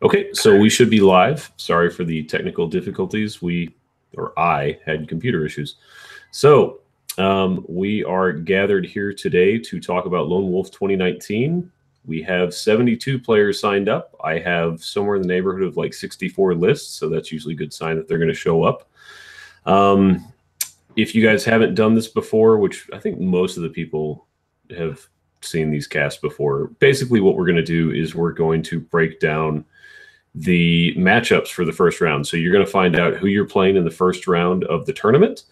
Okay, so we should be live. Sorry for the technical difficulties. I had computer issues. So we are gathered here today to talk about Lonewolf 2019. We have 72 players signed up. I have somewhere in the neighborhood of like 64 lists, so that's usually a good sign that they're going to show up. If you guys haven't done this before, which I think most of the people have seen these casts before, basically what we're going to do is we're going to break down the matchups for the first round. So you're going to find out who you're playing in the first round of the tournament.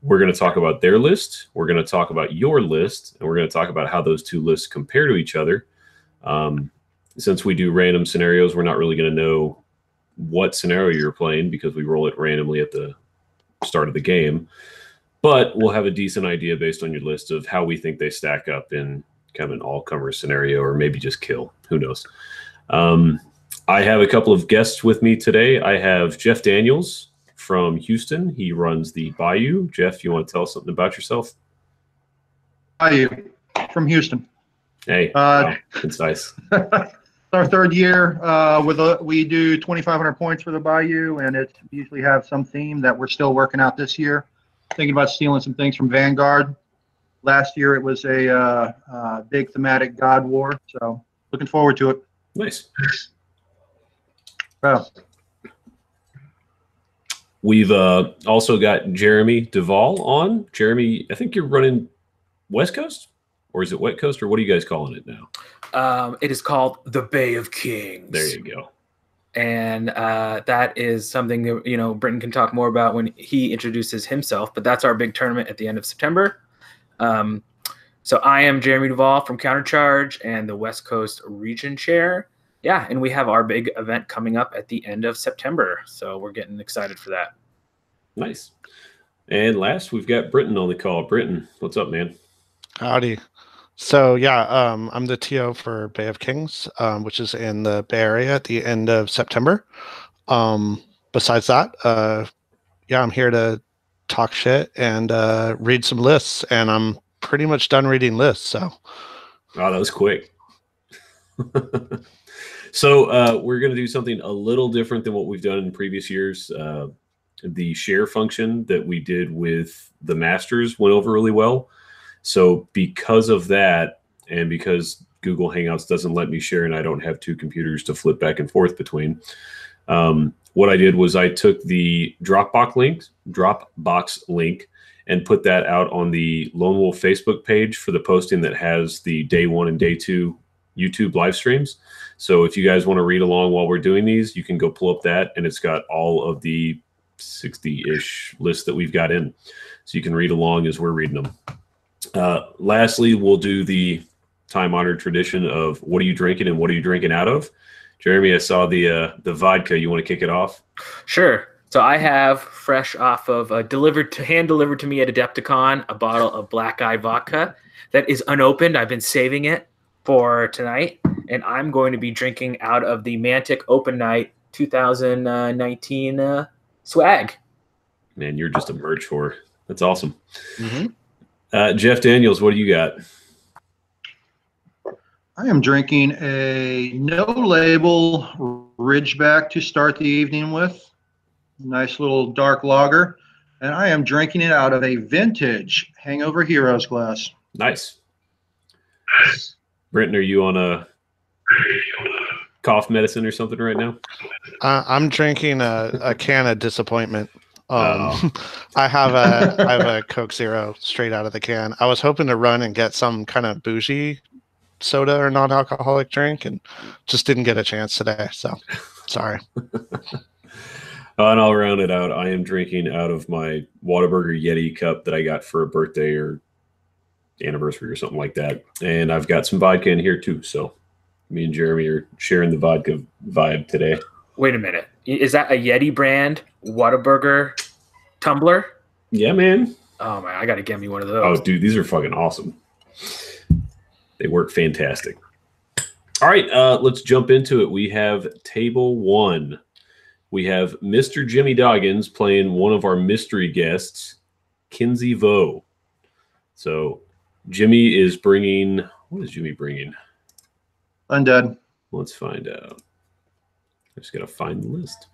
We're going to talk about their list. We're going to talk about your list, and we're going to talk about how those two lists compare to each other. Since we do random scenarios, we're not really going to know what scenario you're playing because we roll it randomly at the start of the game. But we'll have a decent idea based on your list of how we think they stack up in kind of an all-comer scenario, or maybe just kill. Who knows? I have a couple of guests with me today. I have Jeff Daniels from Houston. He runs the Bayou. Jeff, you want to tell us something about yourself? Bayou from Houston. Hey, wow, concise. Our third year we do 2,500 points for the Bayou, and we usually have some theme that we're still working out this year. Thinking about stealing some things from Vanguard. Last year it was a big thematic God War, so looking forward to it. Nice. Wow. We've also got Jeremy Duvall on. Jeremy, I think you're running West Coast, or is it West Coast, or what are you guys calling it now? It is called the Bay of Kings. There you go. And that is something that, Britton can talk more about when he introduces himself, but that's our big tournament at the end of September. So I am Jeremy Duvall from Countercharge and the West Coast Region Chair. Yeah, and we have our big event coming up at the end of September, so we're getting excited for that. Nice. And last, we've got Britton on the call. Britton, what's up, man? Howdy. So, yeah, I'm the TO for Bay of Kings, which is in the Bay Area at the end of September. Besides that, I'm here to talk shit and read some lists, and I'm pretty much done reading lists. So, oh, that was quick. So we're going to do something a little different than what we've done in previous years. The share function that we did with the Masters went over really well. So because of that, and because Google Hangouts doesn't let me share and I don't have two computers to flip back and forth between, what I did was I took the Dropbox link and put that out on the Lone Wolf Facebook page for the posting that has the day 1 and day 2 YouTube live streams. So if you guys want to read along while we're doing these, you can go pull up that, and it's got all of the 60-ish lists that we've got in. So you can read along as we're reading them. Lastly, we'll do the time-honored tradition of what are you drinking and what are you drinking out of? Jeremy, I saw the vodka. You want to kick it off? Sure. So I have fresh off of hand-delivered to me at Adepticon, a bottle of Black Eye vodka that is unopened. I've been saving it for tonight, and I'm going to be drinking out of the Mantic Open Night 2019 swag. Man, you're just a merch whore. That's awesome. Mm-hmm. Jeff Daniels, what do you got? I am drinking a no-label Ridgeback to start the evening with. Nice little dark lager. And I am drinking it out of a vintage Hangover Heroes glass. Nice. Britton, are you on a cough medicine or something right now? I'm drinking a can of disappointment. I have a Coke Zero straight out of the can. I was hoping to run and get some kind of bougie soda or non-alcoholic drink, and just didn't get a chance today. So sorry. And I'll round it out. I am drinking out of my Whataburger Yeti cup that I got for a birthday or anniversary or something like that. And I've got some vodka in here too. So me and Jeremy are sharing the vodka vibe today. Wait a minute. Is that a Yeti brand Whataburger tumbler? Yeah, man. Oh, man. I got to get me one of those. Oh, dude, these are fucking awesome. They work fantastic. All right, let's jump into it. We have table 1. We have Mr. Jimmy Dogens playing one of our mystery guests, Kenzie Vogt. So Jimmy is bringing – what is Jimmy bringing? Undead. Let's find out. Just got to find the list.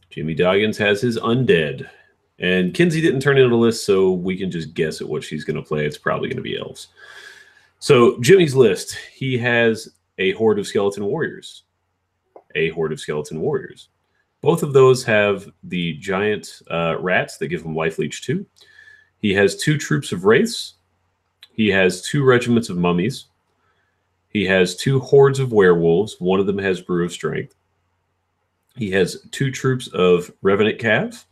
Jimmy Dogens has his undead. And Kenzie didn't turn in a list, so we can just guess at what she's going to play. It's probably going to be elves. So Jimmy's list, he has a horde of skeleton warriors. A horde of skeleton warriors. Both of those have the giant rats that give him life leech 2. He has 2 troops of wraiths. He has 2 regiments of mummies. He has 2 hordes of werewolves. One of them has brew of strength. He has 2 troops of revenant cav.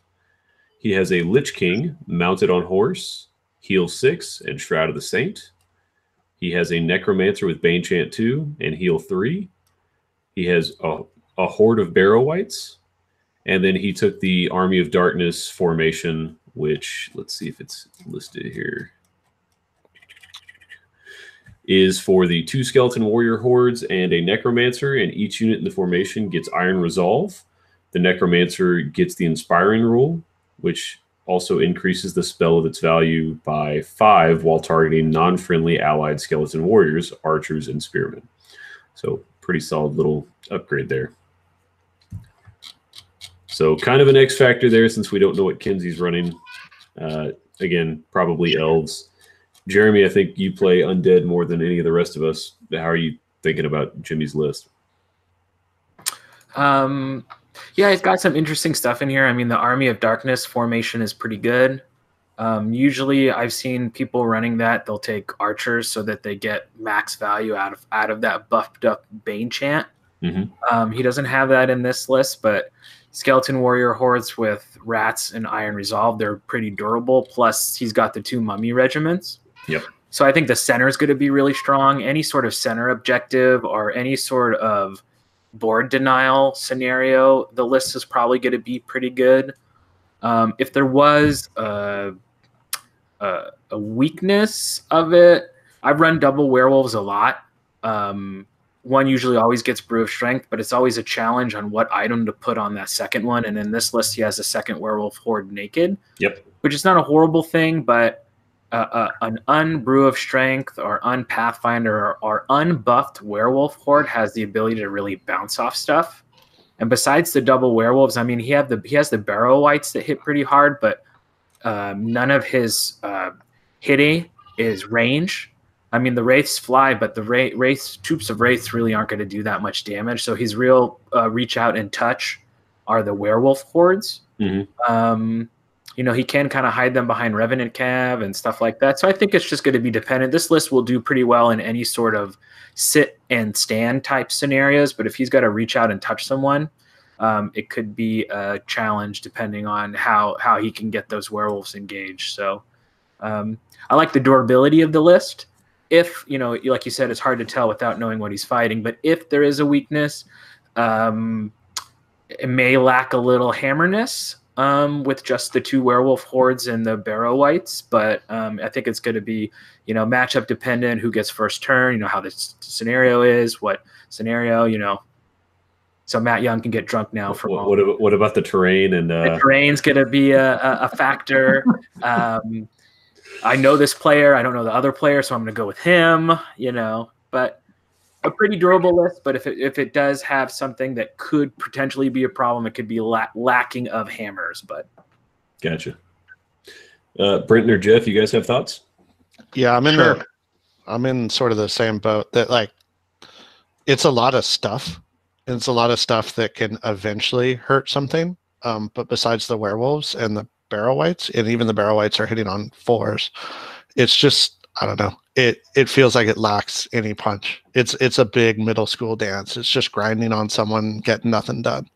He has a lich king mounted on horse, heal 6, and shroud of the saint. He has a necromancer with bane chant 2 and heal 3. He has a horde of barrow wights. And then he took the Army of Darkness formation, which, let's see if it's listed here, is for the 2 skeleton warrior hordes and a necromancer, and each unit in the formation gets Iron Resolve. The necromancer gets the Inspiring Rule, which also increases the spell of its value by 5 while targeting non-friendly allied skeleton warriors, archers, and spearmen. So pretty solid little upgrade there. So kind of an X factor there since we don't know what Kenzie's running. Again, probably elves. Jeremy, I think you play undead more than any of the rest of us. How are you thinking about Jimmy's list? Yeah, he's got some interesting stuff in here. I mean, the Army of Darkness formation is pretty good. Usually I've seen people running that. They'll take archers so that they get max value out of that buffed up Bane chant. Mm-hmm. He doesn't have that in this list, but skeleton warrior hordes with rats and Iron Resolve, they're pretty durable. Plus he's got the 2 mummy regiments. Yep. So I think the center is going to be really strong. Any sort of center objective or any sort of board denial scenario, the list is probably going to be pretty good. If there was a weakness of it, I've run double werewolves a lot. One usually always gets brew of strength, but it's always a challenge on what item to put on that second one. And in this list, he has a second werewolf horde naked. Yep. Which is not a horrible thing, but an unbrew of strength or unpathfinder or unbuffed werewolf horde has the ability to really bounce off stuff. And besides the double werewolves, I mean, he has the barrow wights that hit pretty hard, but none of his hitting is range. I mean, the wraiths fly, but the troops of wraiths really aren't going to do that much damage. So his real reach out and touch are the werewolf hordes. Mm-hmm. He can kind of hide them behind Revenant Cav and stuff like that. So I think it's just going to be dependent. This list will do pretty well in any sort of sit and stand type scenarios. But if he's got to reach out and touch someone, it could be a challenge depending on how he can get those werewolves engaged. So I like the durability of the list. If, like you said, it's hard to tell without knowing what he's fighting. But if there is a weakness, it may lack a little hammerness. With just the 2 werewolf hordes and the barrow wights, but I think it's going to be, matchup dependent, who gets first turn, how the scenario is, what scenario, so Matt Young can get drunk now. What about the terrain? And the terrain's going to be a factor. I know this player, I don't know the other player, so I'm going to go with him, but a pretty durable list. But if it does have something that could potentially be a problem, it could be lacking of hammers. But gotcha. Brenton or Jeff, you guys have thoughts? Yeah, I'm in sort of the same boat that it's a lot of stuff. And it's a lot of stuff that can eventually hurt something. But besides the werewolves and the barrow wights, and even the barrow wights are hitting on 4s, it's just, I don't know. It feels like it lacks any punch. It's a big middle school dance. It's just grinding on someone, getting nothing done.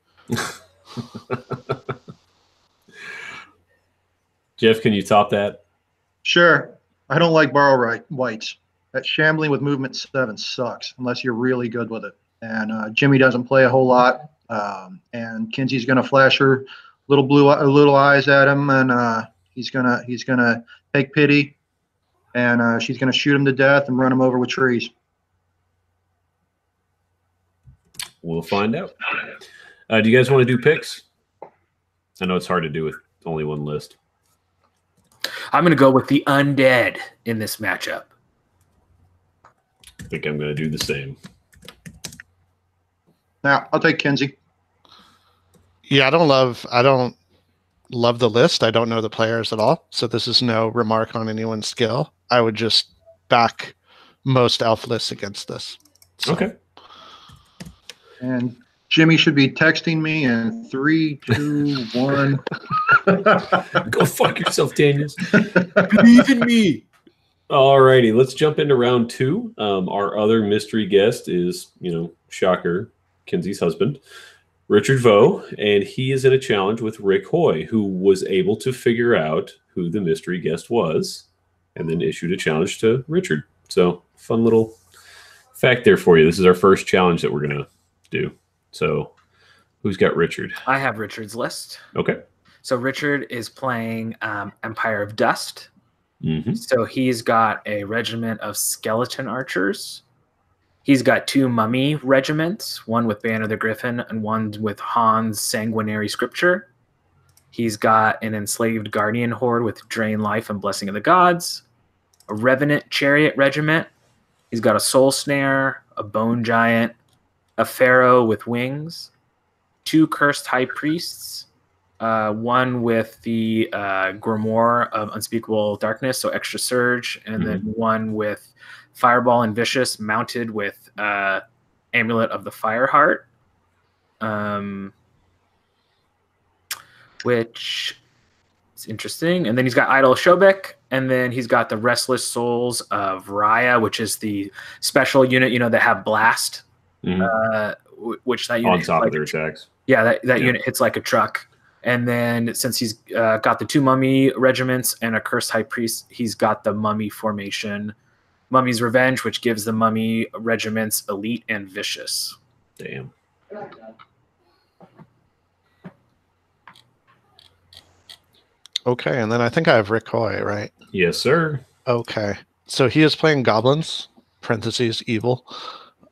Jeff, can you top that? Sure. I don't like barrow wights. That shambling with movement 7 sucks unless you're really good with it. And Jimmy doesn't play a whole lot. And Kenzie's gonna flash her little eyes at him, and he's gonna take pity. And she's going to shoot him to death and run him over with trees. We'll find out. Do you guys want to do picks? I know it's hard to do with only one list. I'm going to go with the undead in this matchup. I think I'm going to do the same. Now I'll take Kenzie. Yeah, I don't love the list. I don't know the players at all, so this is no remark on anyone's skill. I would just back most elf lists against this. So. Okay. And Jimmy should be texting me in 3, 2, 1. Go fuck yourself, Daniels. Believe in me. All righty, let's jump into round 2. Our other mystery guest is, shocker, Kenzie's husband, Richard Vogt, and he is in a challenge with Rick Hoy, who was able to figure out who the mystery guest was and then issued a challenge to Richard. So, fun little fact there for you. This is our first challenge that we're going to do. So, who's got Richard? I have Richard's list. Okay. So Richard is playing Empire of Dust. Mm-hmm. So he's got a regiment of skeleton archers. He's got 2 mummy regiments, one with Banner the Griffin and one with Han's Sanguinary Scripture. He's got an enslaved guardian horde with Drain Life and Blessing of the Gods, a Revenant Chariot regiment. He's got a Soul Snare, a Bone Giant, a Pharaoh with wings, 2 Cursed High Priests, one with the Grimoire of Unspeakable Darkness, so extra surge, and then one with Fireball and Vicious mounted with Amulet of the Fireheart, which is interesting. And then he's got Idol Shobek, and then he's got the Restless Souls of Raya, which is the special unit, that have Blast, which that unit on top of their attacks. Yeah, that unit hits like a truck. And then since he's got the 2 mummy regiments and a Cursed High Priest, he's got the mummy formation, Mummy's Revenge, which gives the mummy regiments Elite and Vicious. Damn. Okay, and then I think I have Rick Hoy, right? Yes, sir. Okay. So he is playing goblins, parentheses, evil.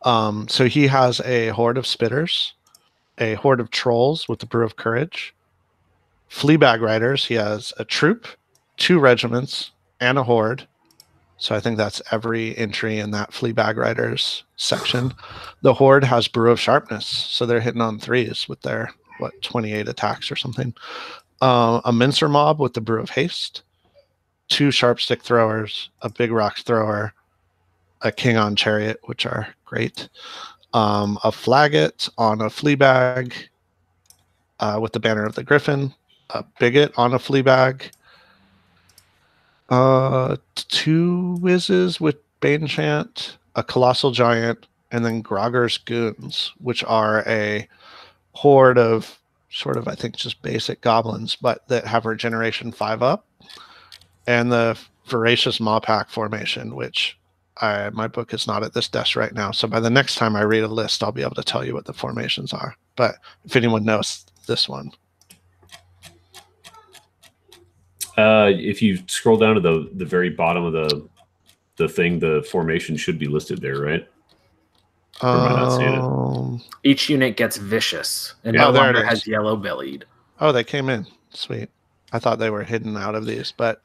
So he has a horde of spitters, a horde of trolls with the Brew of Courage, Fleabag Riders. He has a troop, 2 regiments, and a horde. So I think that's every entry in that Fleabag Riders section. The horde has Brew of Sharpness, so they're hitting on 3s with their, 28 attacks or something. A Mincer Mob with the Brew of Haste, 2 Sharp Stick Throwers, a Big Rocks Thrower, a King on Chariot, which are great. A Flagot on a Fleabag with the Banner of the Griffin, a Bigot on a Fleabag, 2 Whizzes with Bane Chant, a Colossal Giant, and then Grogger's Goons, which are a horde of sort of, I think, just basic goblins, but that have Regeneration 5 up, and the Voracious Maw Pack formation, which my book is not at this desk right now, so by the next time I read a list, I'll be able to tell you what the formations are. But if anyone knows this one. If you scroll down to the very bottom of the thing, the formation should be listed there, right? Or am I not seeing it? Each unit gets Vicious, and Yeah, no there longer it is. has Yellow Bellied. Oh, they came in. Sweet. I thought they were hidden out of these, but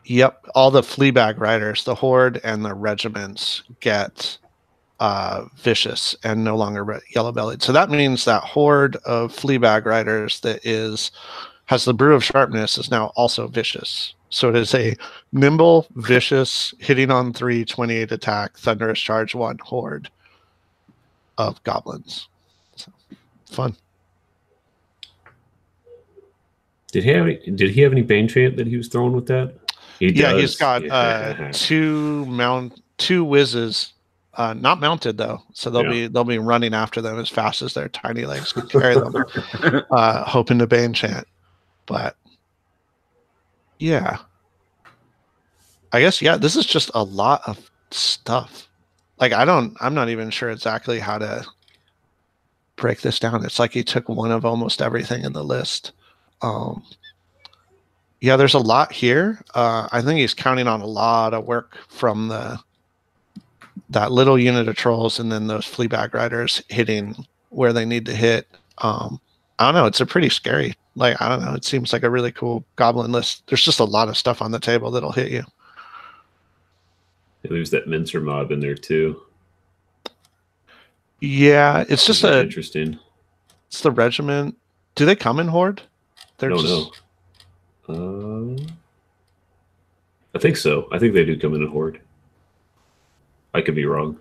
yep, all the Fleabag Riders, the horde and the regiments get Vicious and no longer Yellow Bellied. So that means that horde of Fleabag Riders that has the Brew of Sharpness is now also Vicious. So it is a nimble, vicious, hitting on 3, 28 attack, Thunderous Charge 1 horde of goblins. So, fun. Did he have any Bane Chant that he was throwing with that? He's got 2 Whizzes, not mounted though, so they'll be running after them as fast as their tiny legs can carry them, hoping to Bane Chant. But yeah, I guess this is just a lot of stuff. Like I'm not even sure exactly how to break this down. It's like he took one of almost everything in the list. There's a lot here. I think he's counting on a lot of work from that little unit of trolls and then those Fleabag Riders hitting where they need to hit. I don't know. It's a pretty scary, I don't know. It seems like a really cool goblin list. There's just a lot of stuff on the table that'll hit you. There's that Mincer Mob in there too. Yeah, it's just interesting. It's the regiment. Do they come in horde? They're no. I think so. I think they do come in horde. I could be wrong.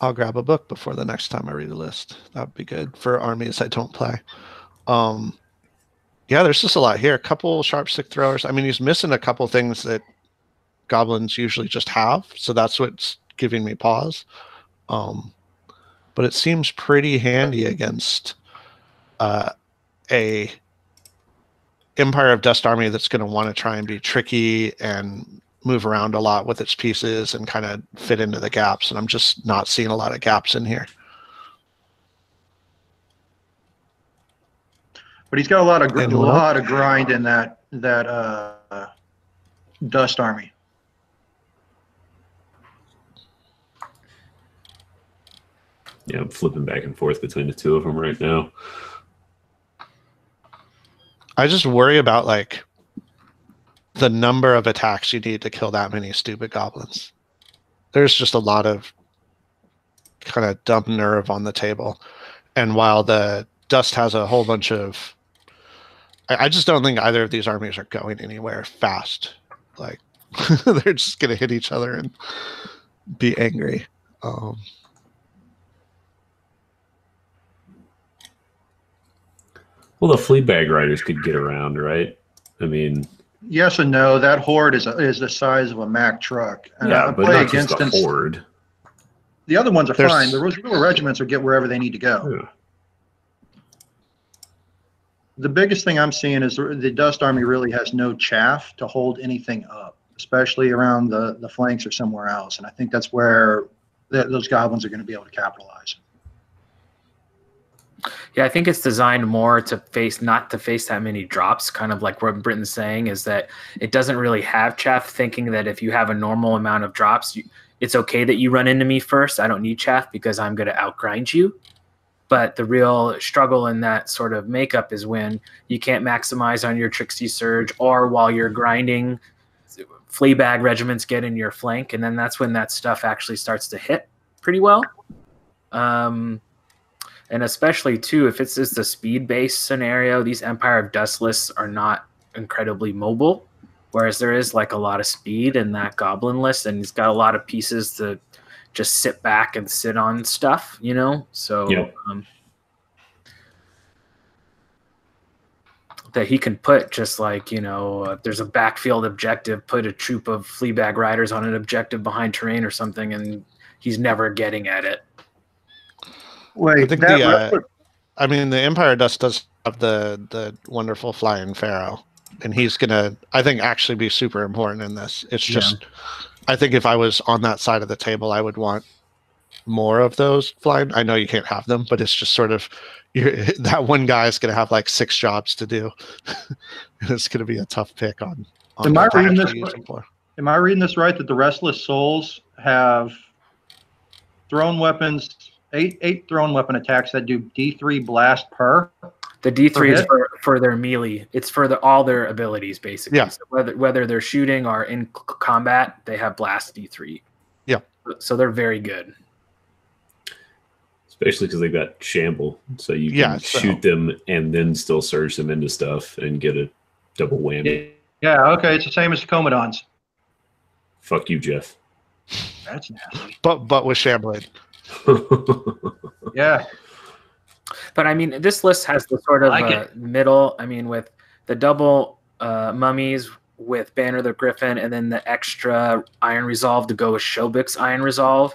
I'll grab a book before the next time I read a list. That would be good for armies I don't play. Yeah, there's just a lot here. A couple sharp stick throwers. I mean, he's missing a couple things that goblins usually just have, so that's what's giving me pause. But it seems pretty handy against a Empire of Dust army that's going to want to try and be tricky and move around a lot with its pieces and kind of fit into the gaps. And I'm just not seeing a lot of gaps in here. But he's got a lot of grind in that Dust army. Yeah, I'm flipping back and forth between the two of them right now. I just worry about like the number of attacks you need to kill that many stupid goblins. There's just a lot of kind of dumb nerve on the table. And while the Dust has a whole bunch of... I just don't think either of these armies are going anywhere fast. Like, they're just going to hit each other and be angry. Well, the Fleabag Riders could get around, right? I mean... Yes and no. That horde is the size of a Mack truck. And yeah, but not just a horde. The other ones are fine. The little regiments will get wherever they need to go. Yeah. The biggest thing I'm seeing is the Dust army really has no chaff to hold anything up, especially around the flanks or somewhere else. And I think that's where those goblins are going to be able to capitalize. Yeah, I think it's designed more to not to face that many drops, kind of like what Britton's saying, is that it doesn't really have chaff, thinking that if you have a normal amount of drops, it's okay that you run into me first. I don't need chaff because I'm going to outgrind you. But the real struggle in that sort of makeup is when you can't maximize on your Tricksy Surge, or while you're grinding, Fleabag regiments get in your flank, and then that's when that stuff actually starts to hit pretty well. And especially, too, if it's just a speed-based scenario, these Empire of Dust lists are not incredibly mobile, whereas there is like a lot of speed in that Goblin list, and he's got a lot of pieces to just sit back and sit on stuff, you know? So yep. That he can put just like, you know, there's a backfield objective, put a troop of Fleabag Riders on an objective behind terrain or something, and he's never getting at it. Wait, I mean, the Empire Dust does have the wonderful flying Pharaoh, and he's gonna, I think, actually be super important in this. It's just, I think if I was on that side of the table, I would want more of those flying. I know you can't have them, but it's just sort of, that one guy is gonna have like 6 jobs to do. It's gonna be a tough pick on Am I reading this right? That the Restless Souls have thrown weapons. 8 thrown weapon attacks that do D3 blast per. The D3 is for their melee. It's for all their abilities, basically. Yeah. So whether they're shooting or in combat, they have blast D3. Yeah. So they're very good. Especially because they've got Shamble. So you can shoot them and then still surge them into stuff and get a double whammy. Yeah, okay. It's the same as the Commandants. Fuck you, Jeff. That's nasty. But with Shambling. Yeah, but I mean, this list has the sort of middle. I mean, with the double mummies, with Banner the Griffin, and then the extra Iron Resolve to go with Shobik's Iron Resolve.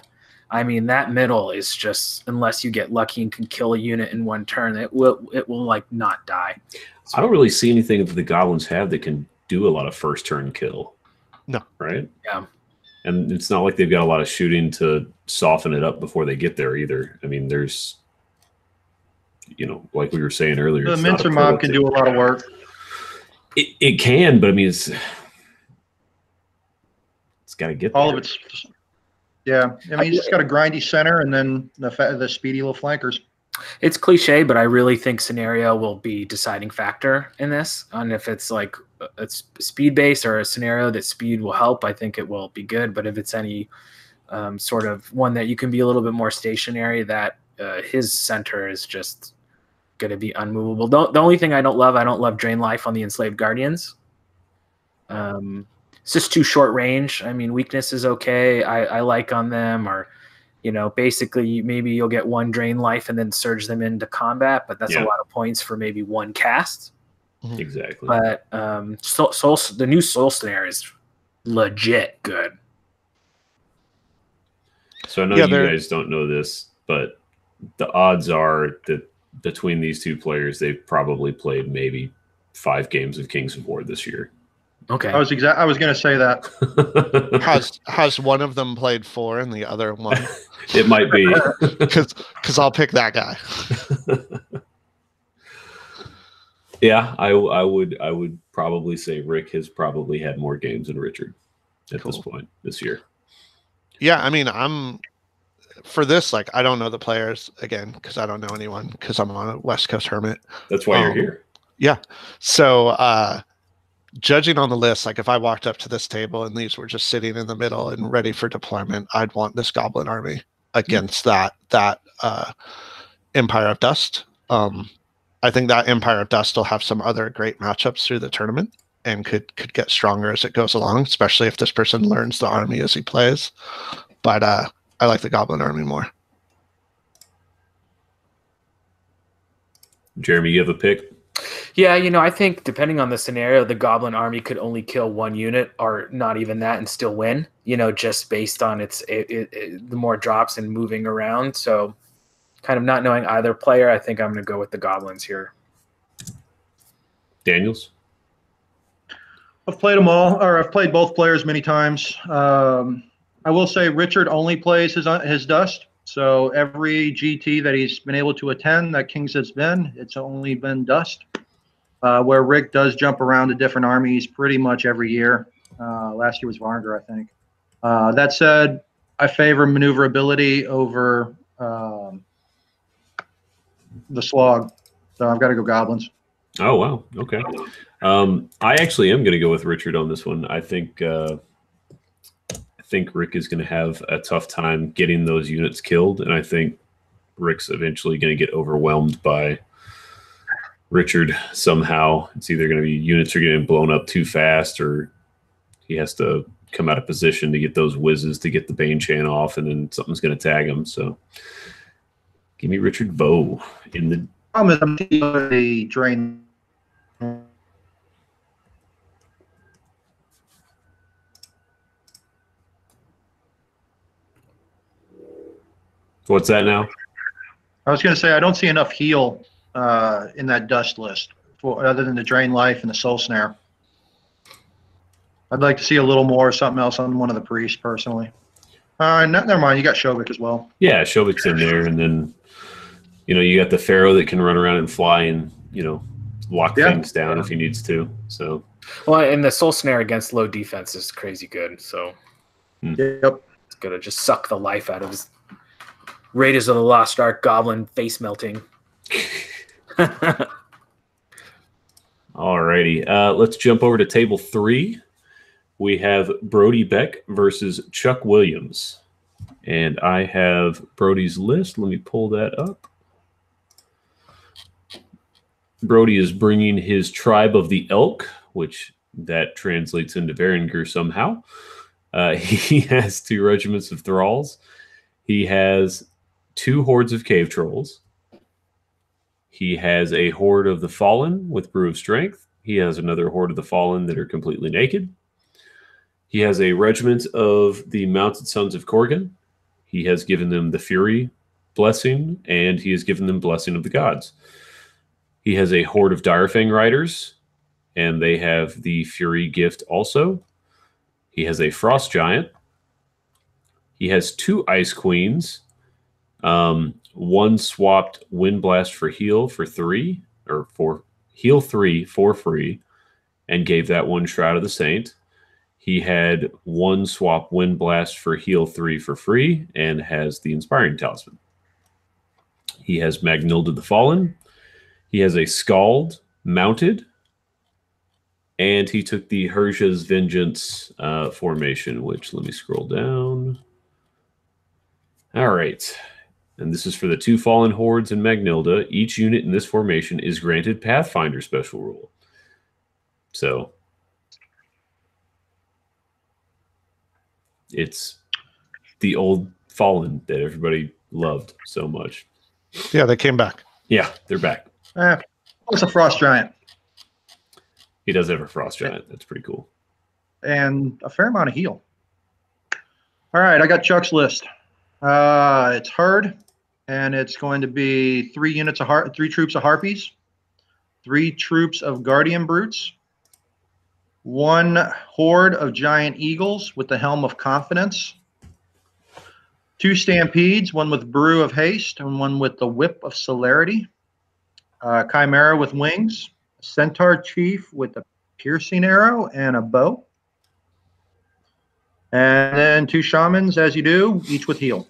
I mean, that middle is just, unless you get lucky and can kill a unit in one turn, it will like not die. So, I don't really see anything that the goblins have that can do a lot of first turn kill. No, right? Yeah. And it's not like they've got a lot of shooting to soften it up before they get there either. I mean, there's, you know, like we were saying earlier, the Mincer Mob can do a lot of work. It can, but I mean, it's got to get there. All of it's, yeah. I mean, it's got a grindy center and then the speedy little flankers. It's cliche, but I really think scenario will be deciding factor in this. And if it's like it's speed based or a scenario that speed will help, I think it will be good. But if it's any sort of one that you can be a little bit more stationary. That his center is just going to be unmovable. The only thing I don't love Drain Life on the Enslaved Guardians. It's just too short range. I mean, weakness is okay. I like on them, or basically maybe you'll get one Drain Life and then surge them into combat, but that's a lot of points for maybe one cast. Exactly. But the new Soul Snare is legit good. So I know you guys don't know this, but the odds are that between these two players, they've probably played maybe 5 games of Kings of War this year. Okay. I was going to say that. Has one of them played 4 and the other one? It might be. Because I'll pick that guy. Yeah, I would probably say Rick has probably had more games than Richard at this point this year. Yeah, I mean, for this, I don't know the players again because I don't know anyone because I'm on a West Coast hermit. That's why you're here. Yeah. So judging on the list, if I walked up to this table and these were just sitting in the middle and ready for deployment, I'd want this Goblin army against that Empire of Dust. I think that Empire of Dust will have some other great matchups through the tournament and could get stronger as it goes along, especially if this person learns the army as he plays. But I like the Goblin army more. Jeremy, you have a pick? Yeah, I think depending on the scenario, the Goblin army could only kill 1 unit or not even that and still win, just based on the more drops and moving around. So kind of not knowing either player, I think I'm going to go with the Goblins here. Daniels? I've played them all, or I've played both players many times. I will say Richard only plays his Dust. So every GT that he's been able to attend that Kings has been, it's only been Dust. Where Rick does jump around to different armies pretty much every year. Last year was Varnger, I think. That said, I favor maneuverability over the Slog. So I've got to go Goblins. Oh, wow. Okay. I actually am going to go with Richard on this one. I think Rick is going to have a tough time getting those units killed, and I think Rick's eventually going to get overwhelmed by Richard somehow. It's either going to be units are getting blown up too fast, or he has to come out of position to get those whizzes to get the Bane Chan off, and then something's going to tag him. So give me Richard Bow in the... the drain. What's that now? I was going to say I don't see enough heal in that Dust list, other than the Drain Life and the Soul Snare. I'd like to see a little more something else on one of the priests, personally. Never mind. You got Shovik as well. Yeah, Shovik's in there, and then you got the Pharaoh that can run around and fly and lock things down if he needs to. So, well, and the Soul Snare against low defense is crazy good. So, yep, it's gonna just suck the life out of his Raiders of the Lost Ark Goblin face melting. Alrighty, let's jump over to table 3. We have Brody Beck versus Chuck Williams, and I have Brody's list. Let me pull that up. Brody is bringing his Tribe of the Elk, which that translates into Varangur somehow. He has 2 regiments of Thralls. He has 2 hordes of Cave Trolls. He has a horde of the Fallen with Brew of Strength. He has another horde of the Fallen that are completely naked. He has a regiment of the Mounted Sons of Korgan. He has given them the Fury Blessing, and he has given them Blessing of the Gods. He has a horde of Direfang Riders, and they have the Fury Gift also. He has a Frost Giant. He has 2 Ice Queens. One swapped Wind Blast for heal for 3, or for heal 3 for free, and gave that one Shroud of the Saint. He had 1 swap Wind Blast for heal 3 for free, and has the Inspiring Talisman. He has Magnilda the Fallen. He has a Scald mounted, and he took the Herja's Vengeance formation, which, let me scroll down. All right. And this is for the 2 Fallen Hordes and Magnilda. Each unit in this formation is granted Pathfinder special rule. So it's the old Fallen that everybody loved so much. Yeah, they came back. Yeah, they're back. It's a Frost Giant. He does have a Frost Giant. That's pretty cool. And a fair amount of heal. All right, I got Chuck's list. It's Herd, and it's going to be 3 troops of Harpies, 3 troops of Guardian Brutes, 1 horde of Giant Eagles with the Helm of Confidence, 2 Stampedes, 1 with Brew of Haste and 1 with the Whip of Celerity, Chimera with Wings, a Centaur Chief with a Piercing Arrow and a Bow, and then 2 Shamans, as you do, each with heal.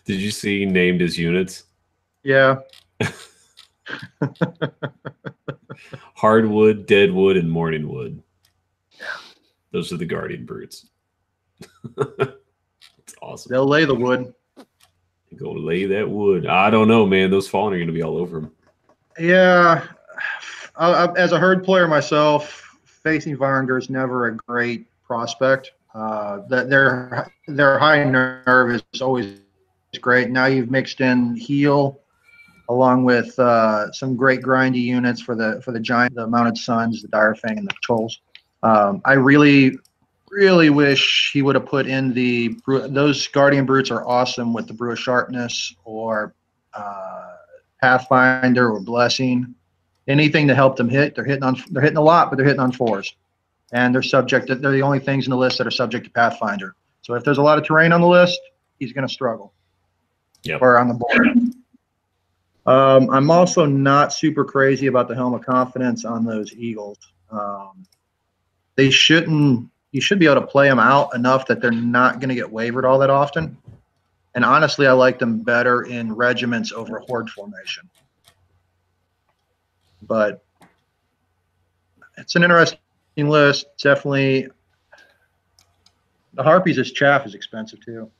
Did you see named as units? Yeah. Hardwood, Deadwood, and Morningwood. Yeah. Those are the Guardian Brutes. It's awesome. They'll lay the wood. Go lay that wood. I don't know, man. Those Fallen are going to be all over them. Yeah. As a Herd player myself, facing Varnger is never a great prospect. Their high nerve is always great. Now you've mixed in heal along with some great grindy units for the giant, the Mounted Suns, the Dire Fang, and the Trolls. I really wish he would have put in those Guardian Brutes are awesome with the Brew of Sharpness or Pathfinder or Blessing. Anything to help them hit. They're hitting a lot, but they're hitting on 4s. And they're the only things in the list that are subject to Pathfinder. So if there's a lot of terrain on the list, he's going to struggle. Yep. Or on the board. I'm also not super crazy about the Helm of Confidence on those Eagles. You should be able to play them out enough that they're not going to get wavered all that often. And honestly, I like them better in regiments over horde formation. But it's an interesting list. Definitely. The Harpies' chaff is expensive too.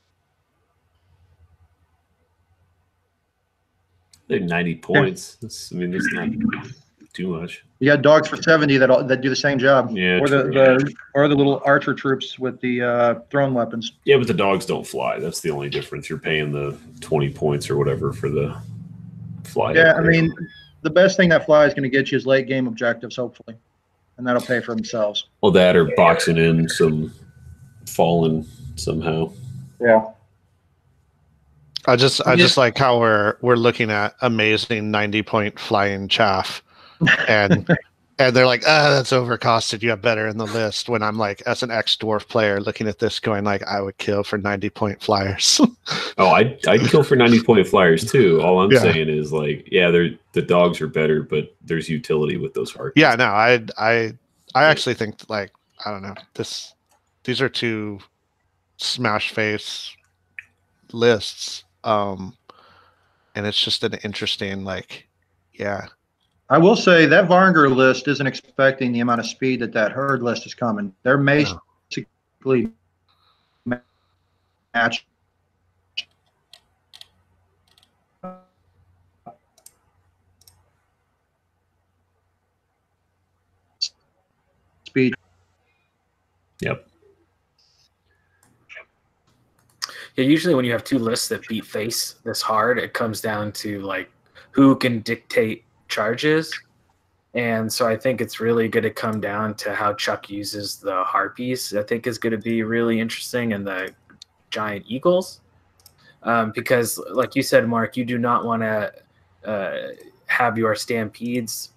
They're 90 points. That's not too much. You got dogs for 70 that do the same job. Yeah, or the little archer troops with the thrown weapons. Yeah, but the dogs don't fly. That's the only difference. You're paying the 20 points or whatever for the fly. Yeah, I mean, the best thing that fly is going to get you is late game objectives, hopefully, and that'll pay for themselves. Well, that or boxing in some Fallen somehow. Yeah. I just like how we're looking at amazing 90-point flying chaff, and they're like, that's overcosted. You have better in the list. When I'm like, as an ex-dwarf player, looking at this, going like, I would kill for 90-point flyers. Oh, I'd kill for 90-point flyers too. All I'm saying is like, yeah, the dogs are better, but there's utility with those Harpies. Yeah, no, I actually think like I don't know these are 2 smash face lists. And it's just an interesting, yeah. I will say that Varnger list isn't expecting the amount of speed that Herd list is coming. They're basically matched. Speed. Yep. Yeah, usually when you have 2 lists that beat face this hard, it comes down to like who can dictate charges. And so I think it's really going to come down to how Chuck uses the Harpies. I think is going to be really interesting, and the Giant Eagles. Because like you said, Mark, you do not want to have your Stampedes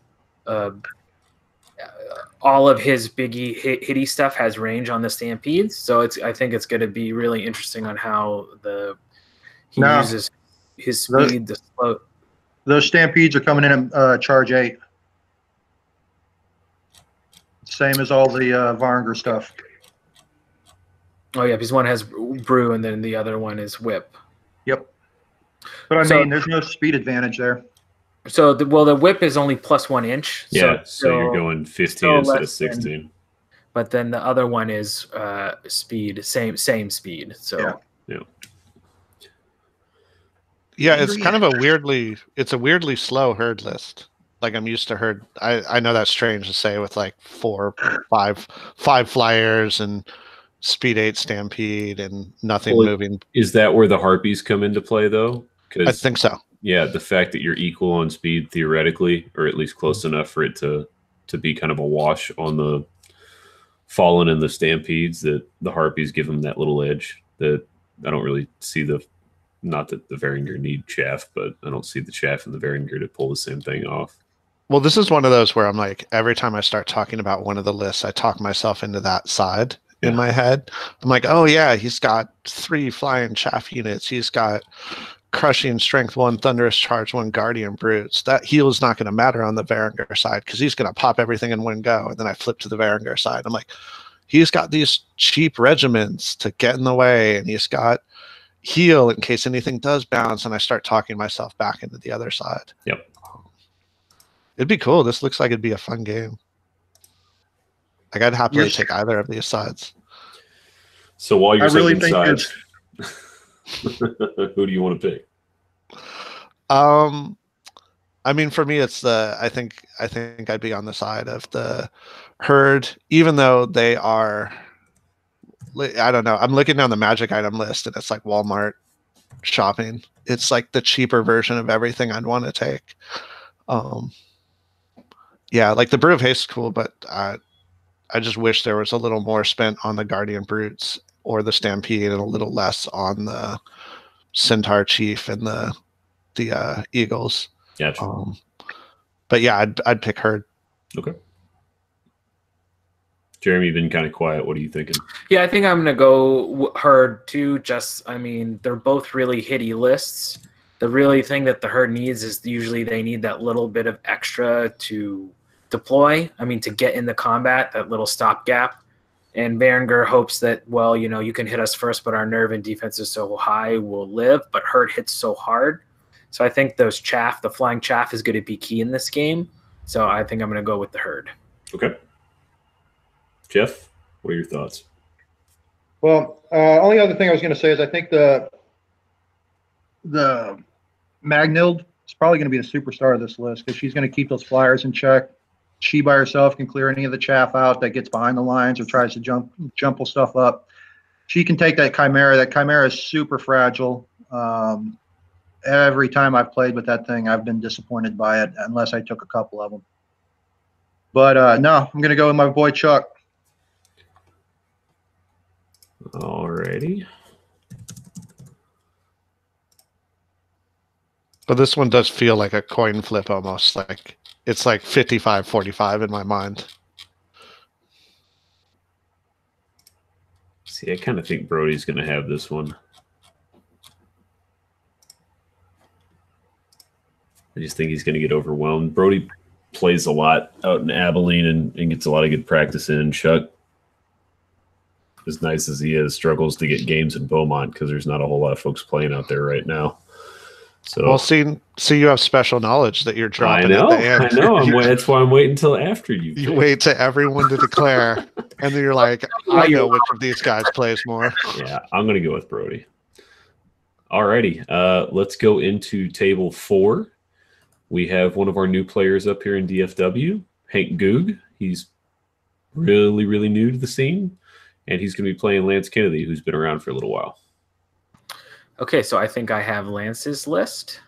all of his biggie hitty stuff has range on the Stampedes, so I think it's going to be really interesting on how he uses his speed to slow. Those Stampedes are coming in at charge 8, same as all the Varnger stuff. Oh yeah, because one has Brew and then the other one is Whip. Yep, but I mean, there's no speed advantage there. So the Whip is only +1 inch. Yeah, so you're going 15 instead of 16. But then the other one is speed, same speed. So yeah. Yeah, it's kind of a weirdly slow herd list. Like I'm used to herd. I know that's strange to say with like five flyers and speed 8 stampede and nothing moving. Is that where the harpies come into play though? I think so. Yeah, the fact that you're equal on speed theoretically, or at least close enough for it to be kind of a wash on the fallen and the stampedes, that the harpies give them that little edge that I don't really see not that the Varangur need chaff, but I don't see the chaff and the Varangur to pull the same thing off. Well, this is one of those where I'm like, every time I start talking about one of the lists, I talk myself into that side in my head. I'm like, oh yeah, he's got 3 flying chaff units. He's got crushing strength 1, thunderous charge 1, guardian brutes. That heal is not going to matter on the Varangur side because he's going to pop everything in one go. And then I flip to the Varangur side. I'm like, he's got these cheap regiments to get in the way, and he's got heal in case anything does bounce. And I start talking myself back into the other side. Yep. It'd be cool. This looks like it'd be a fun game. Like I'd happily take either of these sides. So while you're taking sides, who do you want to pick? I mean, for me, it's I think I'd be on the side of the herd, even though they are. I don't know. I'm looking down the magic item list, and it's like Walmart shopping. It's like the cheaper version of everything I'd want to take. Yeah, like the Brew of Haste is cool, but I just wish there was a little more spent on the Guardian Brutes or the Stampede and a little less on the Centaur Chief and the Eagles. Gotcha. But yeah, I'd pick herd. Okay. Jeremy, you've been kind of quiet. What are you thinking? Yeah, I think I'm going to go herd too. I mean, they're both really hitty lists. The really thing that the herd needs is usually they need that little bit of extra to deploy. I mean, to get in the combat, that little stopgap. And Varangur hopes that, well, you can hit us first, but our nerve and defense is so high, we'll live. But herd hits so hard. So I think the flying chaff is going to be key in this game. So I think I'm going to go with the herd. Okay. Jeff, what are your thoughts? Well, only other thing I was going to say is I think the Magnild is probably going to be the superstar of this list because she's going to keep those flyers in check. She by herself can clear any of the chaff out that gets behind the lines or tries to jumble stuff up. She can take that Chimera. That Chimera is super fragile. Every time I've played with that thing, I've been disappointed by it unless I took a couple of them. But no, I'm going to go with my boy Chuck. Alrighty. But this one does feel like a coin flip almost. Like it's like 55-45 in my mind. See, I kind of think Brody's going to have this one. I just think he's going to get overwhelmed. Brody plays a lot out in Abilene and gets a lot of good practice in. Chuck, as nice as he is, struggles to get games in Beaumont because there's not a whole lot of folks playing out there right now. So, well, see, you have special knowledge that you're dropping at the end. I know. That's why I'm waiting until after you. You wait to everyone to declare, and then you're like, I know which of these guys plays more. Yeah, I'm going to go with Brody. Alrighty, let's go into table 4. We have one of our new players up here in DFW, Hank Googe. He's really, really new to the scene, and he's going to be playing Lance Kennedy, who's been around for a little while. Okay, so I think I have Lance's list.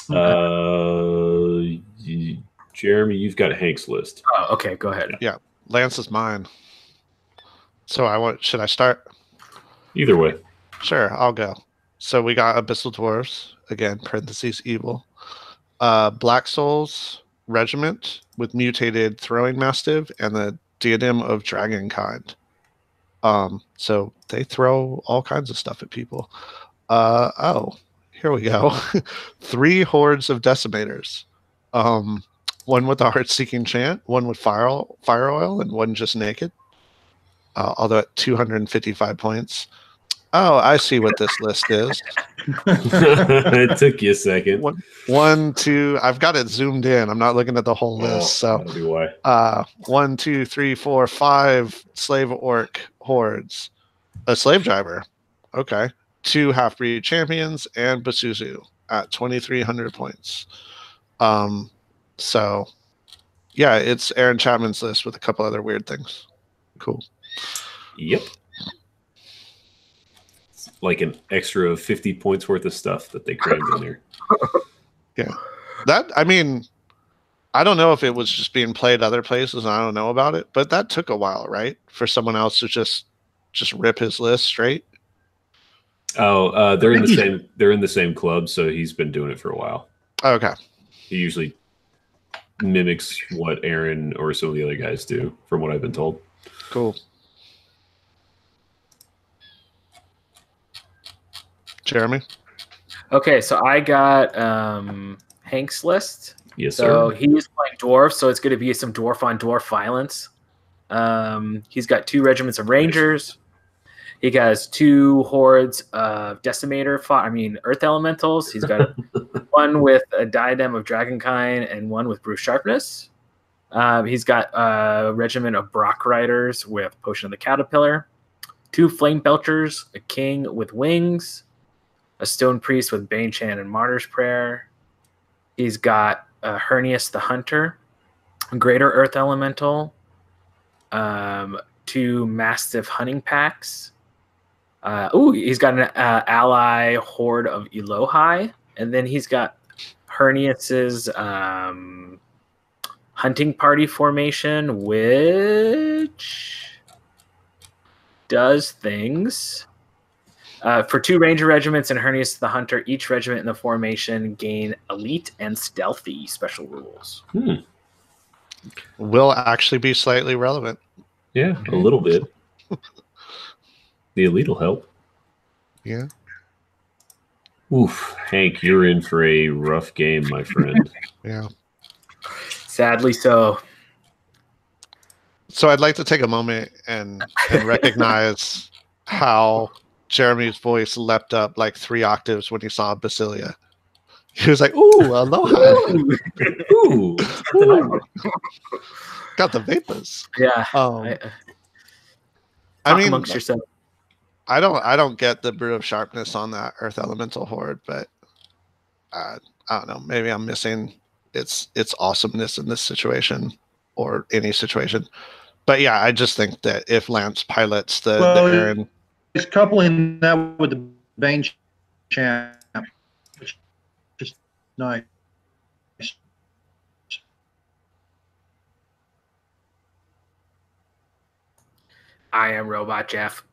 Jeremy, you've got Hank's list. Oh, okay, go ahead. Yeah, Lance is mine. So should I start? Either way. Sure, I'll go. So we got Abyssal Dwarves, again, parentheses, evil. Black Souls Regiment with mutated Throwing Mastiff and the Diadem of Dragonkind. So they throw all kinds of stuff at people. Here we go. 3 hordes of decimators. One with the heart-seeking chant, one with fire oil, and one just naked. Although at 255 points. Oh, I see what this list is. It took you a second. 1, 2. I've got it zoomed in. I'm not looking at the whole list. So that'll be why. 1, 2, 3, 4, 5 slave orc hordes. A slave driver. Okay. 2 half-breed champions, and Basuzu at 2,300 points. So, yeah, it's Aaron Chapman's list with a couple other weird things. Cool. Yep. It's like an extra 50 points worth of stuff that they crammed in there. Yeah. I mean, I don't know if it was just being played other places and I don't know about it, but that took a while, right? For someone else to just rip his list straight. Oh, they're in the same club, so he's been doing it for a while. Okay. He usually mimics what Aaron or some of the other guys do, from what I've been told. Cool. Jeremy? Okay, so I got Hank's list. Yes, so sir. he's playing dwarf, so it's going to be some dwarf on dwarf violence. He's got 2 regiments of rangers. He has 2 hordes of decimator, earth elementals. He's got one with a diadem of dragonkind and one with brute sharpness. He's got a regiment of Brock riders with potion of the caterpillar, 2 flame belchers, a king with wings, a stone priest with bane chant and martyr's prayer. He's got Hernius the hunter, a greater earth elemental, 2 mastiff hunting packs. He's got an ally horde of Elohai, and then he's got Hernius's hunting party formation, which does things. For 2 ranger regiments and Hernius the hunter, each regiment in the formation gain elite and stealthy special rules. Will actually be slightly relevant. Yeah, a little bit. The elite will help. Yeah. Oof, Hank, you're in for a rough game, my friend. Yeah. Sadly so. So I'd like to take a moment and recognize how Jeremy's voice leapt up like 3 octaves when he saw Basilia. He was like, "Ooh, aloha! Ooh, Got the vapors." Yeah. I mean, amongst yourself. I don't get the brew of sharpness on that earth elemental horde, but I don't know. Maybe I'm missing its awesomeness in this situation or any situation. But yeah, I just think that if Lance pilots the Aaron, he's coupling that with the Bane champ, which is nice. I am Robot Jeff.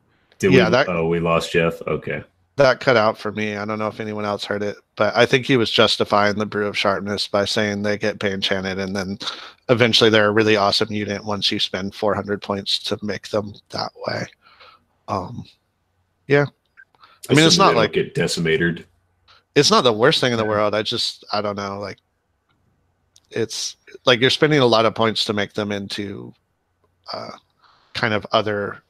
We lost Jeff. Okay. That cut out for me. I don't know if anyone else heard it, but I think he was justifying the brew of sharpness by saying they get Bane chanted, and then eventually they're a really awesome unit once you spend 400 points to make them that way. Yeah. I mean, it's not like get decimated. It's not the worst thing in the world. I don't know. Like, it's like you're spending a lot of points to make them into kind of other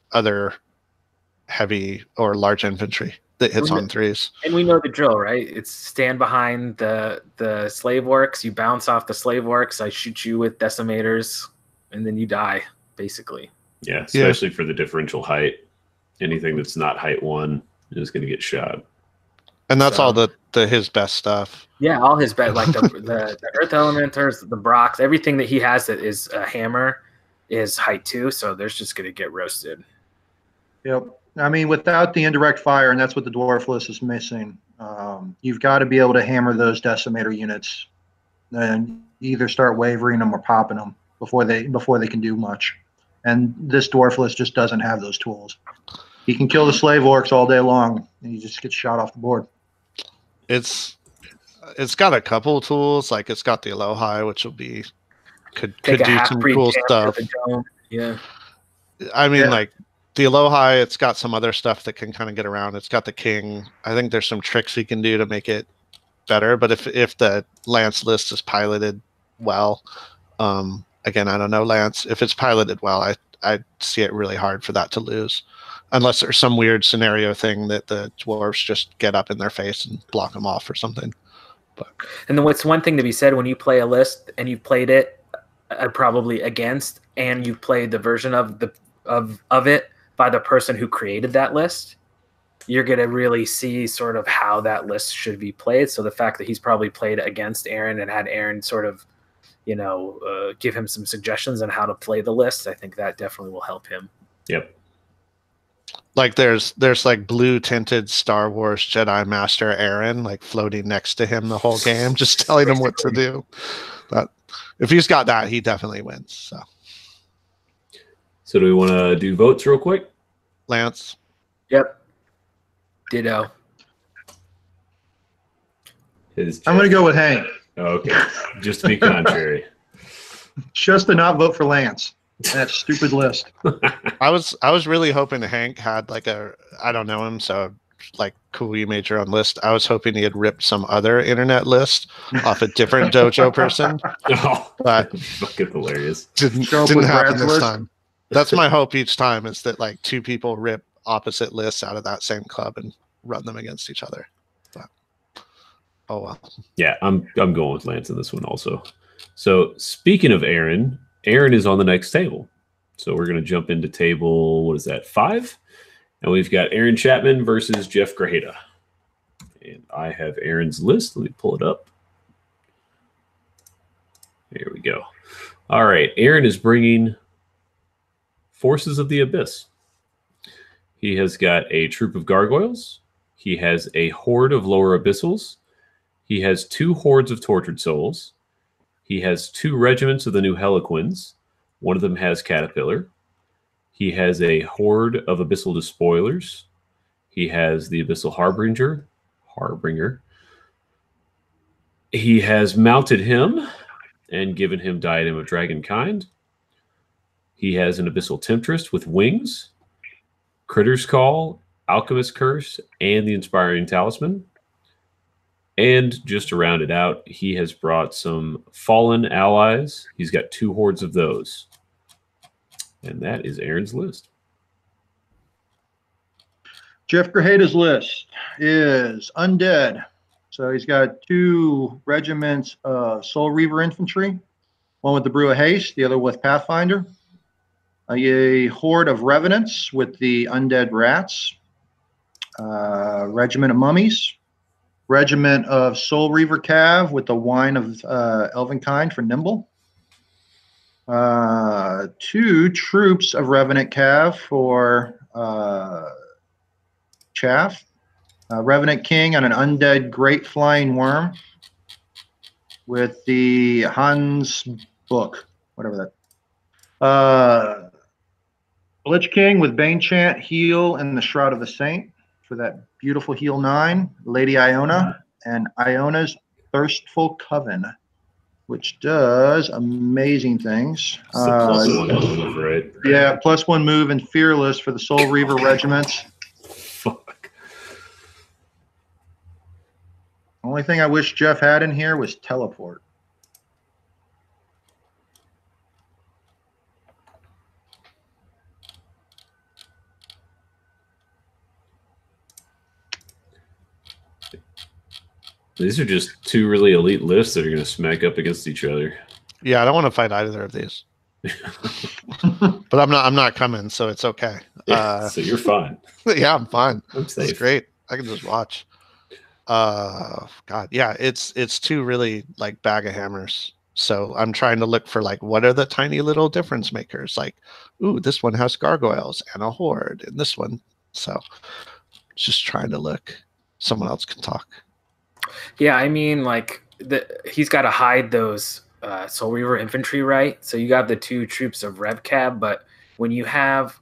heavy or large infantry that hits on 3s. And we know the drill, right? It's stand behind the slave works. You bounce off the slave works. I shoot you with decimators, and then you die, basically. Yeah, especially for the differential height. Anything that's not height 1 is going to get shot. And that's all the his best stuff. Yeah, all his best, like the earth elementers, the Brocks, everything that he has that is a hammer is height 2. So there's just going to get roasted. Yep. I mean, without the indirect fire, and that's what the dwarf list is missing, you've got to be able to hammer those decimator units and either start wavering them or popping them before they can do much. And this dwarf list just doesn't have those tools. He can kill the slave orcs all day long, and he just gets shot off the board. It's got a couple of tools, like it's got the Elohai, which will be could do some cool stuff. Yeah. I mean, like the Elohai, it's got some other stuff that can kind of get around. It's got the king. I think there's some tricks he can do to make it better. But if the Lance list is piloted well, again, I don't know, Lance. If it's piloted well, I see it really hard for that to lose. Unless there's some weird scenario thing that the dwarves just get up in their face and block them off or something. But and then what's one thing to be said when you play a list and you've played it probably against, and you've played the version of it by the person who created that list, you're going to really see sort of how that list should be played. So the fact that he's probably played against Aaron and had Aaron sort of, you know, give him some suggestions on how to play the list, I think that definitely will help him. Yep. Like there's like blue tinted Star Wars Jedi Master Aaron like floating next to him the whole game, just telling him what to do. But if he's got that, he definitely wins. So do we want to do votes real quick? Lance. Yep. Ditto. I'm going to go with Hank. Okay. Just to be contrary. Just to not vote for Lance. That stupid list. I was really hoping Hank had like I don't know him, so like cool, you made your own list. I was hoping he had ripped some other internet list off a different dojo person. Oh, but fucking hilarious. Didn't happen this time. That's my hope each time, is that like two people rip opposite lists out of that same club and run them against each other. But, oh well. Yeah, I'm going with Lance in this one also. So speaking of Aaron is on the next table. So we're going to jump into table, what is that, 5? And we've got Aaron Chapman versus Jeff Grajeda. And I have Aaron's list. Let me pull it up. There we go. All right, Aaron is bringing Forces of the Abyss. He has got a troop of gargoyles. He has a horde of lower abyssals. He has 2 hordes of tortured souls. He has 2 regiments of the new Heliquins. One of them has Caterpillar. He has a horde of Abyssal Despoilers. He has the Abyssal Harbinger. He has mounted him and given him Diadem of Dragonkind. He has an Abyssal Temptress with wings, Critter's Call, Alchemist Curse, and the Inspiring Talisman. And just to round it out, he has brought some fallen allies. He's got 2 hordes of those. And that is Aaron's list. Jeff Grajeda's list is undead. So he's got 2 regiments of Soul Reaver infantry, one with the Brew of Haste, the other with Pathfinder. A horde of revenants with the undead rats. Regiment of mummies. Regiment of Soul Reaver Cav with the Wine of Elvenkind for Nimble. 2 troops of Revenant Cav for Chaff. Revenant King on an undead Great Flying Worm with the Hans Book, whatever that. Lich King with Bane Chant, Heal, and the Shroud of the Saint for that beautiful Heal 9. Lady Iona and Iona's Thirstful Coven, which does amazing things. +1 move, right? Yeah, +1 move and Fearless for the Soul Reaver regiments. Fuck. Only thing I wish Jeff had in here was Teleport. These are just 2 really elite lists that are going to smack up against each other. Yeah, I don't want to fight either of these. But I'm not coming, so it's okay. Yeah, so you're fine. Yeah, I'm fine. I'm safe. It's great. I can just watch. God, yeah, it's 2 really like bag of hammers. So I'm trying to look for like what are the tiny little difference makers? Like, ooh, this one has gargoyles and a horde, and this one. So just trying to look. Someone else can talk. Yeah, I mean, like he's got to hide those Soul Reaver infantry, right? So you got the 2 troops of Rev Cab, but when you have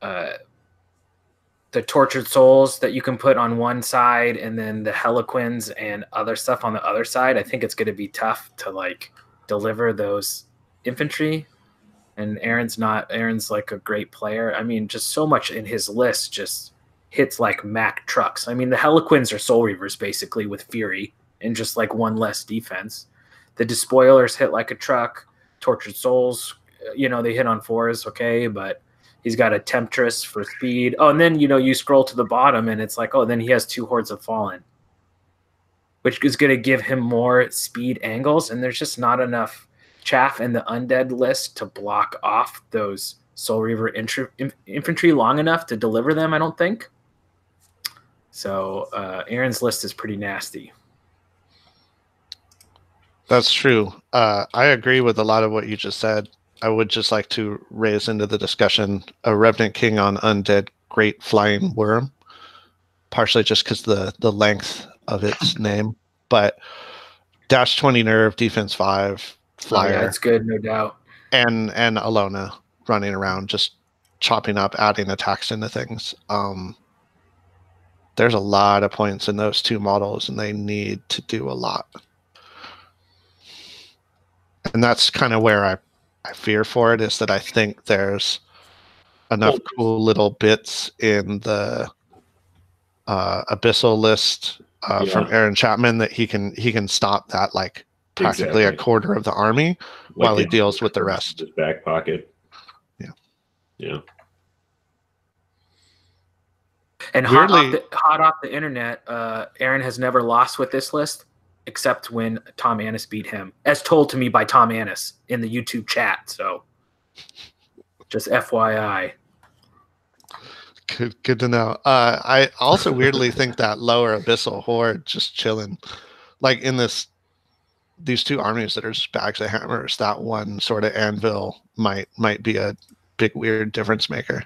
the Tortured Souls that you can put on one side and then the Heliquins and other stuff on the other side, I think it's going to be tough to like deliver those infantry. And Aaron's like a great player. I mean, just so much in his list just hits like Mack trucks. I mean, the Heliquins are Soul Reavers basically with Fury and just like 1 less defense. The Despoilers hit like a truck. Tortured Souls, you know, they hit on 4s, okay, but he's got a Temptress for speed. Oh, and then, you know, you scroll to the bottom and it's like, oh, then he has 2 Hordes of Fallen, which is going to give him more speed angles. And there's just not enough chaff in the undead list to block off those Soul Reaver infantry long enough to deliver them, I don't think. So Aaron's list is pretty nasty. That's true. I agree with a lot of what you just said. I would just like to raise into the discussion a Revenant King on Undead Great Flying Worm, partially just because the length of its name. But dash 20 nerve, defense 5, flyer. Oh, yeah, it's good, no doubt. And Alona running around, just chopping up, adding attacks into things. There's a lot of points in those two models, and they need to do a lot. And that's kind of where I fear for it, is that I think there's enough cool little bits in the Abyssal list from Aaron Chapman that he can stop that like practically a quarter of the army while he deals with the rest. His back pocket. Yeah. Yeah. And hot off the internet, Aaron has never lost with this list, except when Tom Annis beat him, as told to me by Tom Annis in the YouTube chat. So, just FYI. Good to know. I also weirdly think that lower Abyssal Horde just chilling, like in these two armies that are just bags of hammers. That one sort of anvil might be a big weird difference maker.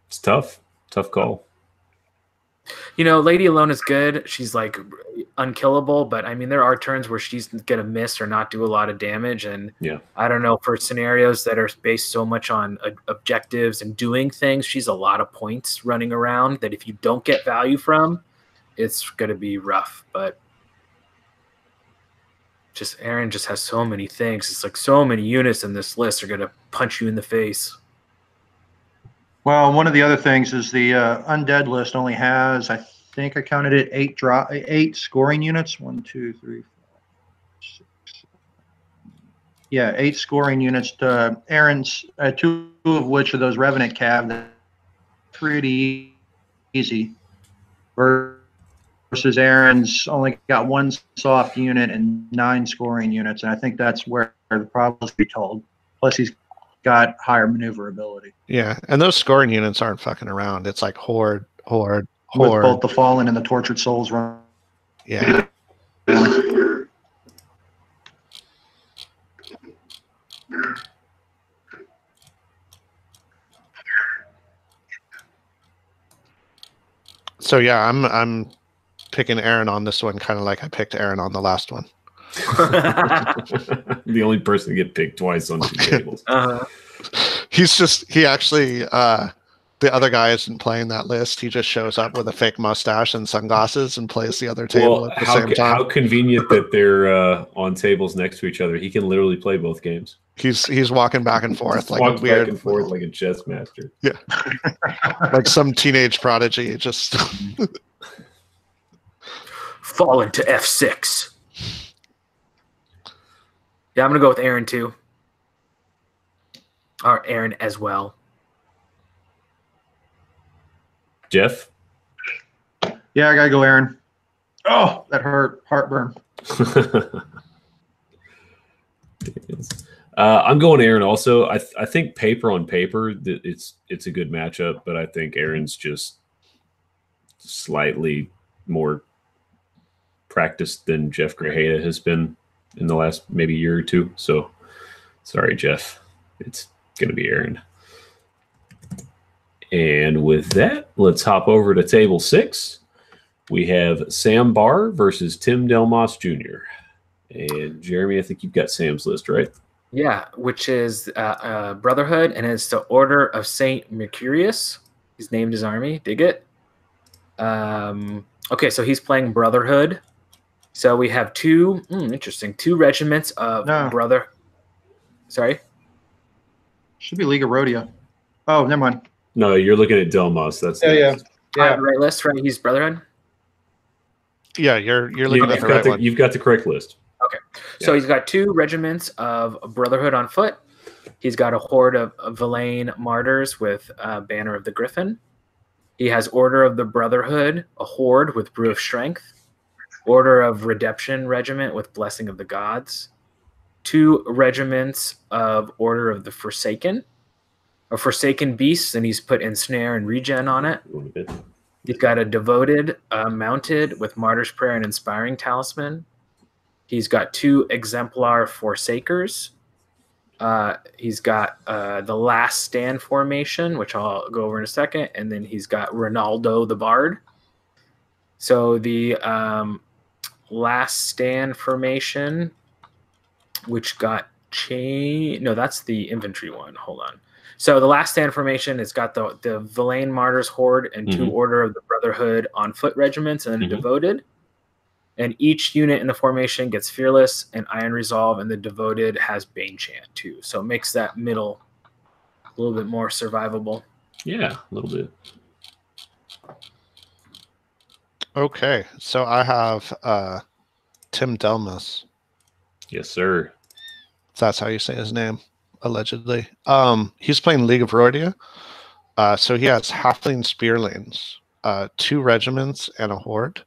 It's tough call. You know, Lady Alone is good. She's like unkillable, but I mean, there are turns where she's gonna miss or not do a lot of damage. And I don't know, for scenarios that are based so much on objectives and doing things, she's a lot of points running around that if you don't get value from, it's gonna be rough. But just Aaron just has so many things. It's like so many units in this list are gonna punch you in the face. Well, one of the other things is the undead list only has, I think I counted it, 8 scoring units. 1, 2, 3, 4, 6. Yeah, 8 scoring units. To Aaron's 2 of which are those Revenant Cav. That's pretty easy. Versus Aaron's only got 1 soft unit and 9 scoring units, and I think that's where the problems be told. Plus, he's got higher maneuverability. Yeah, and those scoring units aren't fucking around. It's like horde. With both the Fallen and the Tortured Souls run. Yeah. So yeah, I'm picking Aaron on this one, kind of like I picked Aaron on the last one. The only person to get picked twice on 2 tables. He actually the other guy isn't playing that list. He just shows up with a fake mustache and sunglasses and plays the other table at the same time. How convenient that they're on tables next to each other. He can literally play both games. He's walking back and forth like a weird, back and forth like a chess master. Yeah, like some teenage prodigy. Just fall into F6. Yeah, I'm gonna go with Aaron too. Or Aaron as well. Jeff? Yeah, I gotta go Aaron. Oh, that hurt. Heartburn. I'm going Aaron also. I think paper on paper, it's a good matchup, but I think Aaron's just slightly more practiced than Jeff Grajeda has been in the last maybe year or two. So sorry, Jeff. It's going to be Aaron. And with that, let's hop over to table 6. We have Sam Barr versus Tim Delmas Jr. And Jeremy, I think you've got Sam's list, right? Yeah, which is Brotherhood, and it's the Order of St. Mercurius. He's named his army. Dig it. Okay, so he's playing Brotherhood. So we have 2 regiments of Brother. Sorry? Should be League of Rhodia. Oh, never mind. No, you're looking at Delmas. That's yeah. Right list, right? He's Brotherhood. Yeah, you're looking at the right one. You've got the correct list. Okay, so he's got 2 regiments of Brotherhood on foot. He's got a horde of Villain Martyrs with Banner of the Griffin. He has Order of the Brotherhood, a horde with Brew of Strength. Order of Redemption Regiment with Blessing of the Gods. 2 regiments of Order of the Forsaken, or Forsaken Beasts, and he's put Ensnare and Regen on it. He's got a Devoted mounted with Martyr's Prayer and Inspiring Talisman. He's got 2 Exemplar Forsakers. He's got the Last Stand formation, which I'll go over in a second, and then he's got Ronaldo the Bard. So the Last Stand formation, which got changed. No, that's the infantry one. Hold on. So the Last Stand formation has got the Villain Martyrs Horde and 2 Order of the Brotherhood on foot regiments, and then a Devoted. And each unit in the formation gets Fearless and Iron Resolve, and the Devoted has Bane Chant too. So it makes that middle a little bit more survivable. Yeah, a little bit. Okay, so I have Tim Delmas. Yes, sir. That's how you say his name, allegedly. He's playing League of Rordia. So he has Halfling Spearlings, 2 regiments, and a horde.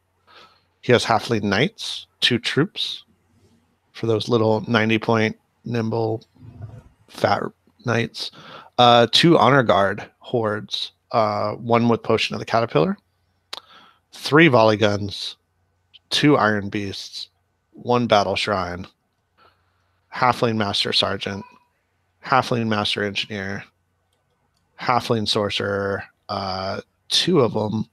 He has Halfling Knights, 2 troops for those little 90-point nimble fat knights. 2 Honor Guard hordes, 1 with Potion of the Caterpillar. 3 volley guns, 2 Iron Beasts, 1 Battle Shrine, Halfling Master Sergeant, Halfling Master Engineer, Halfling Sorcerer, 2 of them,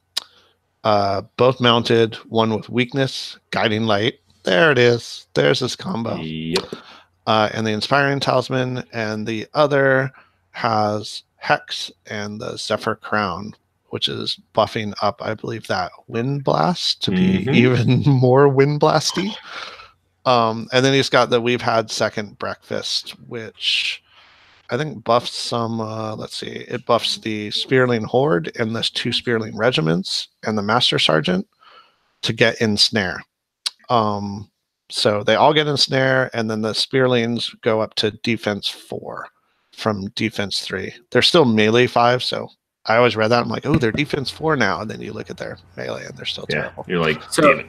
both mounted, 1 with Weakness, Guiding Light. There it is. There's his combo. Yep. And the Inspiring Talisman, and the other has Hex and the Zephyr Crown, which is buffing up, I believe, that Wind Blast to be even more Wind Blasty. And then he's got the We've Had Second Breakfast, which I think buffs some, let's see, it buffs the Spearling Horde and the 2 Spearling Regiments and the Master Sergeant to get Ensnare. So they all get Ensnare, and then the Spearlings go up to Defense 4 from Defense 3. They're still melee 5, so I always read that. I'm like, oh, they're Defense 4 now. And then you look at their melee, and they're still terrible. You're like, so damn it.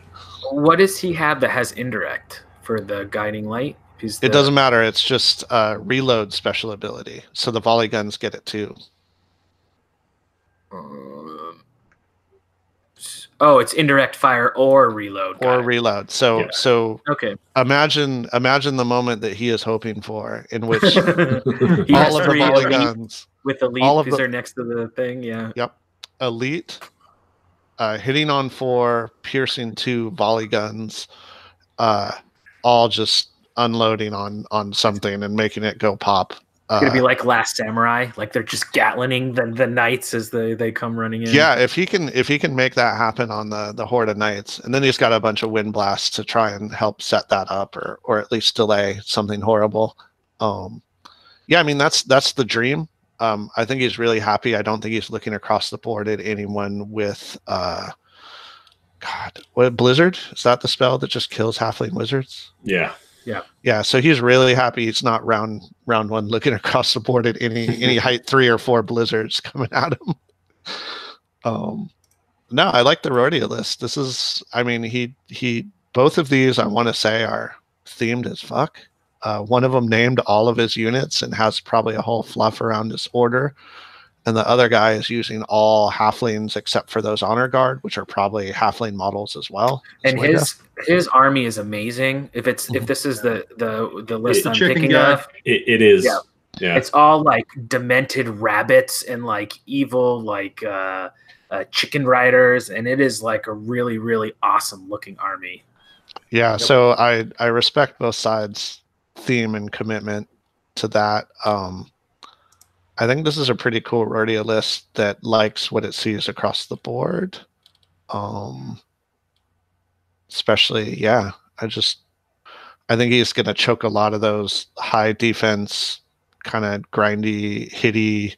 What does he have that has Indirect for the Guiding Light? It doesn't matter. It's just reload special ability. So the volley guns get it too. It's indirect fire or reload. Reload. So okay. Imagine the moment that he is hoping for, in which He all of the volley guns with Elite because they're next to the thing. Yeah. Yep. Elite, hitting on 4, piercing 2 volley guns, all just unloading on something and making it go pop. It's gonna be like Last Samurai, like they're just gatlining the knights as they come running in. Yeah, if he can make that happen on the horde of knights, and then he's got a bunch of wind blasts to try and help set that up, or at least delay something horrible. Yeah, I mean that's the dream. I think he's really happy. I don't think he's looking across the board at anyone with what, Blizzard? Is that the spell that just kills halfling wizards? Yeah. Yeah, so he's really happy he's not round 1 looking across the board at any height 3 or 4 blizzards coming at him. No, I like the Rordia list. This is, I mean, he both of these I want to say are themed as fuck. One of them named all of his units and has probably a whole fluff around his order. And the other guy is using all halflings except for those honor guard, which are probably halfling models as well. And his army is amazing. If this is the list I'm picking up, it is. Yeah. It's all like demented rabbits and like evil like chicken riders, and it is like a really, really awesome looking army. Yeah, so I respect both sides' theme and commitment to that. I think this is a pretty cool Rordia list that likes what it sees across the board. Especially, I think he's going to choke a lot of those high defense, kind of grindy, hitty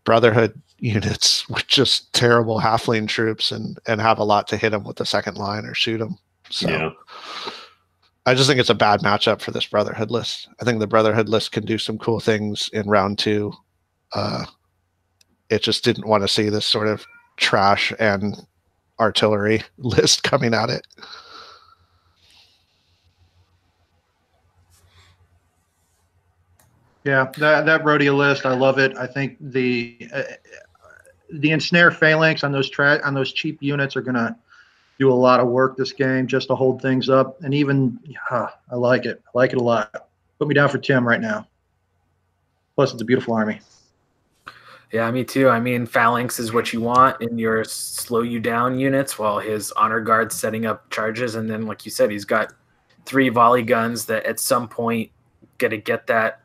Brotherhood units with just terrible halfling troops and have a lot to hit them with the second line or shoot them. So I just think it's a bad matchup for this Brotherhood list. I think the Brotherhood list can do some cool things in round 2. It just didn't want to see this sort of trash and artillery list coming at it. Yeah, that Rhodia list, I love it. I think the ensnare phalanx on those cheap units are gonna do a lot of work this game just to hold things up. And even I like it. I like it a lot. Put me down for Tim right now. Plus, it's a beautiful army. Yeah, me too. I mean, phalanx is what you want in your slow you down units, while his honor guard's setting up charges, and then, like you said, he's got 3 volley guns that at some point get that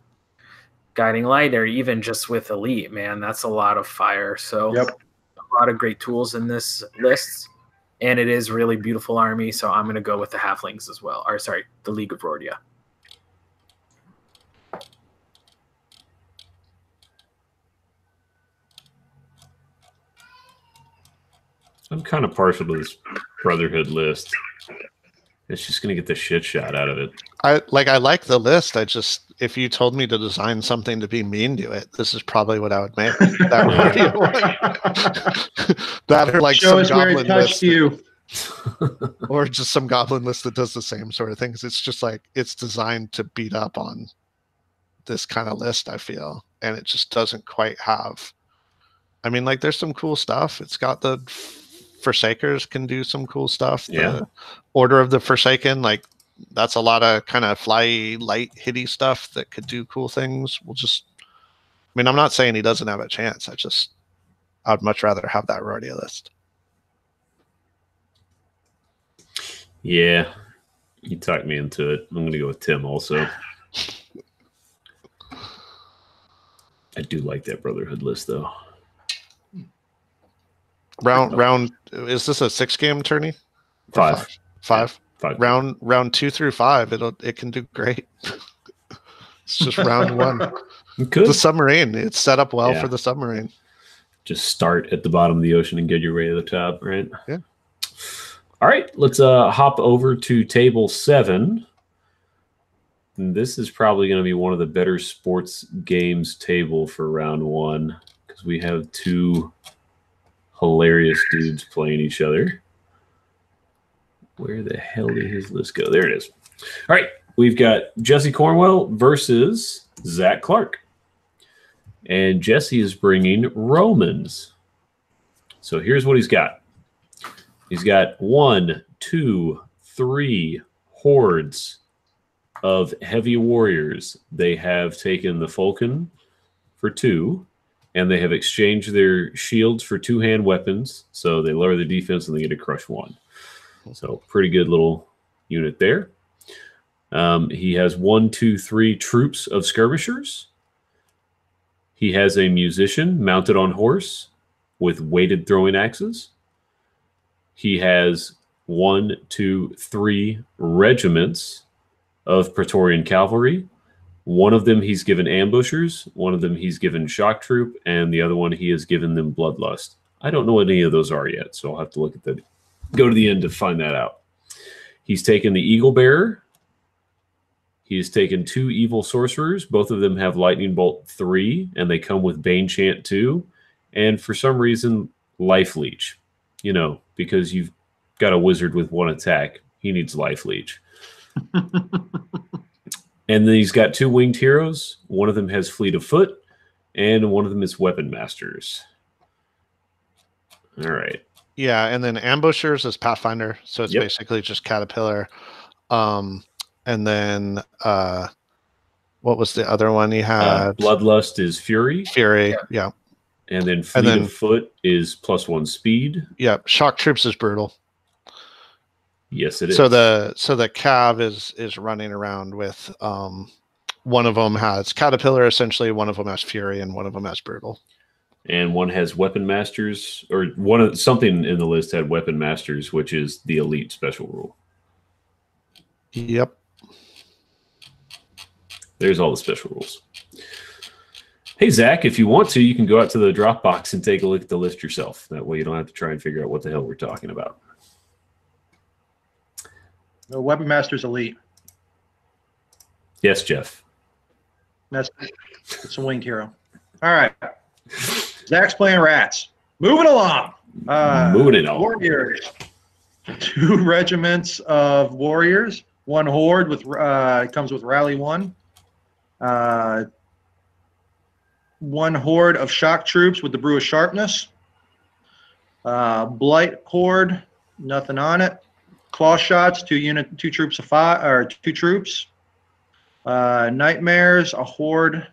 guiding light, or even just with elite, man, that's a lot of fire. So yep. A lot of great tools in this list, and it is really beautiful army. So I'm going to go with the halflings as well, or sorry, the League of Rhodia. I'm kind of partial to this Brotherhood list. It's just going to get the shit shot out of it. I like the list. If you told me to design something to be mean to it, this is probably what I would make. That or like show some us where goblin it touched list, you, or just some goblin list that does the same sort of things. It's just like it's designed to beat up on this kind of list, I feel, and it just doesn't quite have. I mean, like, there's some cool stuff. It's got the Forsakers can do some cool stuff. Yeah. The Order of the Forsaken, like, that's a lot of kind of fly light hitty stuff that could do cool things. I mean, I'm not saying he doesn't have a chance. I'd much rather have that Rhodia list. Yeah, you talked me into it. I'm going to go with Tim also. I do like that Brotherhood list, though. Round is this a 6-game tourney? 5. 5. Yeah, 5. Round 2 through 5, it can do great. It's just round 1. The submarine, it's set up well for the submarine. Just start at the bottom of the ocean and get your way to the top, right? Yeah. All right, let's hop over to table 7. And this is probably going to be one of the better sports games table for round 1, because we have 2 hilarious dudes playing each other. Where the hell did his list go? There it is. All right, we've got Jesse Cornwell versus Zach Clark. And Jesse is bringing Romans. So here's what he's got. He's got 1, 2, 3 hordes of heavy warriors. They have taken the Falcon for 2. And they have exchanged their shields for 2-hand weapons. So they lower the defense and they get to crush 1. So pretty good little unit there. He has 1, 2, 3 troops of skirmishers. He has a musician mounted on horse with weighted throwing axes. He has 1, 2, 3 regiments of Praetorian cavalry. One of them he's given ambushers, one of them he's given shock troop, and the other one he has given them bloodlust. I don't know what any of those are yet, so I'll have to go to the end to find that out. He's taken the Eagle Bearer. He has taken 2 evil sorcerers. Both of them have Lightning Bolt 3, and they come with Bane Chant 2. And for some reason, Life Leech. You know, because you've got a wizard with 1 attack. He needs Life Leech. And then he's got 2 winged heroes. One of them has Fleet of Foot, and one of them is Weapon Masters. All right. Yeah, and then Ambushers is Pathfinder, so it's basically just Caterpillar. And then what was the other one he had? Bloodlust is Fury. Fury, yeah. And then Fleet of Foot is +1 speed. Yeah, Shock Troops is brutal. Yes, it is. So the Cav is running around with one of them has Caterpillar essentially, one of them has Fury, and one of them has brutal. And one has Weapon Masters, or something in the list had Weapon Masters, which is the elite special rule. Yep. There's all the special rules. Hey, Zach, if you want to, you can go out to the Dropbox and take a look at the list yourself. That way you don't have to try and figure out what the hell we're talking about. The Weapon Master's elite. Yes, Jeff. It's a winged hero. All right. Zach's playing rats. Moving along. Warriors. 2 regiments of warriors. 1 horde with comes with Rally 1. 1 horde of shock troops with the brew of sharpness. Blight horde, nothing on it. Claw shots, 2 troops of 5 or 2 troops. Nightmares, a horde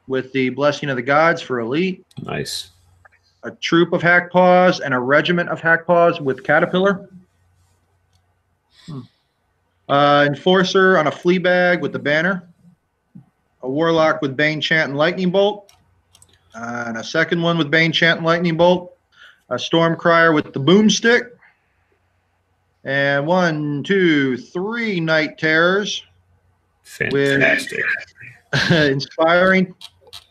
with the blessing of the gods for elite. Nice. A troop of Hackpaws and a regiment of Hackpaws with Caterpillar. Enforcer on a Fleabag with the banner. A Warlock with Bane Chant and Lightning Bolt. And a second one with Bane Chant and Lightning Bolt. A Stormcrier with the Boomstick. And 1, 2, 3 Night Terrors. Fantastic. With Inspiring.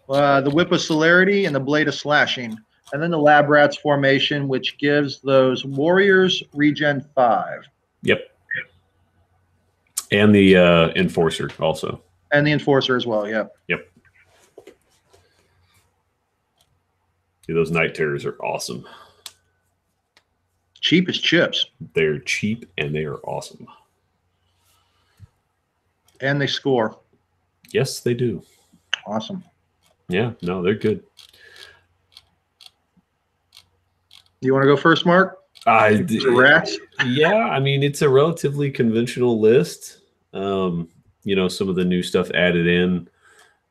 The Whip of Celerity and the Blade of Slashing. And then the Lab Rats formation, which gives those Warriors regen 5. Yep. And the Enforcer also. And the Enforcer as well, yeah. Yep. Dude, those Night Terrors are awesome. Cheap as chips. They're cheap and they are awesome. And they score. Yes, they do. Awesome. Yeah, no, they're good. You want to go first, Mark? Rats? Yeah, I mean, it's a relatively conventional list. You know, some of the new stuff added in.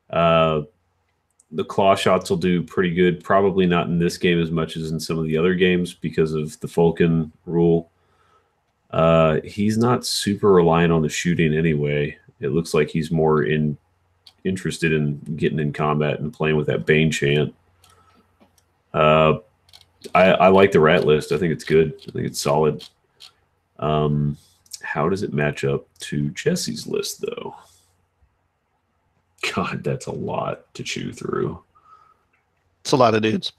The claw shots will do pretty good. Probably not in this game as much as in some of the other games because of the Falcon rule. He's not super reliant on the shooting anyway. It looks like he's more interested in getting in combat and playing with that Bane chant. I like the rat list. I think it's good. I think it's solid. How does it match up to Jesse's list, though? God, that's a lot to chew through. It's a lot of dudes.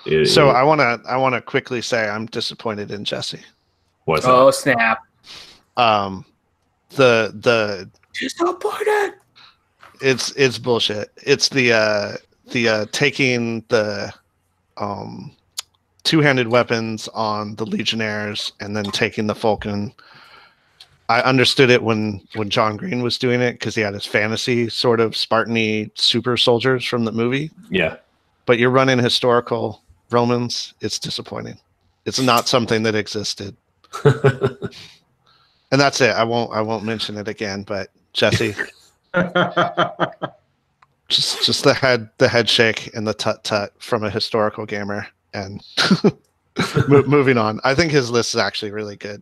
I want to quickly say I'm disappointed in Jesse. What's that? Oh snap! The disappointed. It's bullshit. It's the taking the two-handed weapons on the Legionnaires and then taking the Falcon. I understood it when John Green was doing it because he had his fantasy sort of Spartan-y super soldiers from the movie. Yeah. But you're running historical Romans. It's disappointing. It's not something that existed. And that's it. I won't mention it again, but Jesse. just the head shake and the tut from a historical gamer. And moving on. I think his list is actually really good.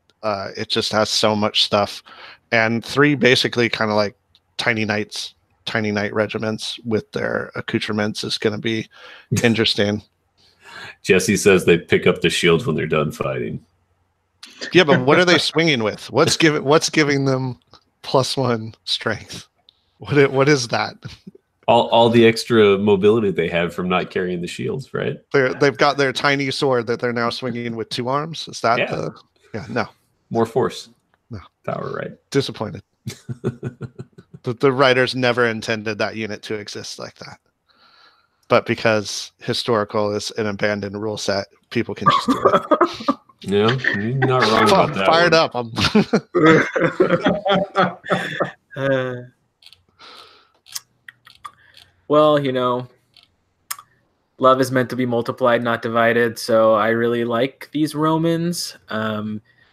It just has so much stuff. And 3 basically kind of like tiny knight regiments with their accoutrements is going to be interesting. Jesse says they pick up the shields when they're done fighting. Yeah, but what are they swinging with? What's giving them +1 strength? What is that? All the extra mobility they have from not carrying the shields, right? They've got their tiny sword that they're now swinging with 2 arms. Is that no. More force. No. Power, right? Disappointed. The writers never intended that unit to exist like that. But because historical is an abandoned rule set, people can just do it. Yeah, you're not wrong about that. Fired up. Well, you know, love is meant to be multiplied, not divided. So I really like these Romans.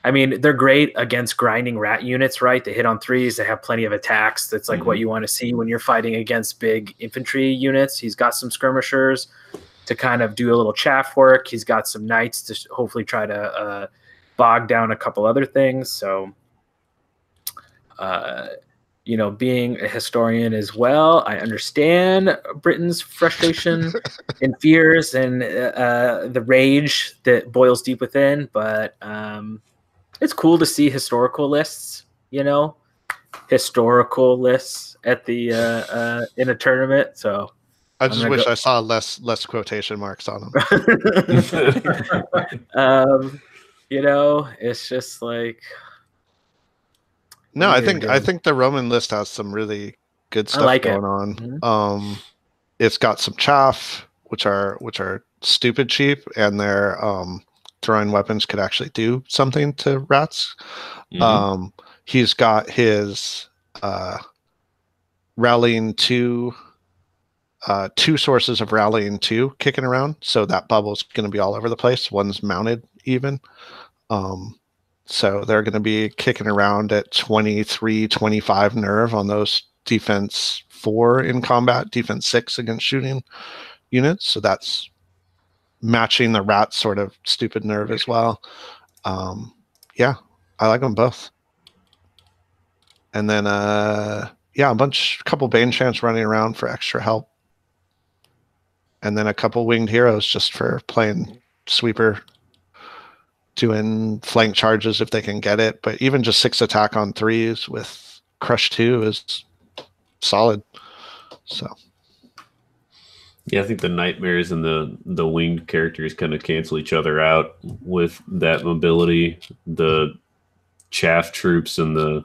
I mean, they're great against grinding rat units, right? They hit on 3s. They have plenty of attacks. That's like what you want to see when you're fighting against big infantry units. He's got some skirmishers to kind of do a little chaff work. He's got some knights to hopefully try to bog down a couple other things. So, you know, being a historian as well, I understand Britain's frustration and fears and the rage that boils deep within. But it's cool to see historical lists, you know, historical lists at the in a tournament. So I just wish I saw less quotation marks on them. You know, it's just like. No, I think the Roman list has some really good stuff going on. Mm-hmm. It's got some chaff, which are stupid cheap, and their throwing weapons could actually do something to rats. Mm-hmm. He's got his rallying 2 2 sources of rallying 2 kicking around, so that bubble's going to be all over the place. One's mounted even. So they're going to be kicking around at 23, 25 nerve on those defense 4 in combat, defense 6 against shooting units. So that's matching the rat sort of stupid nerve as well. Yeah, I like them both. And then, yeah, a couple Bane Champs running around for extra help. And then a couple Winged Heroes just for playing sweeper, doing flank charges if they can get it. But even just 6 attack on 3s with Crush 2 is solid. So yeah, I think the Nightmares and the winged characters kind of cancel each other out with that mobility. The Chaff Troops and the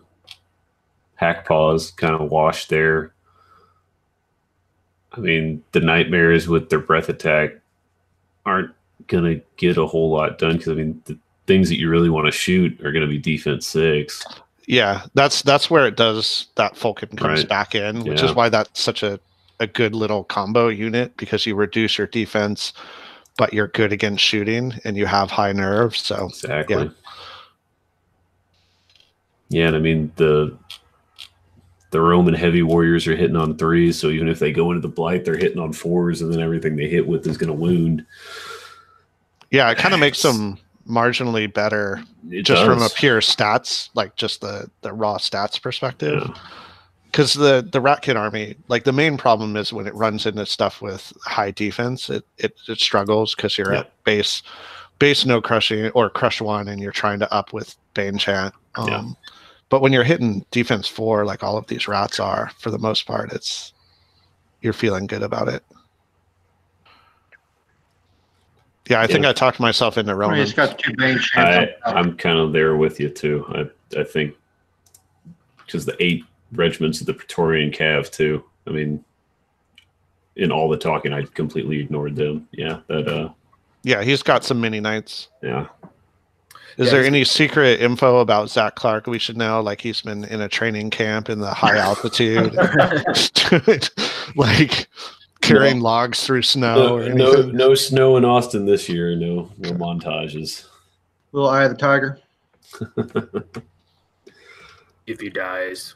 Hack Paws kind of wash there. I mean, the Nightmares with their breath attack aren't going to get a whole lot done because, I mean, the things that you really want to shoot are going to be defense 6. Yeah, that's where it does, that Fulkin comes Right. back in, which Yeah. is why that's such a good little combo unit, because you reduce your defense, but you're good against shooting and you have high nerve. So Exactly. Yeah, and I mean, the Roman heavy warriors are hitting on 3s, so even if they go into the Blight, they're hitting on 4s, and then everything they hit with is going to wound. yeah, it kind of makes them marginally better It just from a does. pure stats, like just the raw stats perspective. Yeah. Because the Rat Kid army, like the main problem is when it runs into stuff with high defense, it struggles because you're Yeah. at base no crushing or crush 1, and you're trying to up with Bane Chant. Yeah. But when you're hitting defense 4, like all of these rats are, for the most part, you're feeling good about it. Yeah, I think I talked myself into I mean, Roman. it's got 2 Bane Champs. I'm kind of there with you too. I think because the 8 regiments of the Praetorian Cav too. I mean, in all the talking, I completely ignored them. Yeah, Yeah, he's got some mini knights. yeah. Is Yeah, there he's- any secret info about Zach Clark we should know? Like he's been in a training camp in the high altitude, like carrying logs through snow or anything? No snow in Austin this year. No montages. Little Eye of the Tiger. If he dies.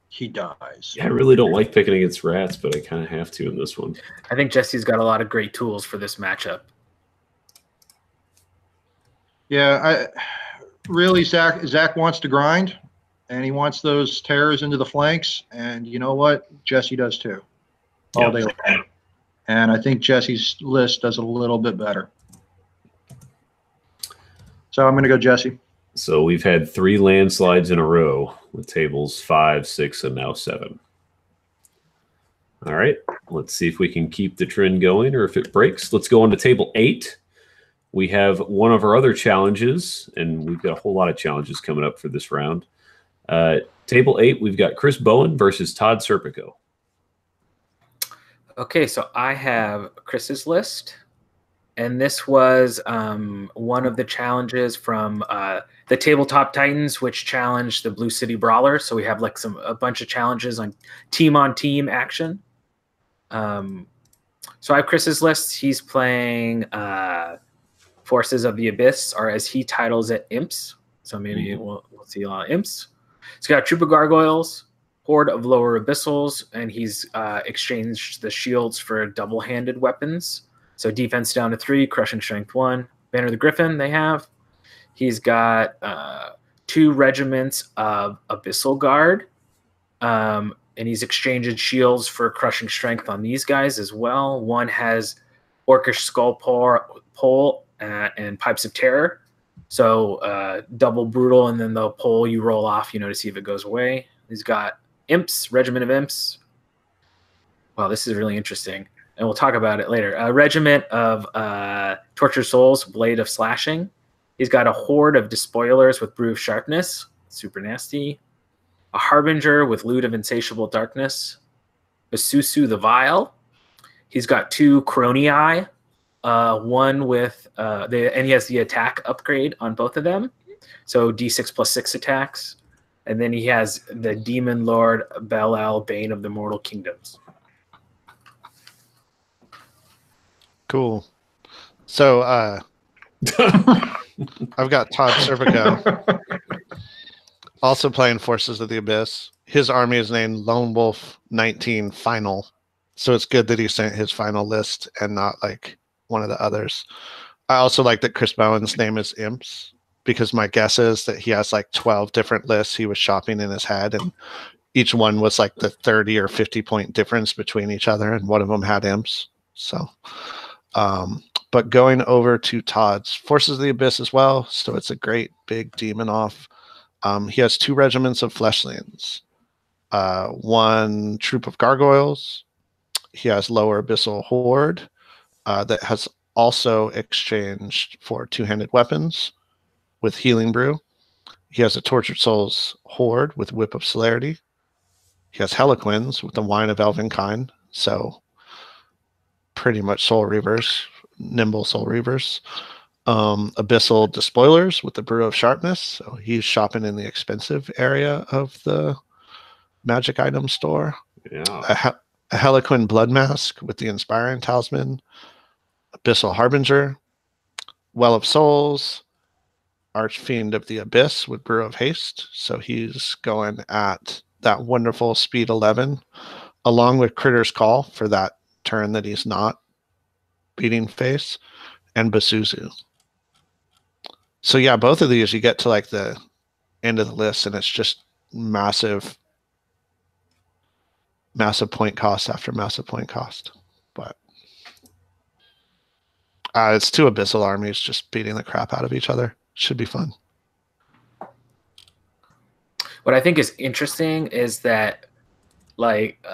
He dies. Yeah, I really don't like picking against rats, but I kind of have to in this one. I think Jesse's got a lot of great tools for this matchup. Yeah, really, Zach wants to grind, and he wants those terrors into the flanks. And you know what? Jesse does too, all day long. And I think Jesse's list does a little bit better. So I'm going to go Jesse. So we've had 3 landslides in a row with tables 5, 6, and now 7. All right, let's see if we can keep the trend going or if it breaks. Let's go on to table 8. We have one of our other challenges, and we've got a whole lot of challenges coming up for this round. Table 8, we've got Chris Bowen versus Todd Serpico. Okay, so I have Chris's list, and this was one of the challenges from the Tabletop Titans, which challenged the Blue City Brawler. So we have like a bunch of challenges on team action. So I have Chris's list. He's playing Forces of the Abyss, or as he titles it, Imps. So maybe we'll see a lot of Imps. He's got Troop of Gargoyles, Horde of Lower Abyssals, and he's exchanged the shields for double-handed weapons. So defense down to 3, crushing strength 1. Banner of the Griffin they have. He's got 2 regiments of Abyssal Guard, and he's exchanged shields for crushing strength on these guys as well. One has Orcish Skull Pole and Pipes of Terror. So double brutal, and then the pole you roll off, to see if it goes away. He's got Imps, Regiment of Imps. Wow, this is really interesting. And we'll talk about it later. A regiment of Tortured Souls, Blade of Slashing. He's got a horde of Despoilers with Brew of Sharpness. Super nasty. A Harbinger with Loot of Insatiable Darkness. Basusu the Vile. He's got 2 Cronii. One with and he has the attack upgrade on both of them. So D6 plus 6 attacks. And then he has the Demon Lord Bel-El, Bane of the Mortal Kingdoms. Cool. So I've got Todd Serpico also playing Forces of the Abyss. His army is named Lonewolf 19 Final. So it's good that he sent his final list and not like one of the others. I also like that Chris Bowen's name is Imps, because my guess is that he has like 12 different lists he was shopping in his head, and each one was like the 30 or 50 point difference between each other, and one of them had Imps. So but going over to Todd's Forces of the Abyss as well, so it's a great big demon off. He has 2 regiments of fleshlings, 1 troop of gargoyles. He has Lower Abyssal Horde that has also exchanged for 2-handed weapons with Healing Brew. He has a Tortured Souls Horde with Whip of Celerity. He has Heliquins with the Wine of Elvenkind, so pretty much Soul Reavers, nimble Soul Reavers. Abyssal Despoilers with the Brew of Sharpness, so he's shopping in the expensive area of the magic item store. Yeah. A Heliquin Blood Mask with the Inspiring Talisman. Abyssal Harbinger, Well of Souls, Archfiend of the Abyss with Brew of Haste. So he's going at that wonderful speed 11, along with Critter's Call for that turn that he's not beating face, and Basuzu. So yeah, both of these you get to like the end of the list, and it's just massive point cost after massive point cost. But it's 2 Abyssal armies just beating the crap out of each other. Should be fun. What I think is interesting is that, like,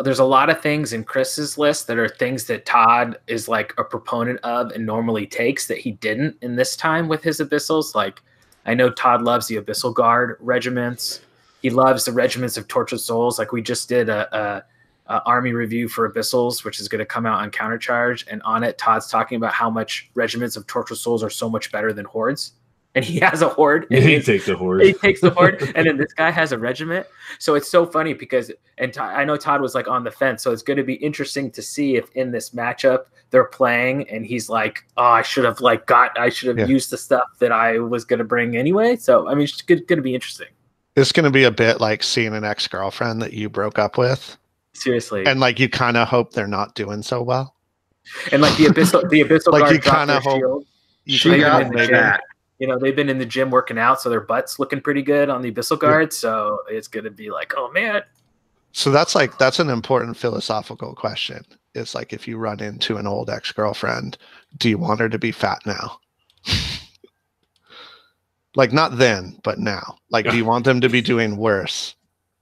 there's a lot of things in Chris's list that are things that Todd is like a proponent of and normally takes that he didn't in this time with his Abyssals. Like, I know Todd loves the Abyssal Guard regiments. He loves the regiments of Tortured Souls. Like, we just did a army review for Abyssals, which is going to come out on Countercharge, and on it Todd's talking about how much regiments of Tortured Souls are so much better than hordes, and he has a horde. And he takes the horde. He takes the horde, and then this guy has a regiment. So it's so funny because, and I know Todd was like on the fence, so it's going to be interesting to see if in this matchup they're playing, and he's like, "Oh, I should have used the stuff that I was going to bring anyway." So I mean, it's going to be interesting. It's going to be a bit like seeing an ex-girlfriend that you broke up with. Seriously. And like you kind of hope they're not doing so well. And like the abyssal like guard you kind of hope shield. She got that. You know, they've been in the gym working out, so their butt's looking pretty good on the abyssal guard. Yeah. So it's gonna be like, oh man. So that's an important philosophical question. It's like, if you run into an old ex-girlfriend, do you want her to be fat now? Like, not then, but now. Like, do you want them to be doing worse?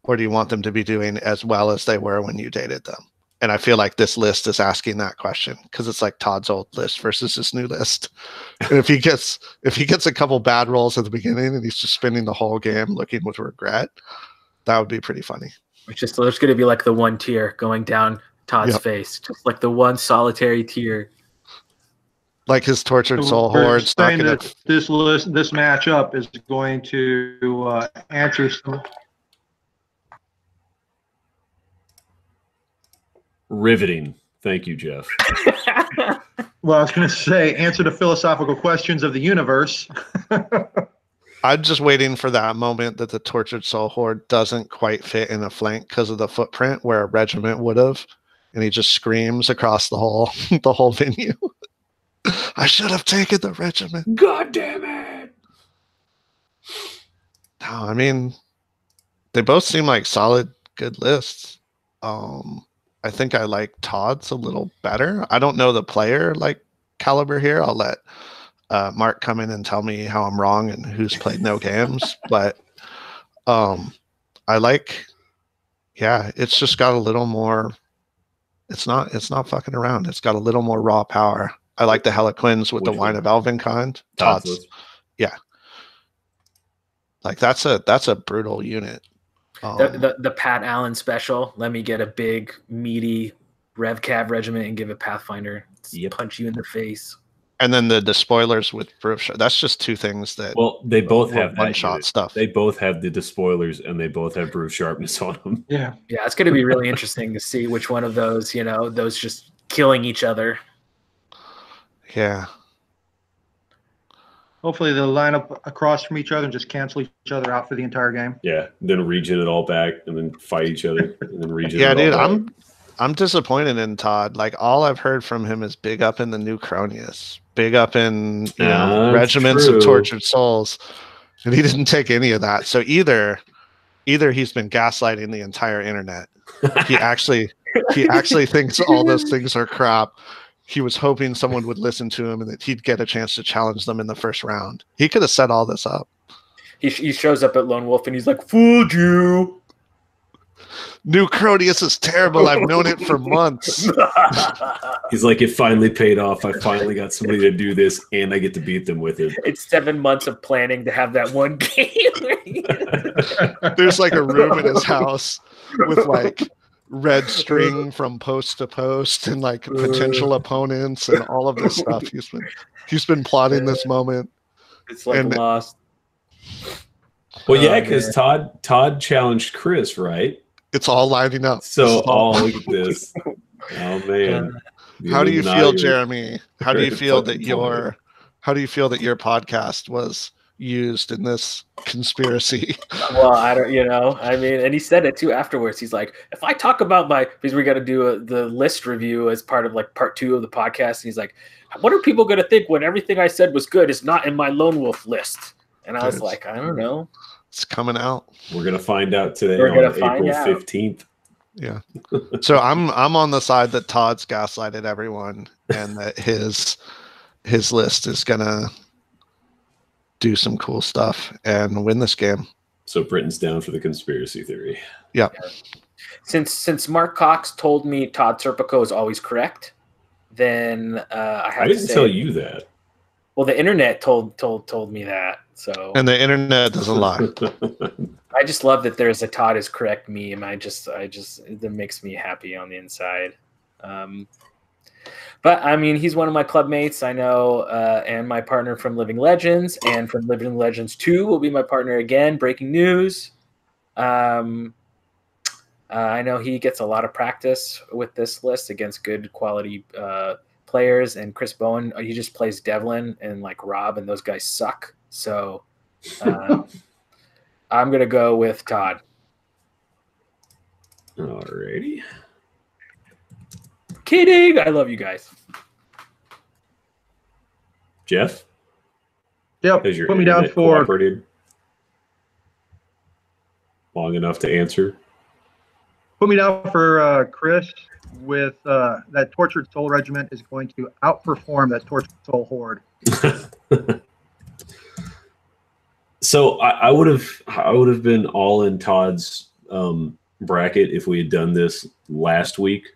Or do you want them to be doing as well as they were when you dated them? And I feel like this list is asking that question, because it's like Todd's old list versus this new list. And if he gets a couple bad rolls at the beginning and he's just spending the whole game looking with regret, that would be pretty funny. It's just, there's going to be like the one tear going down Todd's face, just like the one solitary tear. Like his Tortured Soul Horde's not gonna... This matchup is going to answer some. Riveting. Thank you, Jeff. Well, I was going to say, answer the philosophical questions of the universe. I'm just waiting for that moment that the Tortured Soul Horde doesn't quite fit in a flank because of the footprint where a regiment would have, and he just screams across the whole venue. I should have taken the regiment. God damn it! No, I mean, they both seem like solid, good lists. I think I like Todd's a little better. I don't know the player like caliber here. I'll let Mark come in and tell me how I'm wrong and who's played no games. But I like, yeah, it's just got a little more. It's not fucking around. It's got a little more raw power. I like the Heliquins with the Wine of Elvenkind. Todd's, yeah. Like that's a brutal unit. The Pat Allen special. Let me get a big meaty Rev Cav regiment and give it Pathfinder. Punch you in the face. And then the spoilers with that's just two things that. Well, they both have one shot stuff. They both have the spoilers and they both have brew sharpness on them. Yeah, it's going to be really interesting to see which one of those, those just killing each other. Yeah. Hopefully they'll line up across from each other and just cancel each other out for the entire game. Yeah, then regen it all back and then fight each other and then regen Yeah, it dude, all back. I'm disappointed in Todd. Like all I've heard from him is big up in the new Cronius, big up in regiments of tortured souls, and he didn't take any of that. So either he's been gaslighting the entire internet. He actually thinks all those things are crap. He was hoping someone would listen to him and that he'd get a chance to challenge them in the first round. He could have set all this up. He shows up at Lone Wolf and he's like, "Fooled you." New Cronius is terrible. I've known it for months. He's like, it finally paid off. I finally got somebody to do this, and I get to beat them with it. It's 7 months of planning to have that one game. There's like a room in his house with like red string from post to post and like potential opponents and all of this stuff. He's been plotting this moment. It's like Lost. Well, yeah, because Todd challenged Chris, right? It's all lining up. So, look at this. Oh man. How do you feel, Jeremy? How do you feel that your podcast was used in this conspiracy? Well, I don't, I mean, and he said it too afterwards. He's like, if I talk about because we got to do the list review as part of like part 2 of the podcast. And he's like, what are people going to think when everything I said was good is not in my Lone Wolf list? And I was like, I don't know. It's coming out. We're going to find out today on April 15th. Yeah. So I'm on the side that Todd's gaslighted everyone and that his list is going to do some cool stuff and win this game. So Britain's down for the conspiracy theory. Yeah. Since Mark Cox told me Todd Serpico is always correct, then I didn't tell you that. Well, the internet told me that. So and the internet doesn't lie. I just love that there's a Todd is correct meme. I just that makes me happy on the inside. But I mean, he's one of my club mates. I know, and my partner from Living Legends, and from Living Legends 2 will be my partner again. Breaking news. I know he gets a lot of practice with this list against good quality players, and Chris Bowen, he just plays Devlin and like Rob, and those guys suck. So I'm gonna go with Todd. Alrighty. Kidding. I love you guys. Jeff? Yep. Put me down for long enough to answer. Put me down for Chris with that Tortured Soul Regiment is going to outperform that Tortured Soul Horde. So I would have been all in Todd's bracket if we had done this last week,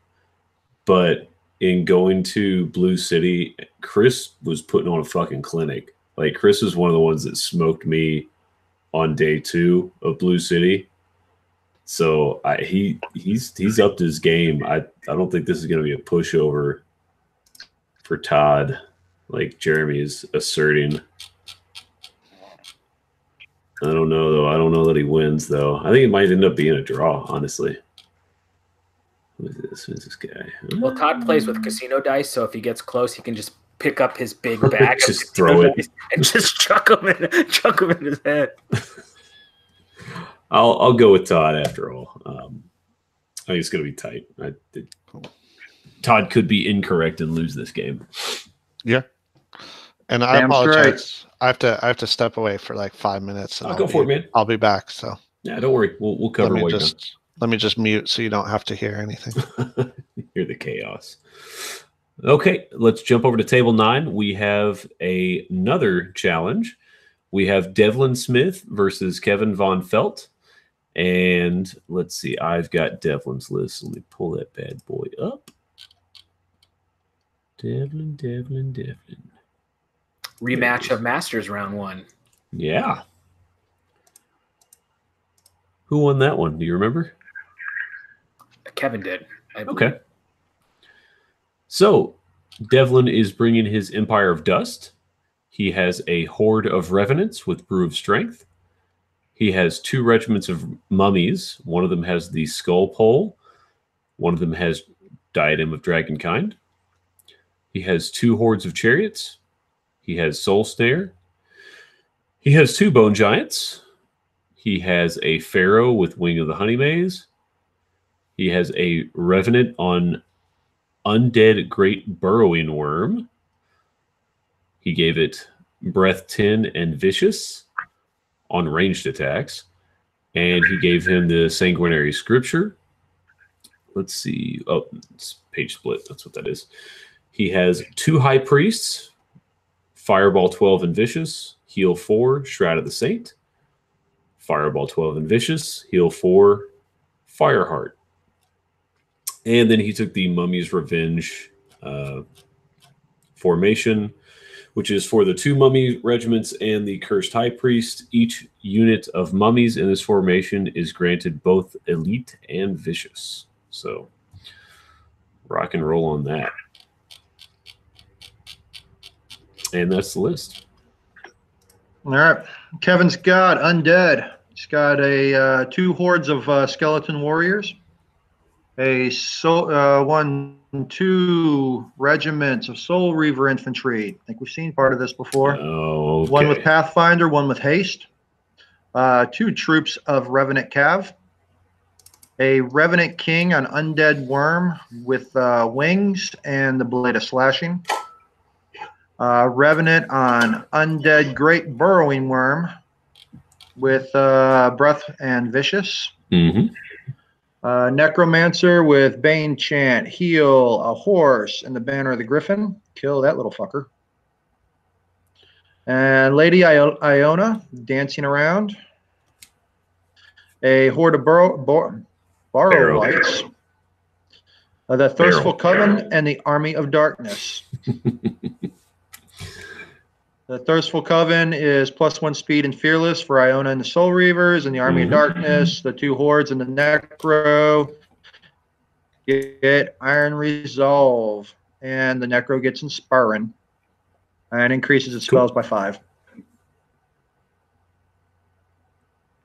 but in going to Blue City, Chris was putting on a fucking clinic. Like Chris was one of the ones that smoked me on day 2 of Blue City. So he's upped his game. I don't think this is going to be a pushover for Todd, like Jeremy is asserting. I don't know though. I don't know that he wins though. I think it might end up being a draw, honestly. Who is this? Who's this guy? Well, Todd plays with casino dice, so if he gets close, he can just pick up his big bag just throw it and just chuck him in his head. I'll go with Todd after all. I think it's going to be tight. Todd could be incorrect and lose this game. Yeah, and I apologize. Right. I have to step away for like 5 minutes. I'll go for it, man. I'll be back. So yeah, don't worry. We'll cover. Let me just mute so you don't have to hear anything. Hear the chaos. Okay, let's jump over to table 9. We have another challenge. We have Devlin Smith versus Kevin VonFeldt. And let's see, I've got Devlin's list. Let me pull that bad boy up. Devlin. Rematch of Masters round 1. Yeah. Who won that one? Do you remember? Kevin did. Okay. So, Devlin is bringing his Empire of Dust. He has a Horde of Revenants with Brew of Strength. He has 2 regiments of mummies. One of them has the Skull Pole. One of them has Diadem of Dragonkind. He has 2 Hordes of Chariots. He has Soul Snare. He has 2 Bone Giants. He has a Pharaoh with Wing of the Honey Maze. He has a Revenant on Undead Great Burrowing Worm. He gave it Breath 10 and Vicious on ranged attacks. And he gave him the Sanguinary Scripture. Let's see. Oh, it's page split. That's what that is. He has 2 High Priests, Fireball 12 and Vicious, Heal 4, Shroud of the Saint, Fireball 12 and Vicious, Heal 4, Fireheart. And then he took the Mummy's Revenge formation, which is for the 2 Mummy regiments and the Cursed High Priest. Each unit of mummies in this formation is granted both Elite and Vicious. So, rock and roll on that. And that's the list. All right. Kevin's got Undead. He's got a 2 Hordes of Skeleton Warriors. A 2 regiments of Soul Reaver Infantry. I think we've seen part of this before. Oh, okay. 1 with Pathfinder, 1 with Haste. 2 troops of Revenant Cav. A Revenant King on Undead Worm with wings and the Blade of Slashing. Revenant on Undead Great Burrowing Worm with Breath and Vicious. Mm-hmm. Necromancer with Bane Chant, Heal, a Horse, and the Banner of the Griffin. Kill that little fucker. And Lady Iona, dancing around. A Horde of Borrow Lights. The Thirstful Coven and the Army of Darkness. The Thirstful Coven is +1 speed and fearless for Iona and the Soul Reavers, and the Army of Darkness, the 2 Hordes and the Necro get Iron Resolve, and the Necro gets Inspiring and increases its spells by 5.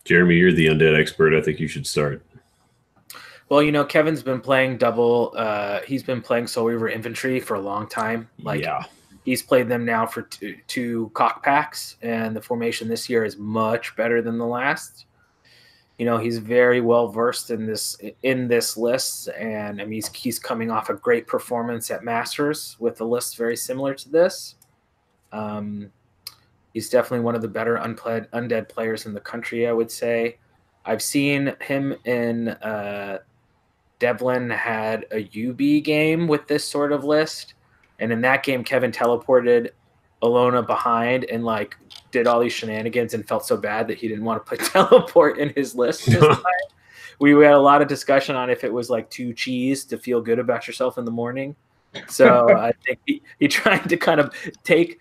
Jeremy, you're the undead expert. I think you should start. Well, you know, Kevin's been playing he's been playing Soul Reaver Infantry for a long time. Yeah. He's played them now for two cock packs, and the formation this year is much better than the last. You know, he's very well versed in this list, and I mean he's coming off a great performance at Masters with a list very similar to this. He's definitely one of the better undead players in the country, I would say. I've seen him in Devlin had a UB game with this sort of list. And in that game, Kevin teleported Alona behind and like did all these shenanigans and felt so bad that he didn't want to put teleport in his list this time. We had a lot of discussion on if it was like too cheese to feel good about yourself in the morning. So I think he tried to kind of take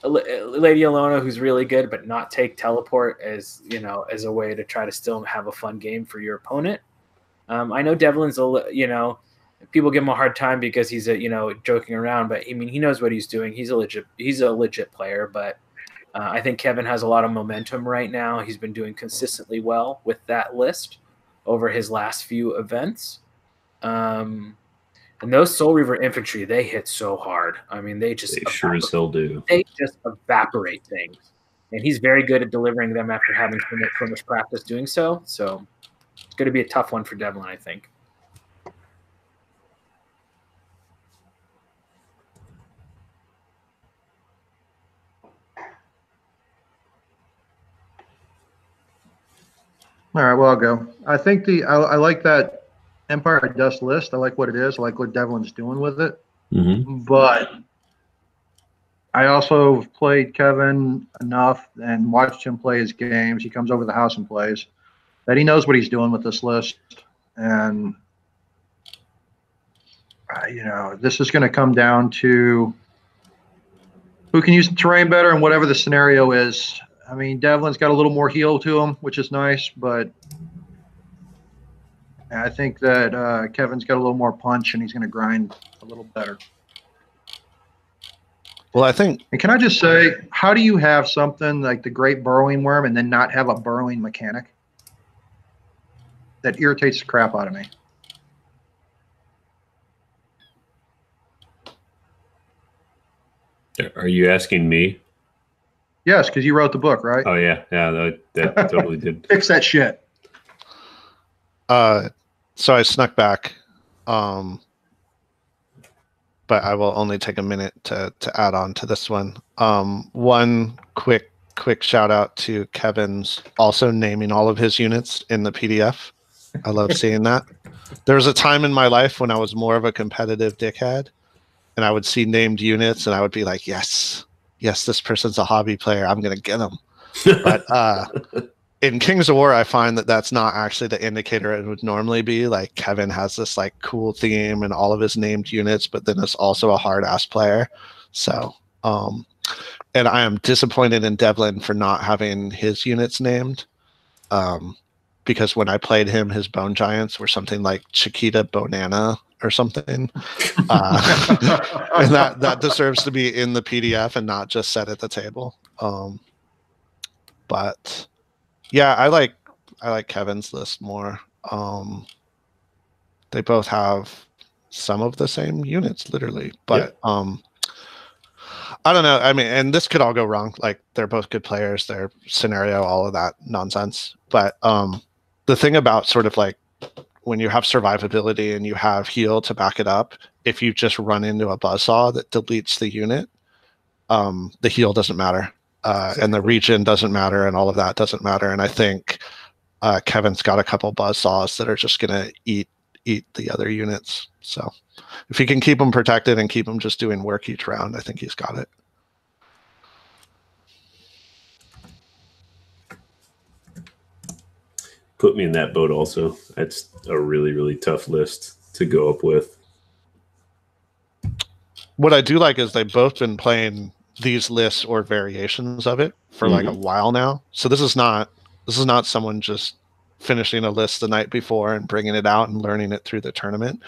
Lady Alona, who's really good, but not take teleport as, you know, as a way to try to still have a fun game for your opponent. I know Devlin's, you know, people give him a hard time because he's joking around, but I mean, he knows what he's doing. He's a legit player, but I think Kevin has a lot of momentum right now. He's been doing consistently well with that list over his last few events. And those Soul Reaver Infantry, they hit so hard. I mean, they sure as hell do. They just evaporate things. And he's very good at delivering them after having so much practice doing so. So it's going to be a tough one for Devlin, I think. All right, well, I'll go. I think I like that Empire of Dust list. I like what it is. I like what Devlin's doing with it. Mm-hmm. But I also played Kevin enough and watched him play his games. He comes over the house and plays. That he knows what he's doing with this list. And, you know, this is going to come down to who can use the terrain better and whatever the scenario is. I mean, Devlin's got a little more heal to him, which is nice, but I think that Kevin's got a little more punch, and he's going to grind a little better. Well, I think... And can I just say, how do you have something like the Great Burrowing Worm and then not have a burrowing mechanic? That irritates the crap out of me. Are you asking me? Yes, because you wrote the book, right? Oh yeah, that totally did. Fix that shit. So I snuck back, but I will only take a minute to add on to this one. One quick shout out to Kevin's also naming all of his units in the PDF. I love seeing that. There was a time in my life when I was more of a competitive dickhead, and I would see named units, and I would be like, yes, this person's a hobby player. I'm gonna get them. But in Kings of War, I find that that's not actually the indicator it would normally be. Like Kevin has this like cool theme and all of his named units, but then it's also a hard ass player. So, and I am disappointed in Devlin for not having his units named. Because when I played him, his bone giants were something like Chiquita Bonana or something. And that deserves to be in the PDF and not just set at the table. But yeah, I like Kevin's list more. They both have some of the same units, literally. But I don't know. I mean, and this could all go wrong. Like they're both good players, their scenario, all of that nonsense. But the thing about sort of like when you have survivability and you have heal to back it up, if you just run into a buzzsaw that deletes the unit, the heal doesn't matter. And the region doesn't matter, and all of that doesn't matter. And I think Kevin's got a couple buzzsaws that are just going to eat the other units. So if he can keep them protected and keep them just doing work each round, I think he's got it. Put me in that boat also. That's a really, really tough list to go up with. What I do like is they've both been playing these lists or variations of it for like a while now. So this is not someone just finishing a list the night before and bringing it out and learning it through the tournament.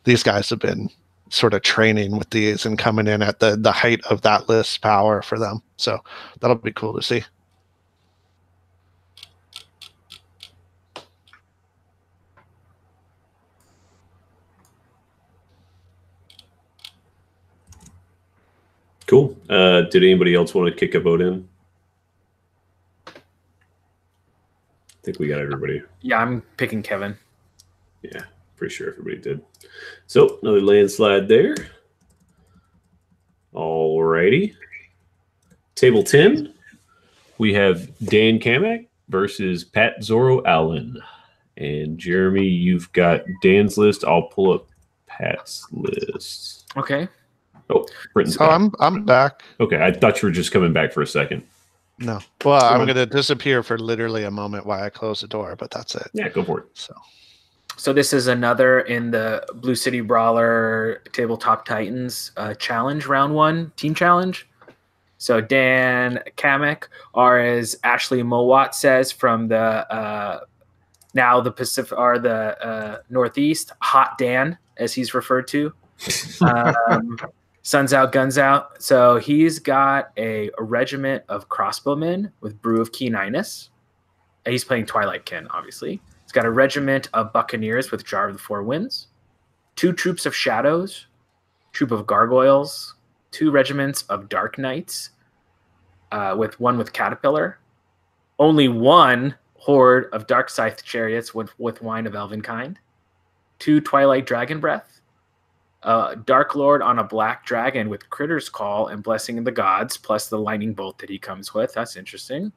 These guys have been sort of training with these and coming in at the height of that list power for them. So that'll be cool to see. Cool. Did anybody else want to kick a vote in? I think we got everybody. Yeah, I'm picking Kevin. Yeah, pretty sure everybody did. So another landslide there. All righty. Table 10, we have Dan Cammack versus Pat Zoro Allen. And Jeremy, you've got Dan's list. I'll pull up Pat's list. Okay. Oh, Britton's back. I'm back. Okay, I thought you were just coming back for a second. No. Well, I'm going to disappear for literally a moment while I close the door, but that's it. Yeah, go for it. So this is another in the Blue City Brawler Tabletop Titans challenge, round 1 team challenge. So Dan Cammack, or as Ashley Mowat says from the now the Pacific or the Northeast, Hot Dan as he's referred to. Sun's out, guns out. So he's got a regiment of crossbowmen with Brew of Keeninus. He's playing Twilight Kin, obviously. He's got a regiment of buccaneers with Jar of the Four Winds, 2 troops of shadows, troop of gargoyles, 2 regiments of dark knights, with 1 with caterpillar, only 1 horde of dark scythe chariots with wine of elven kind, 2 twilight dragon breath, Dark Lord on a black dragon with Critter's Call and Blessing of the Gods, plus the lightning bolt that he comes with. That's interesting.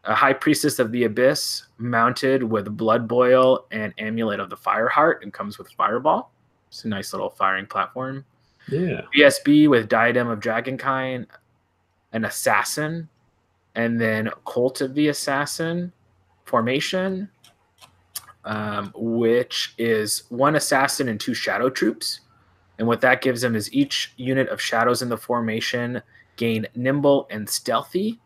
A High Priestess of the Abyss mounted with Blood Boil and Amulet of the Fireheart and comes with Fireball. It's a nice little firing platform. Yeah. BSB with Diadem of Dragonkind, an Assassin, and then Cult of the Assassin formation, which is 1 assassin and 2 shadow troops. And what that gives them is each unit of shadows in the formation gain nimble and stealthy.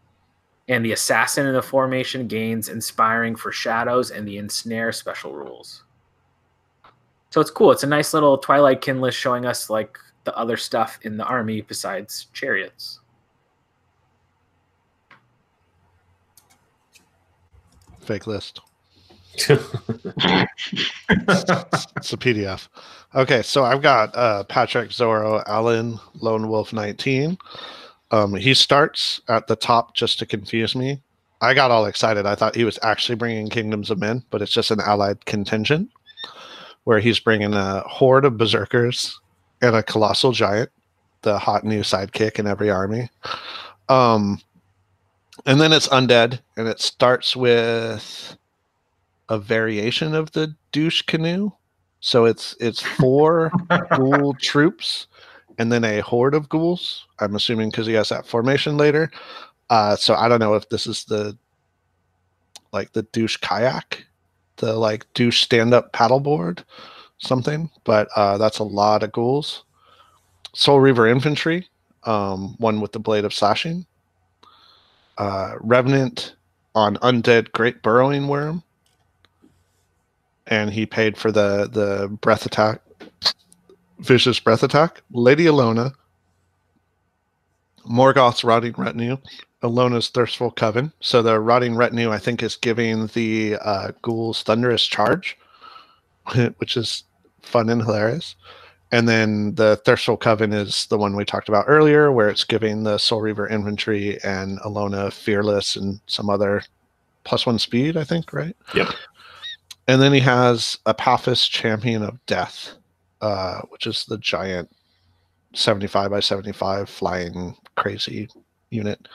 And the assassin in the formation gains inspiring for shadows and the ensnare special rules. So it's cool. It's a nice little Twilight Kin list showing us like the other stuff in the army besides chariots. Fake list. It's a PDF. Okay, so I've got Patrick, Zoro, Allen, Lone Wolf 19. He starts at the top just to confuse me. I got all excited. I thought he was actually bringing Kingdoms of Men, but it's just an allied contingent where he's bringing a horde of berserkers and a colossal giant, the hot new sidekick in every army. And then it's undead, and it starts with a variation of the douche canoe. So it's 4 ghoul troops and then a horde of ghouls. I'm assuming because he has that formation later. So I don't know if this is the douche kayak, the like douche stand-up paddleboard, something. But that's a lot of ghouls. Soul Reaver infantry, one with the blade of slashing. Revenant on undead great burrowing worm. And he paid for the breath attack, vicious breath attack. Lady Alona, Morgoth's rotting retinue, Alona's thirstful coven. So the rotting retinue, I think, is giving the ghouls thunderous charge, which is fun and hilarious. And then the thirstful coven is the one we talked about earlier, where it's giving the Soul Reaver infantry and Alona fearless and some other +1 speed, I think, right? Yep. And then he has Apophis Champion of Death, which is the giant 75 by 75 flying crazy unit.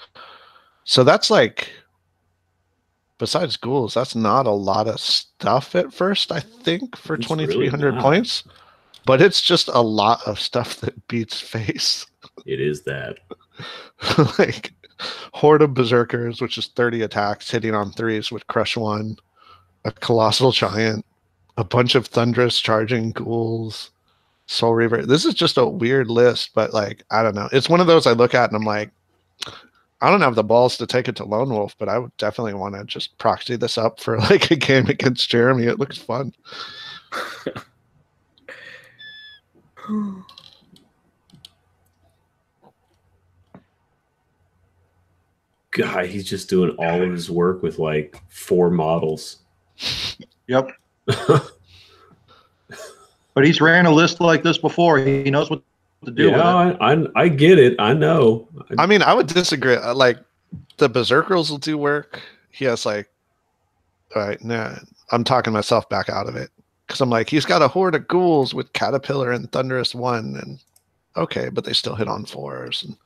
So that's like, besides ghouls, that's not a lot of stuff at first, I think, for 2,300 really points. But it's just a lot of stuff that beats face. It is that. Like Horde of Berserkers, which is 30 attacks, hitting on 3s with Crush 1. A colossal giant, a bunch of thunderous charging ghouls, Soul Reaver. This is just a weird list, but like, I don't know. It's one of those I look at and I'm like, I don't have the balls to take it to Lone Wolf, but I would definitely want to just proxy this up for like a game against Jeremy. It looks fun. God, he's just doing all of his work with like 4 models. Yep. But he's ran a list like this before. He knows what to do. Yeah, I get it. I know. I mean, I would disagree. Like the Berserkers will do work. He has like, all right, nah, I'm talking myself back out of it because I'm like, he's got a horde of ghouls with Caterpillar and Thunderous 1, and okay, but they still hit on 4s, and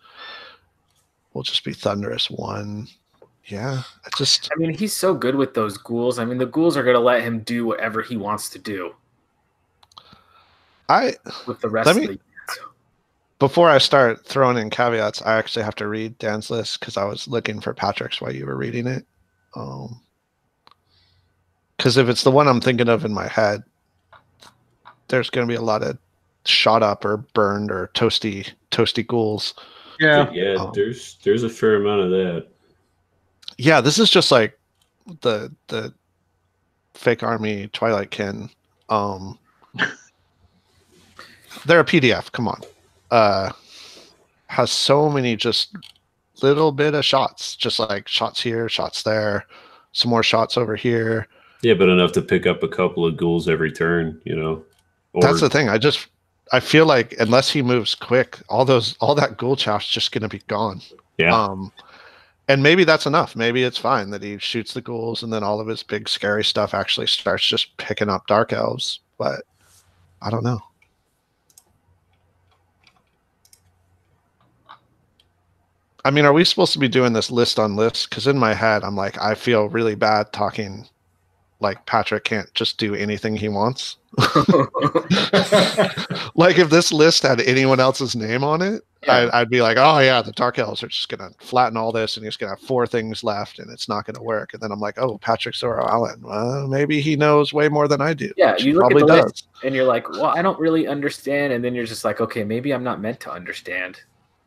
we'll just be Thunderous 1. Yeah, I mean, he's so good with those ghouls. I mean, the ghouls are going to let him do whatever he wants to do. With the rest of the units. Before I start throwing in caveats, I actually have to read Dan's list because I was looking for Patrick's while you were reading it. Because if it's the one I'm thinking of in my head, there's going to be a lot of shot up or burned or toasty ghouls. Yeah, there's a fair amount of that. Yeah, this is just like the fake army Twilight Kin. They're a PDF. Come on. Has so many just little bit of shots, just like shots here, shots there, some more shots over here. Yeah, but enough to pick up a couple of ghouls every turn, you know. That's the thing. I feel like unless he moves quick, all that ghoul chaff's just gonna be gone. Yeah. And maybe that's enough. Maybe it's fine that he shoots the ghouls and then all of his big scary stuff actually starts just picking up dark elves. But I don't know. I mean, are we supposed to be doing this list on list? Because in my head, I'm like, I feel really bad talking like Patrick can't just do anything he wants. Like if this list had anyone else's name on it, yeah. I'd be like, oh yeah, the Dark Elves are just going to flatten all this and he's going to have 4 things left and it's not going to work. And then I'm like, oh, Patrick Zoro Allen. Well, maybe he knows way more than I do. Yeah, you look at the list and you're like, well, I don't really understand. And then you're just like, okay, maybe I'm not meant to understand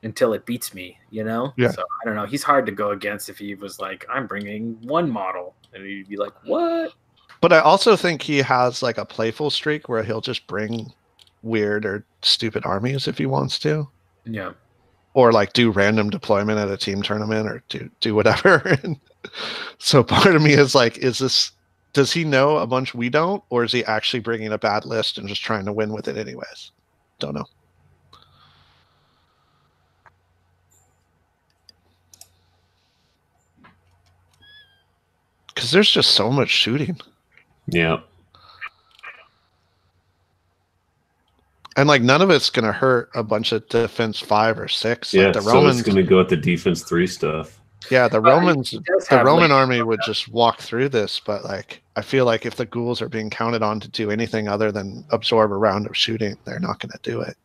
until it beats me, you know? Yeah. So I don't know. He's hard to go against if he was like, I'm bringing 1 model. And you'd be like, what? But I also think he has like a playful streak where he'll just bring weird or stupid armies if he wants to. Yeah. Or like do random deployment at a team tournament or do whatever. And so part of me is like, is this does he know a bunch we don't, or is he actually bringing a bad list and just trying to win with it anyways? Don't know. Because there's just so much shooting. Yeah. And like none of it's gonna hurt a bunch of defense 5 or 6. Yeah, Like the so Romans, it's gonna go at the defense 3 stuff. yeah, the Romans, he does the have Roman lanes army on would that. just walk through this, but like I feel like if the ghouls are being counted on to do anything other than absorb a round of shooting, they're not gonna do it.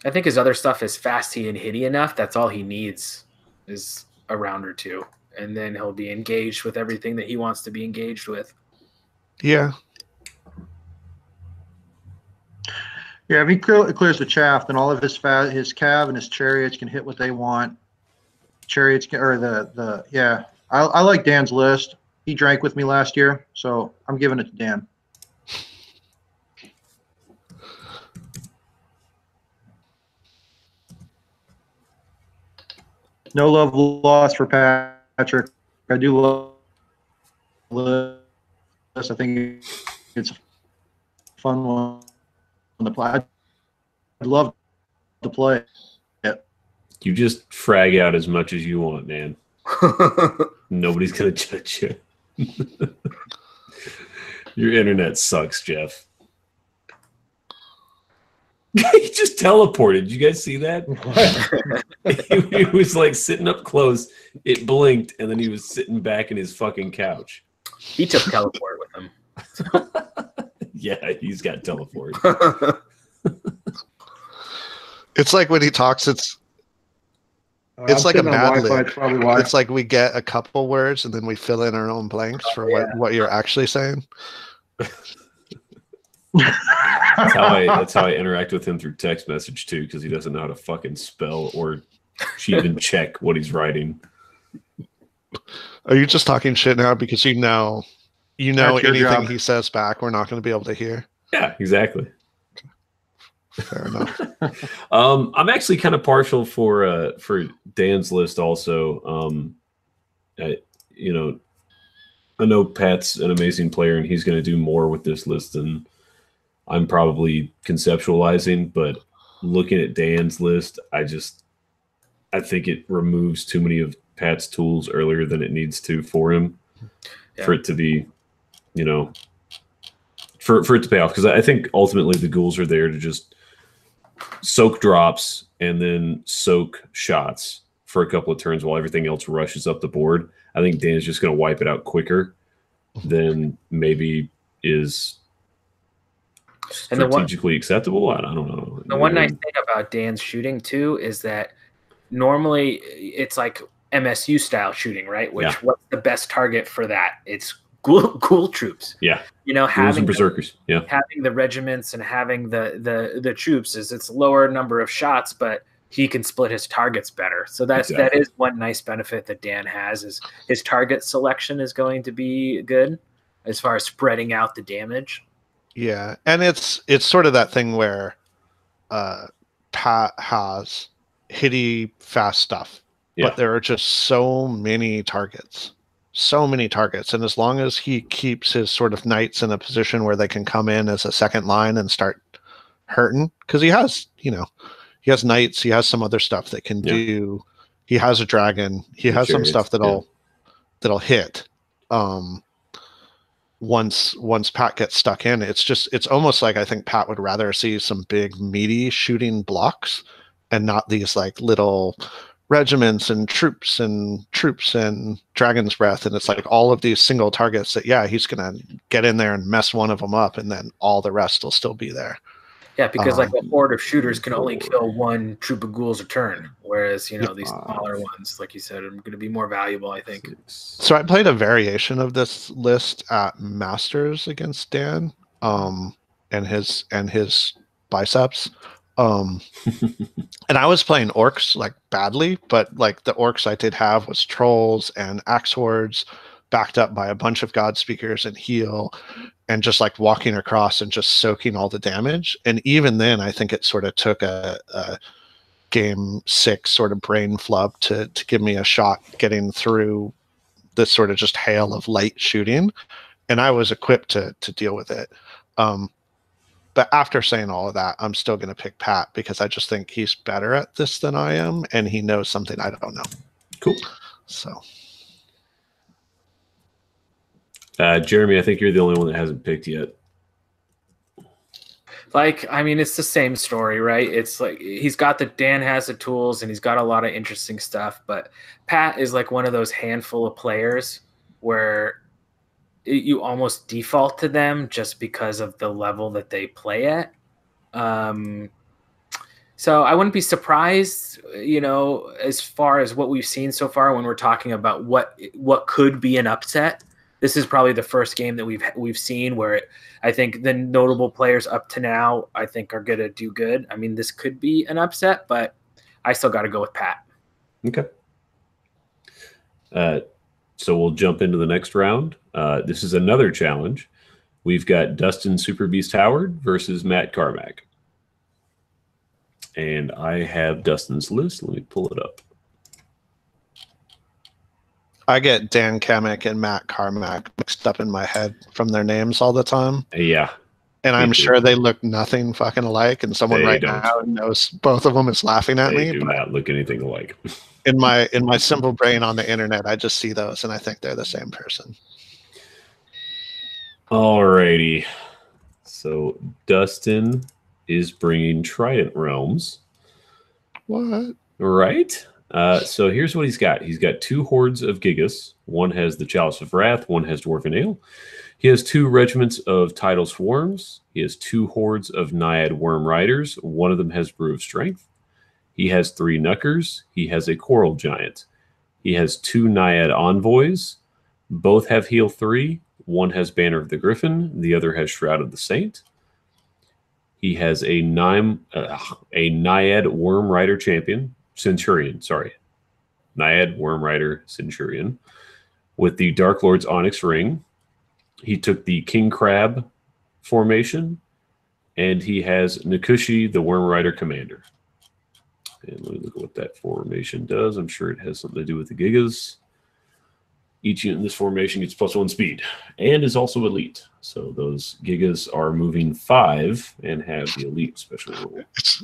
I think his other stuff is fasty and hitty enough. That's all he needs is a round or two. And then he'll be engaged with everything that he wants to be engaged with. Yeah. Yeah, if he clears the chaff, then all of his cav and his chariots can hit what they want. Chariots can, or yeah. I like Dan's list. He drank with me last year, so I'm giving it to Dan. No love lost for Patrick. I do love this. I think it's a fun one to play. I'd love to play it. You just frag out as much as you want, man. Nobody's gonna judge you. Your internet sucks, Jeff. He just teleported. Did you guys see that? He was like sitting up close. It blinked, and then he was sitting back in his fucking couch. He took teleport with him. Yeah, he's got teleport. It's like when he talks, it's like a mad lib. It's like we get a couple words and then we fill in our own blanks for what you're actually saying. That's how I interact with him through text message too, because he doesn't know how to fucking spell or even check what he's writing. Are you just talking shit now because you know anything job. he says back we're not going to be able to hear? Yeah, exactly. Fair enough. I'm actually kind of partial for Dan's list also. I know Pat's an amazing player and he's going to do more with this list than I'm probably conceptualizing, but looking at Dan's list, I think it removes too many of Pat's tools earlier than it needs to for him, for it to be, for it to pay off. Because I think ultimately the ghouls are there to just soak drops and then soak shots for a couple of turns while everything else rushes up the board. I think Dan's just going to wipe it out quicker than maybe is strategically acceptable. I don't know. The one nice thing about Dan's shooting too is that normally it's like MSU style shooting, right? What's the best target for that? It's ghoul troops. Yeah. Having berserkers. Having the regiments and having the troops it's lower number of shots, but he can split his targets better. So that is one nice benefit that Dan has, is his target selection is going to be good as far as spreading out the damage. Yeah, and it's sort of that thing where Pat has hitty fast stuff, but there are just so many targets. And as long as he keeps his sort of knights in a position where they can come in as a second line and start hurting, because he has knights, he has some other stuff that can do. He has a dragon. He has some stuff that'll hit. Once Pat gets stuck in, it's almost like I think Pat would rather see some big meaty shooting blocks and not these like little regiments and troops and dragon's breath, and it's like all of these single targets that he's gonna get in there and mess one of them up, and then all the rest will still be there. Yeah, because like a horde of shooters can only kill one troop of ghouls a turn, whereas these smaller ones, like you said, are going to be more valuable, I think. So I played a variation of this list at Masters against Dan, and his biceps, and I was playing orcs like badly, but like the orcs I did have was trolls and axe hordes, backed up by a bunch of god speakers and heal. And just like walking across and just soaking all the damage. And even then, I think it sort of took a game 6 sort of brain flub to give me a shot getting through this sort of just hail of light shooting, and I was equipped to deal with it. But after saying all of that, I'm still going to pick Pat because I just think he's better at this than I am, and he knows something I don't know. Cool. So, Jeremy, I think you're the only one that hasn't picked yet. Like, I mean, it's the same story, right? It's like Dan has the tools and he's got a lot of interesting stuff, but Pat is like one of those handful of players where you almost default to them just because of the level that they play at. So I wouldn't be surprised, as far as what we've seen so far when we're talking about what could be an upset. This is probably the first game that we've seen where I think the notable players up to now, I think, are going to do good. I mean, this could be an upset, but I still got to go with Pat. Okay. So we'll jump into the next round. This is another challenge. We've got Dustin Superbeast Howard versus Matt Carmack. And I have Dustin's list. Let me pull it up. I get Dan Cammack and Matt Carmack mixed up in my head from their names all the time. Yeah. And I'm sure they look nothing fucking alike, and someone now knows both of them is laughing at me. They do not look anything alike. in my simple brain on the internet, I just see those and I think they're the same person. Alrighty. So Dustin is bringing Trident Realms. What? Right. So here's what he's got. He's got 2 hordes of Gigas. One has the Chalice of Wrath. One has Dwarven Ale. He has 2 regiments of Tidal Swarms. He has 2 hordes of Naiad Worm Riders. One of them has Brew of Strength. He has 3 Knuckers. He has a Coral Giant. He has 2 Naiad Envoys. Both have Heal 3. One has Banner of the Griffin. The other has Shroud of the Saint. He has a Naiad Worm Rider Centurion. Naiad Worm Rider Centurion with the Dark Lord's Onyx Ring. He took the King Crab formation, and he has Nikushi, the Worm Rider Commander. And let me look at what that formation does. I'm sure it has something to do with the Gigas. Each unit in this formation gets +1 speed and is also elite. So those Gigas are moving 5 and have the elite special rule.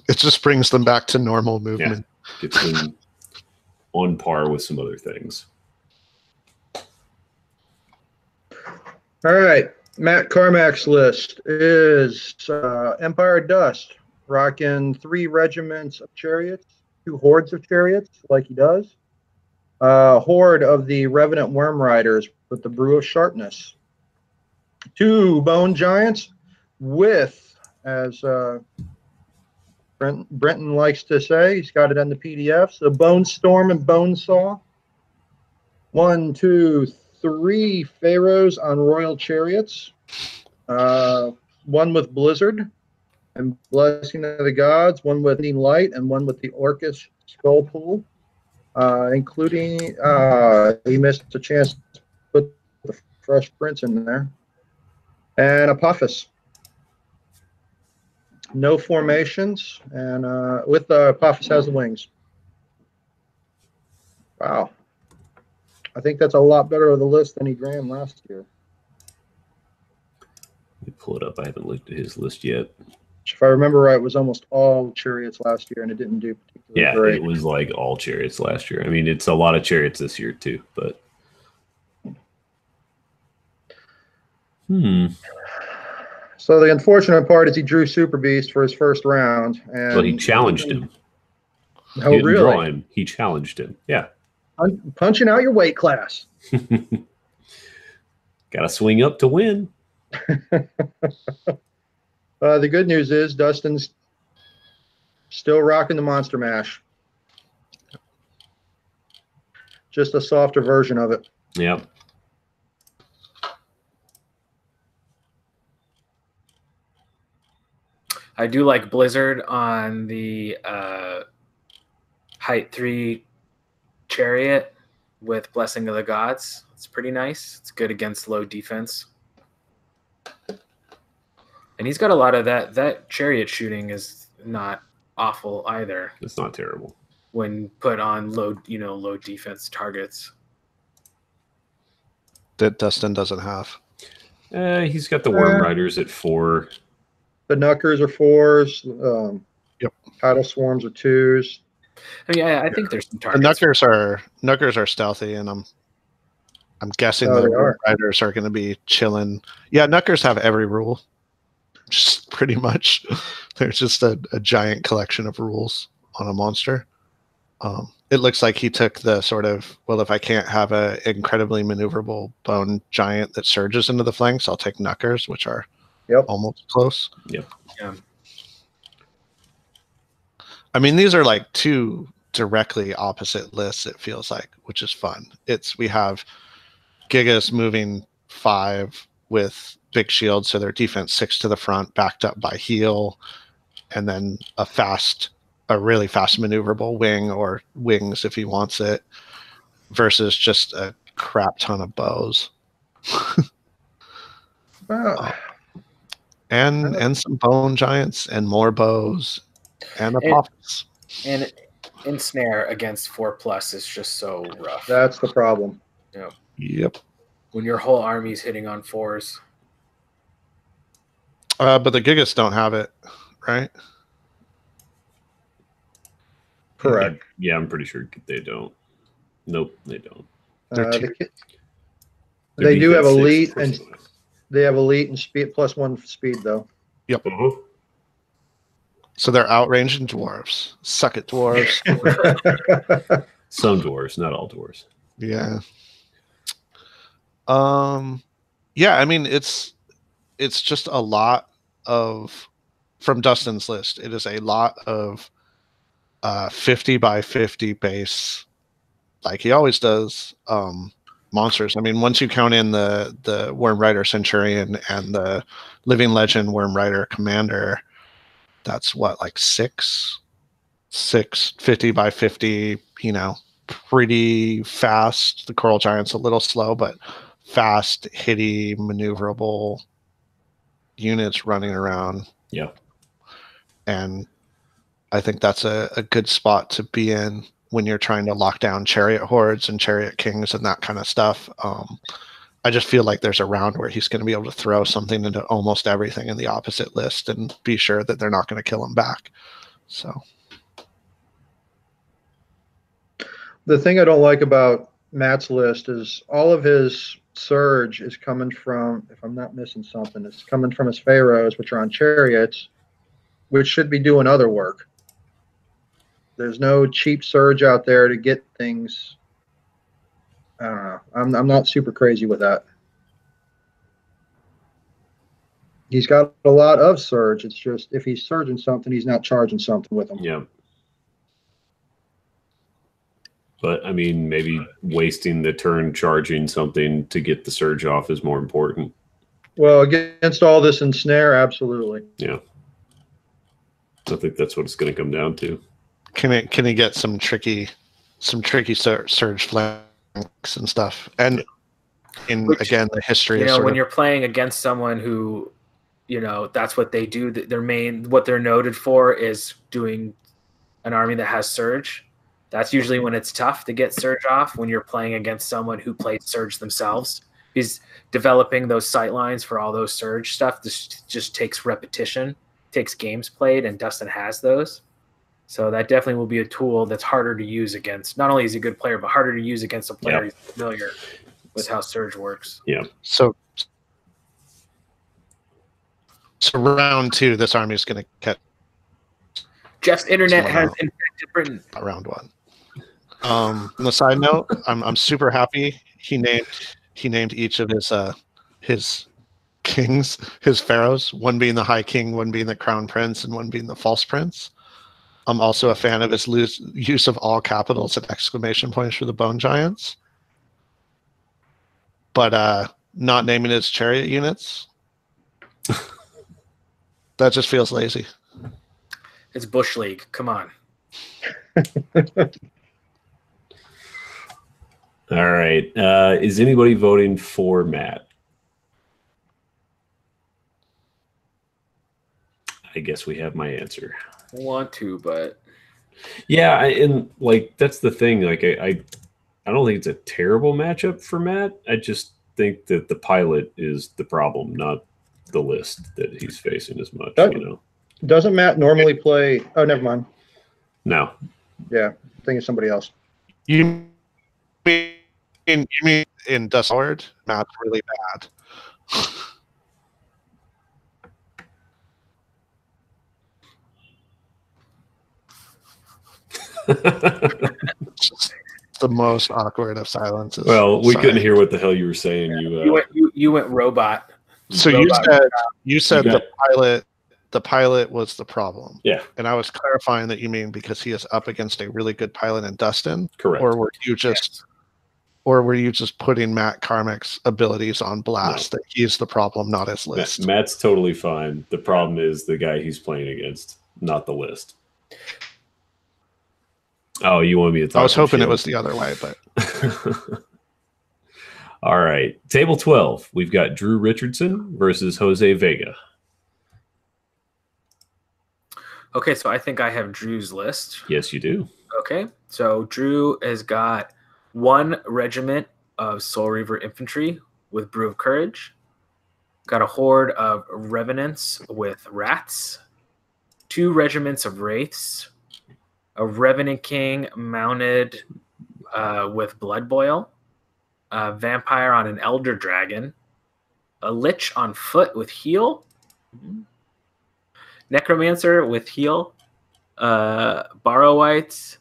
It just brings them back to normal movement. Yeah, gets them on par with some other things. All right. Matt Carmack's list is Empire Dust, rocking 3 regiments of chariots, 2 hordes of chariots, like he does. Horde of the Revenant Worm Riders with the Brew of Sharpness. 2 Bone Giants with, as Brenton likes to say, he's got it in the PDFs, the Bone Storm and Bone Saw. 1, 2, 3 Pharaohs on Royal Chariots. 1 with Blizzard and Blessing of the Gods. 1 with Light and 1 with the Orcus Skull Pool. Including, he missed a chance to put the Fresh Prince in there. And Apophis. No formations, and with Apophis has the wings. Wow. I think that's a lot better of the list than he ran last year. Let me pull it up. I haven't looked at his list yet. If I remember right, it was almost all chariots last year, and it didn't do particularly great. It was like all chariots last year. I mean, it's a lot of chariots this year too, but So the unfortunate part is he drew Superbeast for his first round, and well, he challenged him. Oh, he didn't really? draw him. He challenged him. Yeah. Punching out your weight class. Got to swing up to win. The good news is Dustin's still rocking the Monster Mash. Just a softer version of it. Yep. I do like Blizzard on the height 3 chariot with Blessing of the Gods. It's pretty nice. It's good against low defense. And he's got a lot of that. That chariot shooting is not awful either. It's not terrible when put on low defense targets. That Dustin doesn't have. He's got the Worm Riders at 4. The Knuckers are 4s. Yep. Paddle Swarms are 2s. I mean, I think there's some The targets. Knuckers are stealthy, and I'm guessing Oh, the they are. Riders are going to be chilling. Yeah, Knuckers have every rule, just pretty much. There's just a giant collection of rules on a monster. It looks like he took the sort of, well, if I can't have an incredibly maneuverable bone giant that surges into the flanks, I'll take Knuckers, which are almost close. Yep. Yeah. I mean, these are like two directly opposite lists, it feels like, which is fun. We have Gigas moving 5 with big shield, so their defense 6 to the front, backed up by heal, and then a really fast maneuverable wing or wings if he wants it, versus just a crap ton of bows. And some bone giants and more bows and Apophis. And ensnare against 4+ is just so rough. That's the problem. Yep. When your whole army's hitting on 4s. But the Gigas don't have it, right? Correct. Yeah, I'm pretty sure they don't. Nope, they don't. They do have elite, and they have elite and speed +1 speed though. Yep. So they're outranging dwarves. Suck it, dwarves. Some dwarves, not all dwarves. Yeah. Yeah, I mean it's just a lot of, from Dustin's list, it is a lot of 50 by 50 base, like he always does, monsters. I mean, once you count in the Worm Rider Centurion and the Living Legend Worm Rider Commander, that's what, like 6 50 by 50, pretty fast. The Coral Giant's a little slow, but fast, hitty, maneuverable units running around. Yeah. And I think that's a good spot to be in when you're trying to lock down Chariot Hordes and Chariot Kings and that kind of stuff. I just feel like there's a round where he's going to be able to throw something into almost everything in the opposite list and be sure that they're not going to kill him back. So the thing I don't like about Matt's list is all of his surge is coming from, if I'm not missing something, it's coming from his Pharaohs, which are on chariots, which should be doing other work. There's no cheap surge out there to get things. I don't know. I'm not super crazy with that. He's got a lot of surge. It's just if he's surging something, he's not charging something with him. Yeah. But, I mean, maybe wasting the turn charging something to get the surge off is more important. Well, against all this ensnare, absolutely. Yeah. I think that's what it's going to come down to. Can he get some tricky surge flanks and stuff? And again, the history is when you're playing against someone who, that's what they do. What they're noted for is doing an army that has surge. That's usually when it's tough to get surge off, when you're playing against someone who played surge themselves. He's developing those sight lines for all those surge stuff. This just takes repetition, takes games played, and Dustin has those. So that definitely will be a tool that's harder to use against. Not only is he a good player, but harder to use against a player who's familiar with how surge works. Yeah. So round 2, this army is going to catch. Jeff's internet has infected Britain. Round 1. On the side note, I'm super happy he named each of his kings, his pharaohs, one being the High King, one being the Crown Prince, and one being the False Prince. I'm also a fan of his use of all capitals and exclamation points for the Bone Giants. But not naming his chariot units. That just feels lazy. It's Bush League. Come on. All right. Is anybody voting for Matt? I guess we have my answer. Want to, but Yeah, and like that's the thing. Like I don't think it's a terrible matchup for Matt. I just think that the pilot is the problem, not the list that he's facing as much. Doesn't Matt normally play? Oh, never mind. No. Yeah, I think it's somebody else. You mean in Dustin? Matt's really bad. Just the most awkward of silences. Well, we couldn't hear what the hell you were saying. You went robot. So robot. you said the pilot was the problem. Yeah. And I was clarifying that you mean because he is up against a really good pilot in Dustin. Correct. Or were you just putting Matt Carmack's abilities on blast, that he's the problem, not his list? Matt's totally fine. The problem is the guy he's playing against, not the list. Oh, you want me to talk? I was hoping it was the other way, but all right. Table 12. We've got Drew Richardson versus Jose Vega. Okay, so I think I have Drew's list. Yes, you do. Okay, so Drew has got 1 regiment of Soul Reaver infantry with Brew of Courage. Got a horde of Revenants with Rats. 2 regiments of Wraiths. A Revenant King mounted with Blood Boil. A Vampire on an Elder Dragon. A Lich on foot with Heal. Necromancer with Heal. Borrowites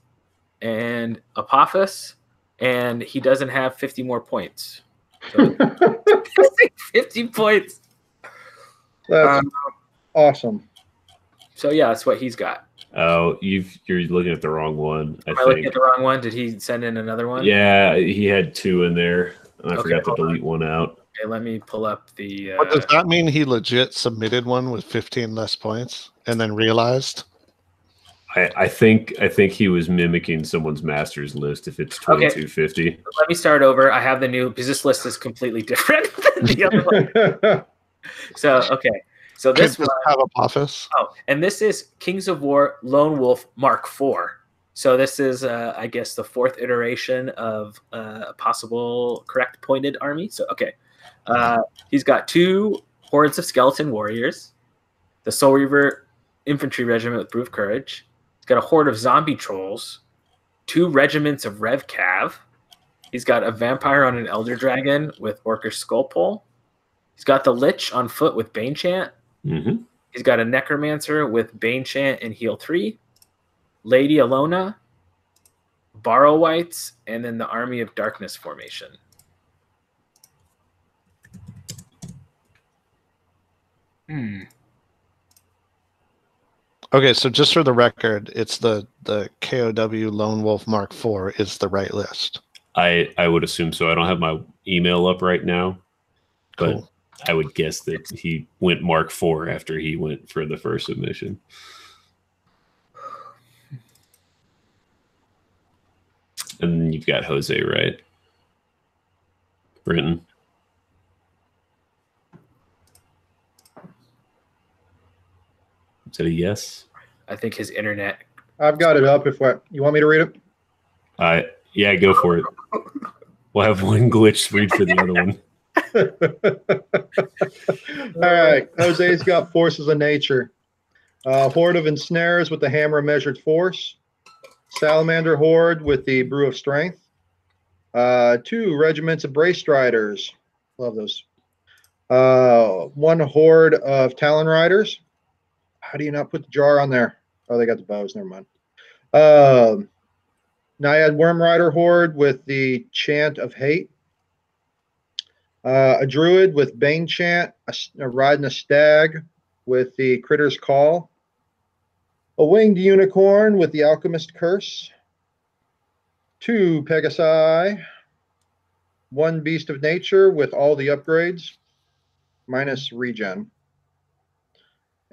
and Apophis. And he doesn't have 50 more points. So 50 points. That's awesome. So yeah, that's what he's got. Oh, you're looking at the wrong one. Am I looking at the wrong one? Did he send in another one? Yeah, he had 2 in there. And I forgot to delete one out. Okay, let me pull up the. But does that mean he legit submitted one with 15 less points and then realized? I think he was mimicking someone's master's list if it's 2250. Okay. Let me start over. I have the new because this list is completely different than the other one. So so this one have Apophis. Oh, and this is Kings of War Lone Wolf Mark IV. So this is I guess the 4th iteration of a possible correct pointed army. So he's got 2 hordes of skeleton warriors, the Soul Reaver infantry regiment with Brew of Courage. He's got a horde of zombie trolls, 2 regiments of Rev Cav. He's got a vampire on an Elder Dragon with Orcish Skullpole. He's got the Lich on foot with Bane Chant. Mm-hmm. He's got a Necromancer with Bane Chant and Heal 3. Lady Alona, Borrowites, and then the Army of Darkness formation. Okay, so just for the record, it's the KOW Lone Wolf Mark IV is the right list. I would assume so. I don't have my email up right now, but cool. I would guess that he went Mark IV after he went for the first submission. And then you've got Jose, right? Brenton. Is that a yes? I think his internet. I've got it up. You want me to read it? Yeah, go for it. We'll have one glitch read for the other one. All right. Jose's got Forces of Nature. Horde of Ensnares with the Hammer of Measured Force. Salamander Horde with the Brew of Strength. 2 regiments of Brace Riders. Love those. 1 horde of Talon Riders. How do you not put the jar on there? Oh, they got the bows. Never mind. Naiad Worm Rider Horde with the Chant of Hate. A Druid with Bane Chant. Riding a Stag with the Critter's Call. A Winged Unicorn with the Alchemist Curse. 2 Pegasi. 1 Beast of Nature with all the upgrades. Minus regen.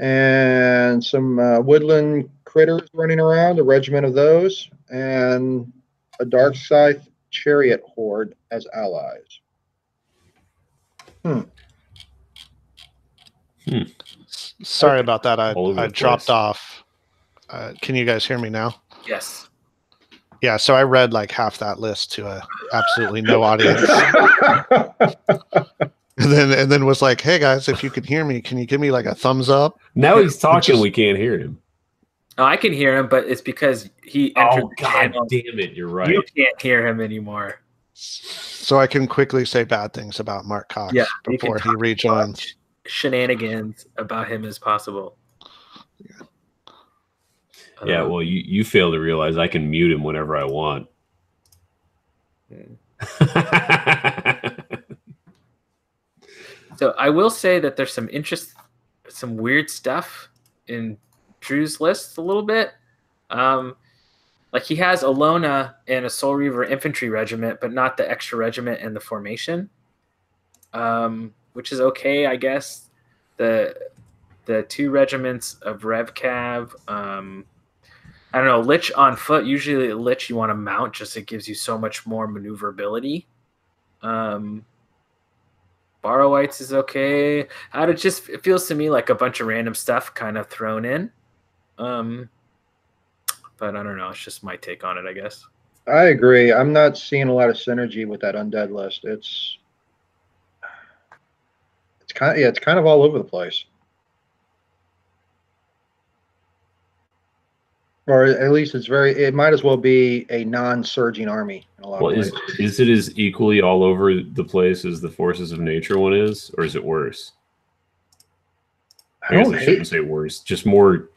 And some woodland critters running around, a regiment of those, and a Dark Scythe Chariot Horde as allies. Sorry about that. All over I the dropped place. off. Can you guys hear me now? Yes. Yeah, so I read like half that list to absolutely no audience. and then was like, hey guys, if you can hear me, can you give me like a thumbs up? Now he's talking, Just- we can't hear him. Oh, I can hear him, but it's because he entered Oh the God channel. damn it! You're You right. can't hear him anymore. So I can quickly say bad things about Mark Cox Yeah, you can before he talk rejoins. Shenanigans about him as possible. Yeah, well, you fail to realize I can mute him whenever I want. So I will say that there's some weird stuff in Drew's list a little bit. Like he has Alona and a Soul Reaver infantry regiment, but not the extra regiment and the formation, which is okay, I guess. The 2 regiments of Rev Cav. I don't know, Lich on foot. Usually Lich you want to mount, just it gives you so much more maneuverability. Borrowites is okay. It feels to me like a bunch of random stuff kind of thrown in. But I don't know. It's just my take on it, I guess. I agree. I'm not seeing a lot of synergy with that undead list. It's kind of all over the place. Or at least it might as well be a non-surging army in a lot of ways. Is it as equally all over the place as the Forces of Nature one is, or is it worse? I shouldn't say worse, just more.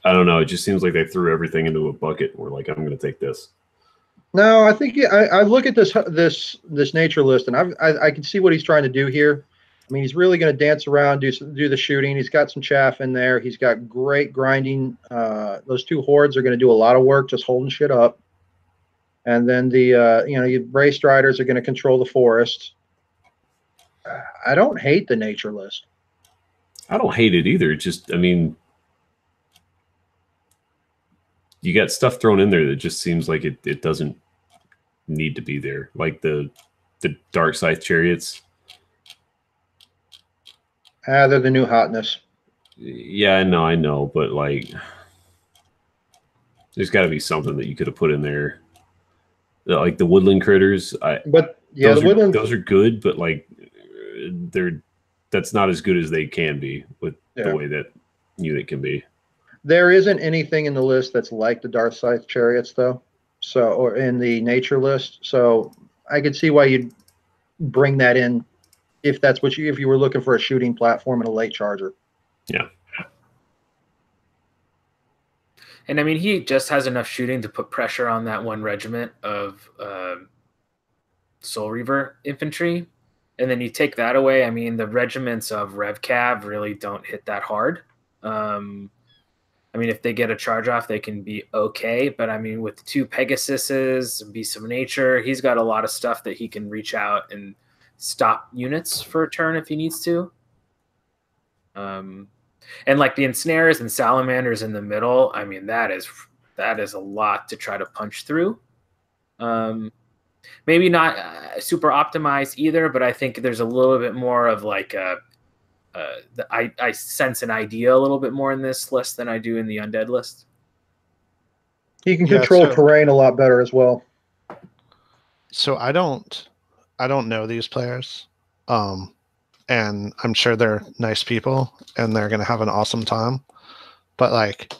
I don't know. It just seems like they threw everything into a bucket. We're like, I'm going to take this. No, I think I look at this nature list, and I can see what he's trying to do here. I mean, he's really going to dance around, do the shooting. He's got some chaff in there. He's got great grinding. Those 2 hordes are going to do a lot of work just holding shit up. And then the Bray Striders are going to control the forest. I don't hate the nature list. I don't hate it either. It's just, I mean, you got stuff thrown in there that just seems like it doesn't need to be there. Like the Dark Scythe chariots. They're the new hotness. Yeah, I know, but like, there's got to be something that you could have put in there. Like the woodland critters. Those are good, but like, that's not as good as they can be with the way that unit can be. There isn't anything in the list that's like the Dark Scythe chariots, though. Or in the nature list. So I could see why you'd bring that in if that's if you were looking for a shooting platform and a late charger. Yeah. And I mean, he just has enough shooting to put pressure on that 1 regiment of Soul Reaver infantry. And then you take that away. I mean, the regiments of Rev Cav really don't hit that hard. I mean, if they get a charge off, they can be okay. But I mean, with 2 Pegasuses, Beasts of Nature, he's got a lot of stuff that he can reach out and stop units for a turn if he needs to. And like the Ensnares and Salamanders in the middle, I mean, that is a lot to try to punch through. Maybe not super optimized either, but I think there's a little bit more of like I sense an idea a little bit more in this list than I do in the undead list. He can control terrain a lot better as well. So I don't know these players, and I'm sure they're nice people and they're going to have an awesome time. But like,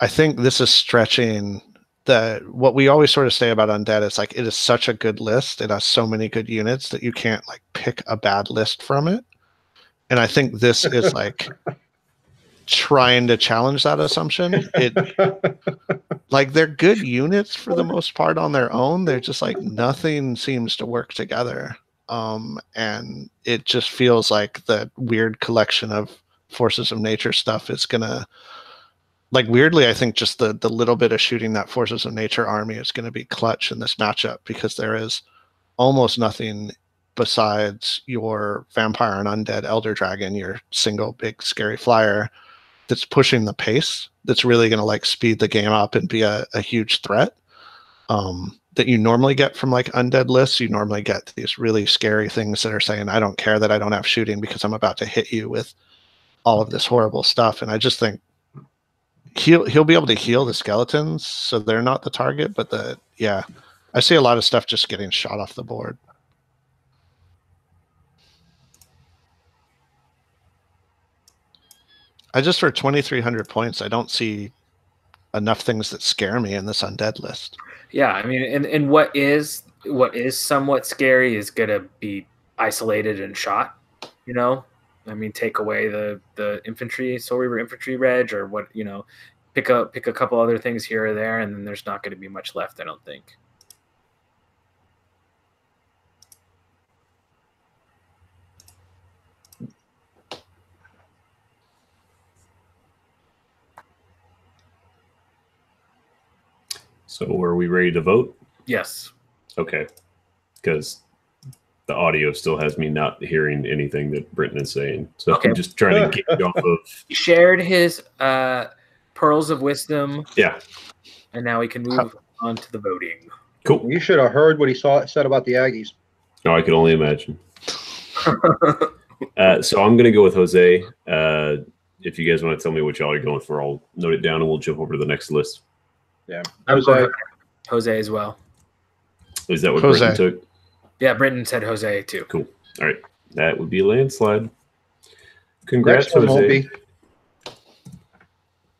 I think this is stretching what we always sort of say about undead. It's like it is such a good list. It has so many good units that you can't like pick a bad list from it. And I think this is like trying to challenge that assumption. Like they're good units for the most part on their own. They're just like nothing seems to work together. And it just feels like the weird collection of Forces of Nature stuff is gonna, like, weirdly, I think just the little bit of shooting that Forces of Nature army is going to be clutch in this matchup, because there is almost nothing besides your vampire and undead elder dragon, your single big scary flyer, that's pushing the pace, that's really going to like speed the game up and be a huge threat, that you normally get from like undead lists. You normally get these really scary things that are saying, I don't care that I don't have shooting because I'm about to hit you with all of this horrible stuff. And I just think he'll be able to heal the skeletons, so they're not the target. But I see a lot of stuff just getting shot off the board. For 2,300 points, I don't see enough things that scare me in this undead list. Yeah, I mean, and what is somewhat scary is gonna be isolated and shot. You know, I mean, take away the infantry, Soul Reaver infantry reg, or what, you know, pick a couple other things here or there, and then there's not going to be much left, I don't think. So are we ready to vote? Yes. Okay. Because the audio still has me not hearing anything that Britton is saying. So okay. I'm just trying to get off of... He shared his pearls of wisdom. Yeah. And now we can move on to the voting. Cool. You should have heard what he said about the Aggies. Oh, I could only imagine. So I'm going to go with Jose. If you guys want to tell me what y'all are going for, I'll note it down and we'll jump over to the next list. Yeah. Jose as well. Is that what Britton took? Yeah, Britton said Jose too. Cool. All right. That would be a landslide. Congrats, Jose. Won't be.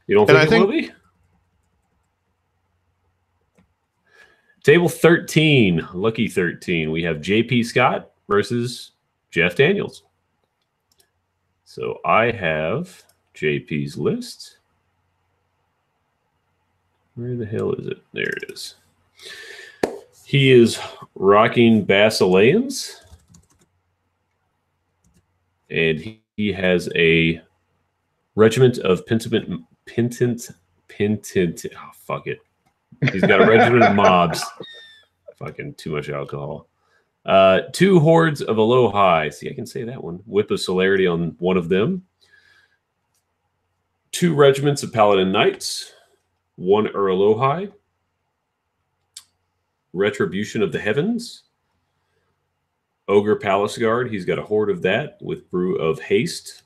You don't think it will be? Table 13, lucky 13. We have JP Scott versus Jeff Daniels. So I have JP's list. Where the hell is it? There it is. He is rocking Basileans. And he has a regiment of pentant. Oh, fuck it. He's got a regiment of mobs. Fucking too much alcohol. 2 hordes of Alohi. See, I can say that one. Whip of Celerity on one of them. 2 regiments of Paladin Knights. 1 Alohi. Retribution of the Heavens. Ogre Palace Guard. He's got a horde of that with Brew of Haste.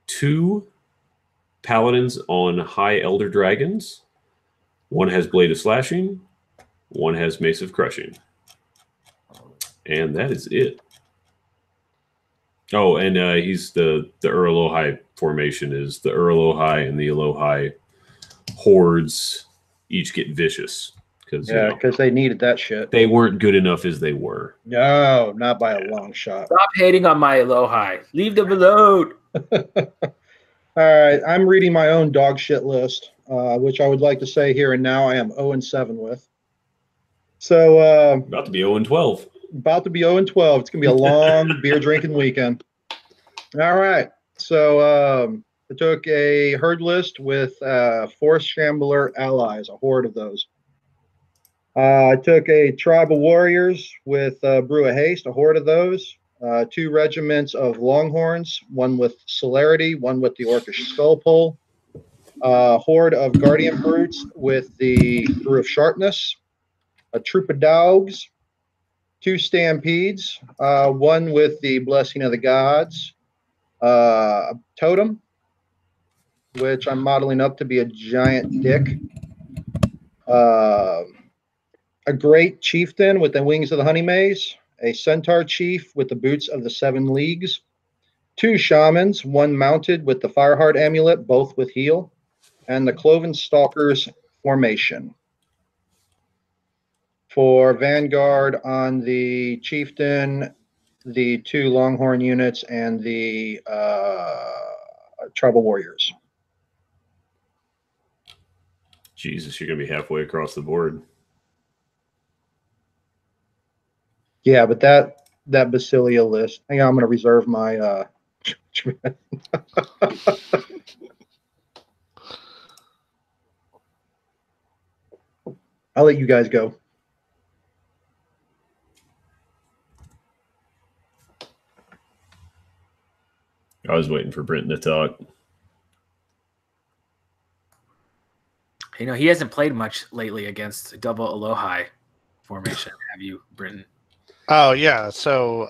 2 Paladins on High Elder Dragons. 1 has Blade of Slashing. 1 has Mace of Crushing. And that is it. Oh, and he's the Alohi formation is the Alohi and the Alohi hordes each get vicious. Because they needed that shit. They weren't good enough as they were. No, not by a long shot. Stop hating on my Alohi. Leave them alone. All right, I'm reading my own dog shit list, which I would like to say here and now I am 0-7 with. So about to be 0-12. About to be 0-12. It's gonna be a long beer drinking weekend. All right, so I took a herd list with Force Shambler allies, a horde of those. I took a tribe of warriors with Brew of Haste, a horde of those. 2 regiments of Longhorns, 1 with Celerity, 1 with the Orcish Skull Pole. Horde of Guardian Brutes with the Brew of Sharpness. A troop of dogs. 2 Stampedes, 1 with the Blessing of the Gods. A totem, which I'm modeling up to be a giant dick. A great chieftain with the wings of the honey maze, a centaur chief with the boots of the 7 leagues, 2 shamans, 1 mounted with the Fireheart amulet, both with heal, and the Cloven Stalkers formation. For Vanguard on the chieftain, the 2 Longhorn units, and the tribal warriors. Jesus, you're going to be halfway across the board. Yeah, but that Basilia list. Hang on, I'm going to reserve my. I'll let you guys go. I was waiting for Britton to talk. You know, he hasn't played much lately against double Alohi formation. Have you, Britton? Oh yeah. So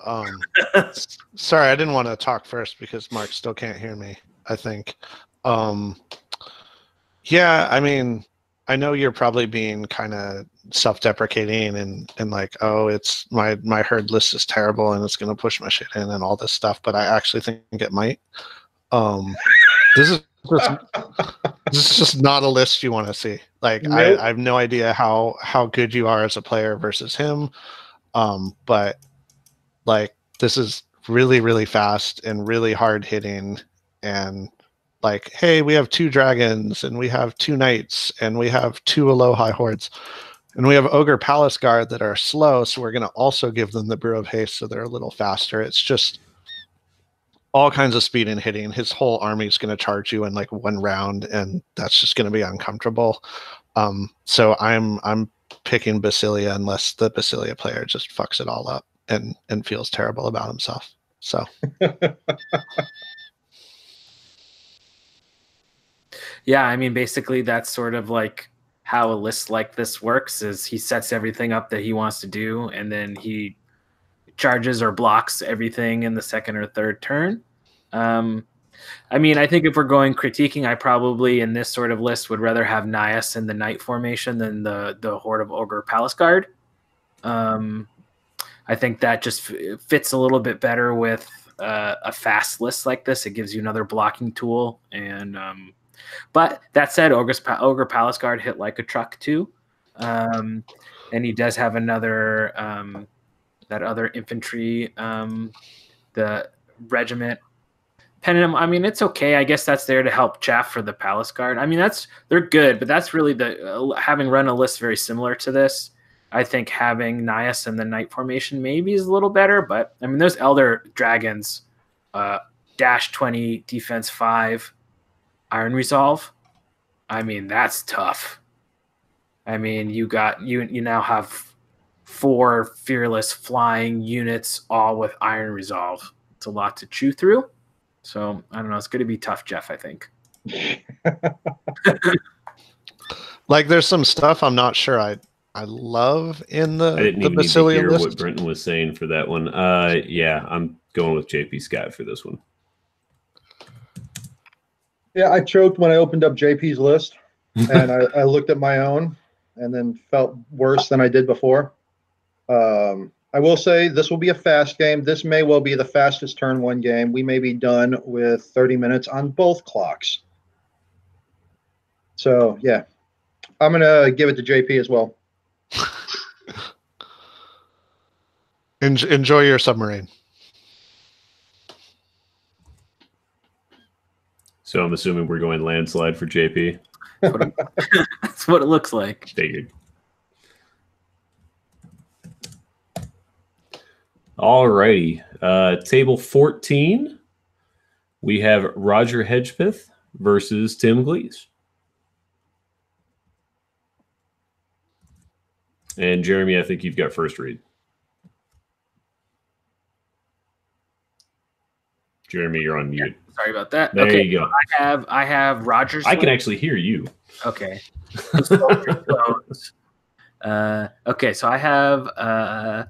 sorry, I didn't want to talk first because Mark still can't hear me, I think. Yeah, I mean, I know you're probably being kind of self-deprecating and like, oh, it's my herd list is terrible and it's gonna push my shit in and all this stuff, but I actually think it might. This is just this is just not a list you want to see. Like Nope. I have no idea how good you are as a player versus him. But like this is really, really fast and really hard hitting and like, hey, we have 2 dragons and we have 2 knights and we have 2 Aloha hordes and we have Ogre Palace Guard that are slow, so we're going to also give them the Brew of Haste so they're a little faster. It's just all kinds of speed and hitting. His whole army is going to charge you in like 1 round, and that's just going to be uncomfortable. So I'm picking Basilia unless the Basilia player just fucks it all up and feels terrible about himself. So Yeah, I mean, basically that's sort of like how a list like this works is he sets everything up that he wants to do, and then he charges or blocks everything in the second or third turn. I mean, I think if we're going critiquing, I probably in this sort of list would rather have Nias in the Knight formation than the Horde of Ogre Palace Guard. I think that just fits a little bit better with a fast list like this. It gives you another blocking tool. And but that said, Ogre Palace Guard hit like a truck too. And he does have another that other infantry, the regiment. Pennant, I mean, it's okay. I guess that's there to help chaff for the Palace Guard. I mean, they're good, but that's really the having run a list very similar to this. I think having Nias in the Knight formation maybe is a little better, but I mean, those Elder Dragons, dash 20, defense 5, Iron Resolve. I mean, that's tough. I mean, you now have 4 fearless flying units, all with Iron Resolve. It's a lot to chew through. So I don't know. It's going to be tough, Jeff, I think. like there's some stuff I'm not sure I love in the I didn't even need to Basilia hear list. what Brenton was saying for that one. Yeah, I'm going with JP Scott for this one. Yeah, I choked when I opened up JP's list, and I looked at my own, and then felt worse than I did before. I will say this will be a fast game. This may well be the fastest turn 1 game. We may be done with 30 minutes on both clocks. So, yeah, I'm going to give it to JP as well. Enjoy your submarine. So I'm assuming we're going landslide for JP. That's what it looks like. Figured. All righty. Table 14, we have Roger Hedgpeth versus Tim Gleese. And Jeremy, I think you've got first read. Jeremy, you're on mute. Yeah, sorry about that. There okay, you go. I have Roger's. I can actually hear you. Okay. Okay, so I have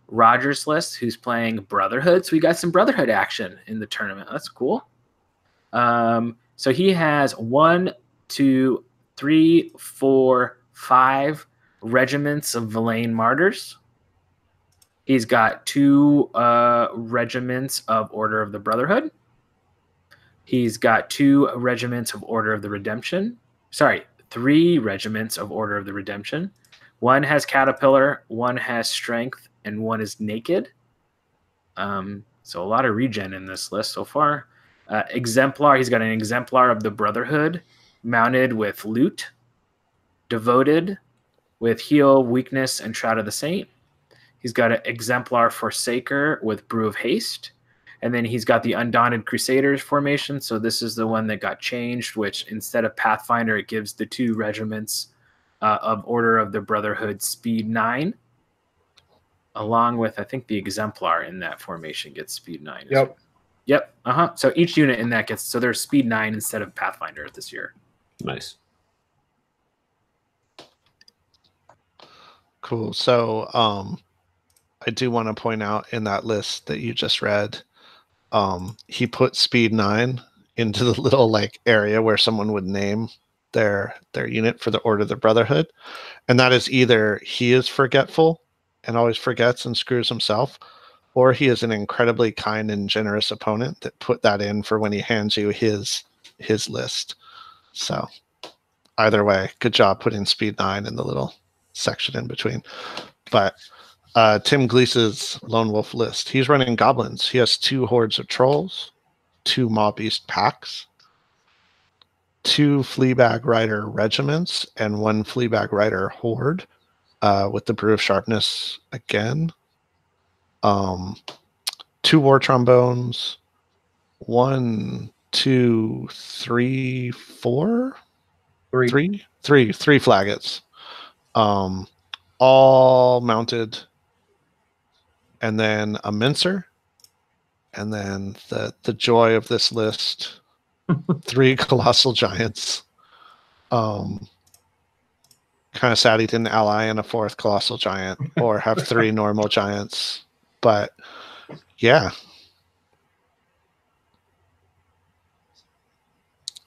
Rogers list, who's playing Brotherhood. So we got some Brotherhood action in the tournament. That's cool. So he has 1, 2, 3, 4, 5 regiments of Villain Martyrs. He's got 2 regiments of Order of the Brotherhood. He's got 2 regiments of Order of the Redemption. Sorry, 3 regiments of Order of the Redemption. 1 has Caterpillar, 1 has Strength, and 1 is Naked. So a lot of regen in this list so far. Exemplar, he's got an Exemplar of the Brotherhood mounted with Loot. Devoted with Heal, Weakness, and Shroud of the Saint. He's got an Exemplar Forsaker with Brew of Haste. And then he's got the Undaunted Crusaders formation. So this is the one that got changed, which instead of Pathfinder, it gives the 2 regiments of Order of the Brotherhood speed 9. Along with, I think, the Exemplar in that formation gets speed 9. Yep. Yep. So each unit in that gets, so there's speed 9 instead of Pathfinder this year. Nice. Cool. So I do want to point out in that list that you just read, he put speed 9 into the little like area where someone would name their unit for the Order of the Brotherhood, and that is either he is forgetful and always forgets and screws himself, or he is an incredibly kind and generous opponent that put that in for when he hands you his list. So either way, good job putting speed 9 in the little section in between. But Tim Gleese's Lone Wolf list, he's running goblins. He has 2 hordes of trolls, 2 Maw Beast packs, 2 Fleabag Rider regiments, and 1 Fleabag Rider horde with the Brew of Sharpness again. 2 War Trombones, 1, 2, 3, 4? 3 Flaggots. All mounted. And then a Mincer. And then the joy of this list, 3 Colossal Giants. Kind of sad he didn't ally in a 4th Colossal Giant or have 3 normal Giants. But yeah.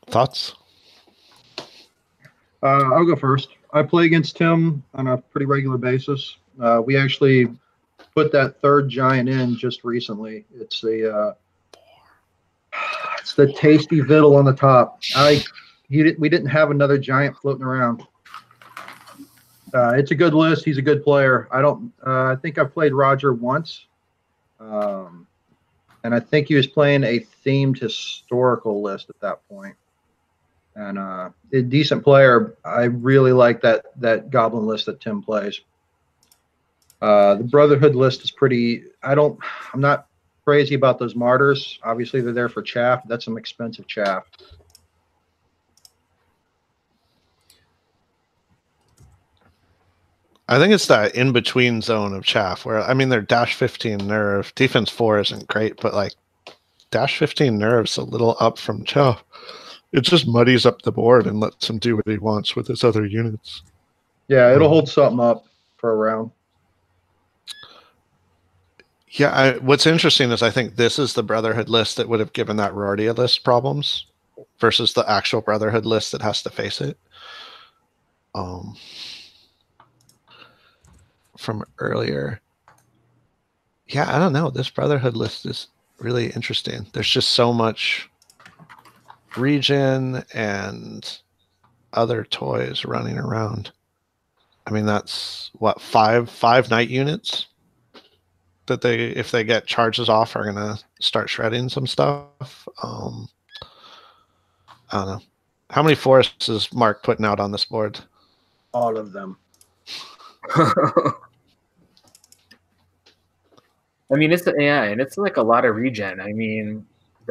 Thoughts? I'll go first. I play against Tim on a pretty regular basis. We actually put that 3rd giant in just recently. It's the tasty Viddle on the top. We didn't have another giant floating around. It's a good list. He's a good player. I think I've played Roger once, and I think he was playing a themed historical list at that point. And a decent player. I really like that goblin list that Tim plays. The Brotherhood list is pretty. I'm not crazy about those martyrs. Obviously, they're there for chaff. That's some expensive chaff. I think it's that in-between zone of chaff where, I mean, they're dash 15 nerve. Defense 4 isn't great, but like dash 15 nerve's a little up from chaff. It just muddies up the board and lets him do what he wants with his other units. Yeah, it'll hold something up for a round. Yeah, what's interesting is I think this is the Brotherhood list that would have given that Rordia list problems versus the actual Brotherhood list that has to face it. From earlier. Yeah, I don't know. This Brotherhood list is really interesting. There's just so much regen and other toys running around. I mean, that's what, five night units that if they get charges off, are gonna start shredding some stuff. I don't know. How many forests is Mark putting out on this board? All of them. I mean, and it's like a lot of regen. I mean,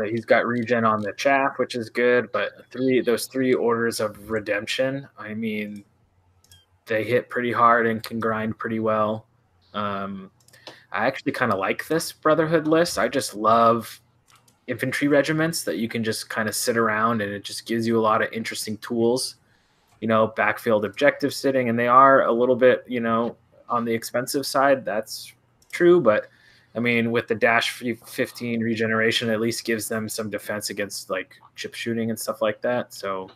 he's got regen on the chaff, which is good, but those 3 orders of redemption, I mean, they hit pretty hard and can grind pretty well. I actually kind of like this Brotherhood list. I just love infantry regiments that you can just kind of sit around, and it just gives you a lot of interesting tools. You know, backfield objective sitting, and they are a little bit, you know, on the expensive side. That's true, but I mean, with the dash 15 regeneration, at least gives them some defense against like chip shooting and stuff like that. So,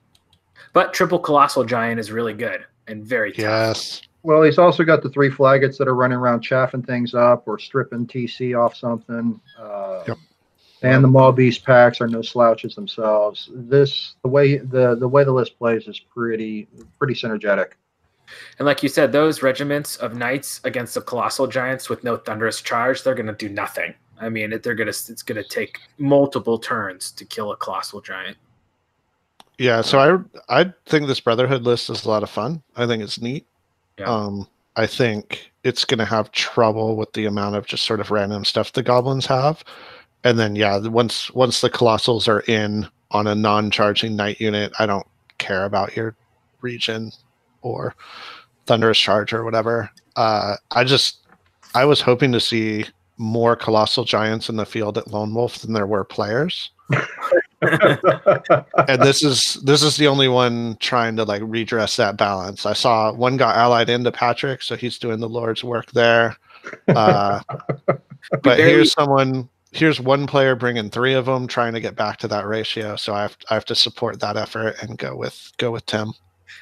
but triple Colossal Giant is really good and very tough. Yes. Well, he's also got the 3 Flaggots that are running around chaffing things up or stripping TC off something. Yep. And the Maw Beast packs are no slouches themselves. The way the list plays is pretty synergetic. And like you said, those regiments of knights against the Colossal Giants with no thunderous charge, they're going to do nothing. I mean, it's going to take multiple turns to kill a Colossal Giant. Yeah, so I think this Brotherhood list is a lot of fun. I think it's neat. Yeah. I think it's going to have trouble with the amount of just sort of random stuff the goblins have. And then, yeah, once the Colossals are in on a non-charging knight unit, I don't care about your regen or thunderous charge or whatever. I was hoping to see more Colossal Giants in the field at Lone Wolf than there were players. And this is the only one trying to like redress that balance. I saw one got allied into Patrick, so he's doing the Lord's work there. But here's one player bringing 3 of them, trying to get back to that ratio. So I have to support that effort and go with Tim.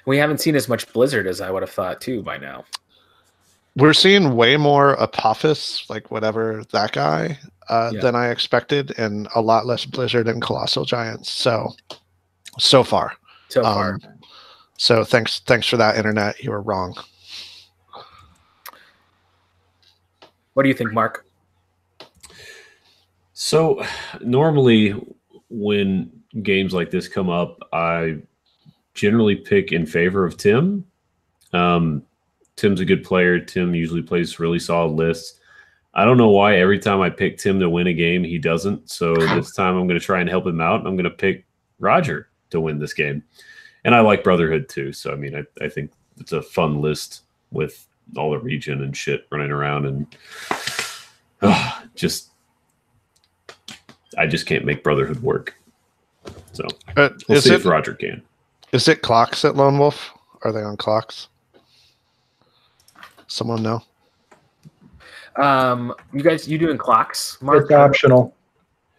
We haven't seen as much Blizzard as I would have thought too by now. We're seeing way more Apophis, like whatever that guy, than I expected, and a lot less Blizzard and Colossal Giants. So far. So thanks for that, internet. You were wrong. What do you think, Mark? So normally when games like this come up, I generally pick in favor of Tim. Tim's a good player. Tim usually plays really solid lists. I don't know why every time I pick Tim to win a game, he doesn't. So this time I'm going to try and help him out. I'm going to pick Roger to win this game. And I like Brotherhood too. So, I mean, I think it's a fun list with all the region and shit running around. And I just can't make Brotherhood work. So we'll see if Roger can. Is it clocks at Lone Wolf? Are they on clocks? Someone know? You doing clocks, Mark? It's optional.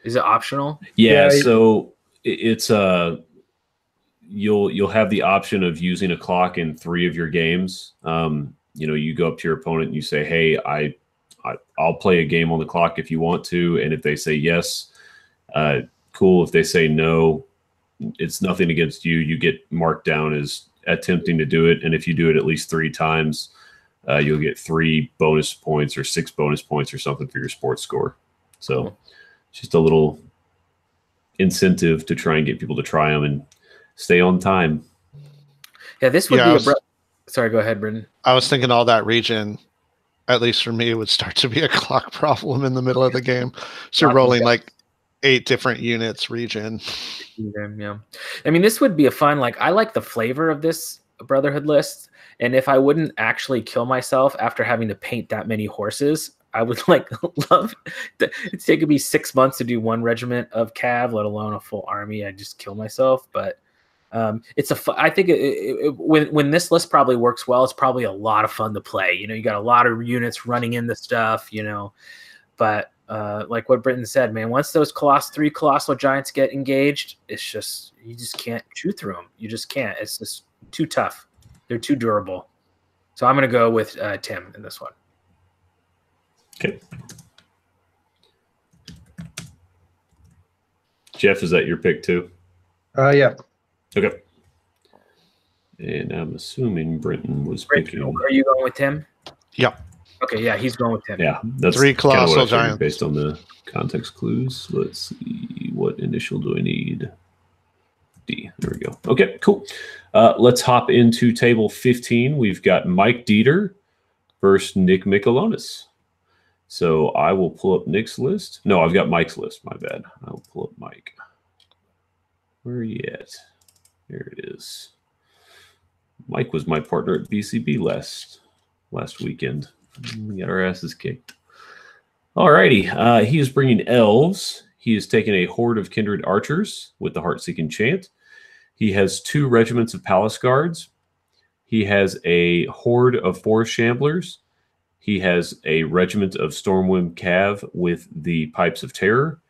Is it optional? Yeah, so it's you'll have the option of using a clock in 3 of your games. You go up to your opponent and you say, "Hey, I'll play a game on the clock if you want to," and if they say yes, cool. If they say no, it's nothing against you. You get marked down as attempting to do it, and if you do it at least 3 times, you'll get 3 bonus points or 6 bonus points or something for your sports score. So just a little incentive to try and get people to try them and stay on time. Yeah, this would be sorry, go ahead, Brendan. I was thinking all that region, at least for me, would start to be a clock problem in the middle of the game. So you're rolling like 8 different units region. Yeah. I mean, this would be a fun, I like the flavor of this Brotherhood list. And if I wouldn't actually kill myself after having to paint that many horses, I would love it's taken me 6 months to do 1 regiment of cav, let alone a full army. I'd just kill myself. But I think when this list probably works well, it's probably a lot of fun to play. You got a lot of units running into stuff, but like what Britton said, man, once those 3 Colossal Giants get engaged, it's just, you just can't chew through them. You just can't. It's just too tough. They're too durable. So I'm going to go with Tim in this one. Okay. Jeff, is that your pick too? Yeah. Okay. And I'm assuming Brenton was picking. Are you going with Tim? Yep. Okay, yeah, he's going with Tim. Yeah, that's 3 Colossal Giants based on the context clues. Let's see, what initial do I need? D. There we go. Okay, cool. Let's hop into table 15. We've got Mike Deter versus Nick Mikelonis. So I will pull up Nick's list. No, I've got Mike's list. My bad. I will pull up Mike. Where are you at? There it is. Mike was my partner at BCB last weekend. We got our asses kicked. All righty. He is bringing elves. He is taking a horde of kindred archers with the heart-seeking chant. He has 2 regiments of palace guards. He has a horde of forest shamblers. He has a regiment of Stormwind Cav with the Pipes of Terror.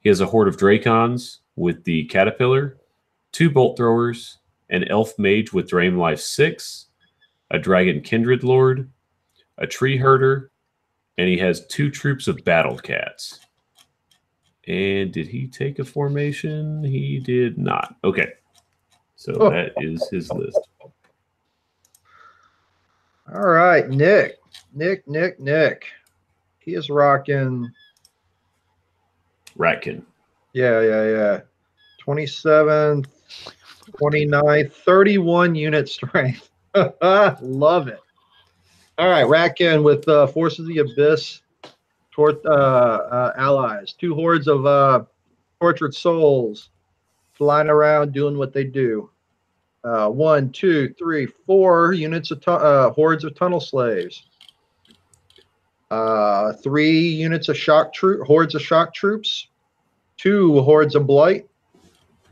He has a horde of Dracons with the Caterpillar, 2 Bolt Throwers, an Elf Mage with Drain Life 6, a Dragon Kindred Lord, a Tree Herder, and he has 2 troops of Battle Cats. And did he take a formation? He did not. Okay. So that is his list. All right, Nick. He is rocking. Ratkin. Yeah. 27, 29, 31 unit strength. Love it. All right, Ratkin with Forces of the Abyss toward allies. 2 hordes of tortured souls flying around doing what they do. 1, 2, 3, 4 units of hordes of tunnel slaves. 3 units of hordes of shock troops. 2 hordes of blight.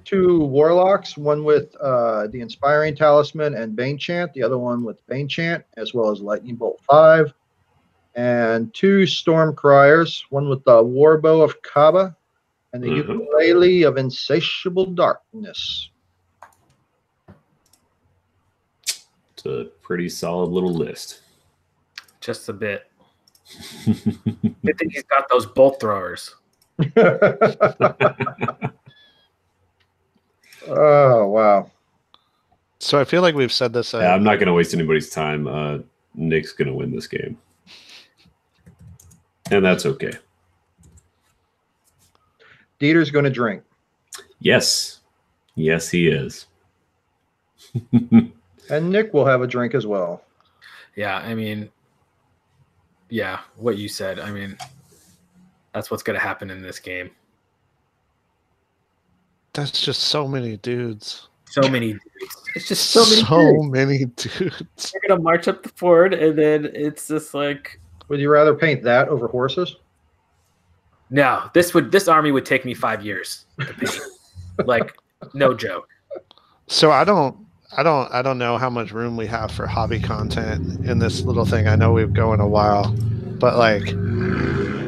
2 warlocks, one with the Inspiring Talisman and Bane Chant, the other one with Bane Chant, as well as Lightning Bolt 5. and 2 Storm Criers, one with the Warbow of Kaba and the Ukulele of Insatiable Darkness. It's a pretty solid little list. Just a bit. I think he's got those bolt throwers. Oh, wow. So I feel like we've said this. Yeah, I'm not going to waste anybody's time. Nick's going to win this game. And that's okay. Dieter's going to drink. Yes. Yes, he is. And Nick will have a drink as well. Yeah, I mean, yeah, what you said. I mean, that's what's going to happen in this game. That's just so many dudes. So many dudes. It's just so many dudes. We're going to march up the fort, and then it's just like... Would you rather paint that over horses? No, this army would take me 5 years to paint. Like, no joke. So I don't know how much room we have for hobby content in this little thing. I know we've going a while, but like,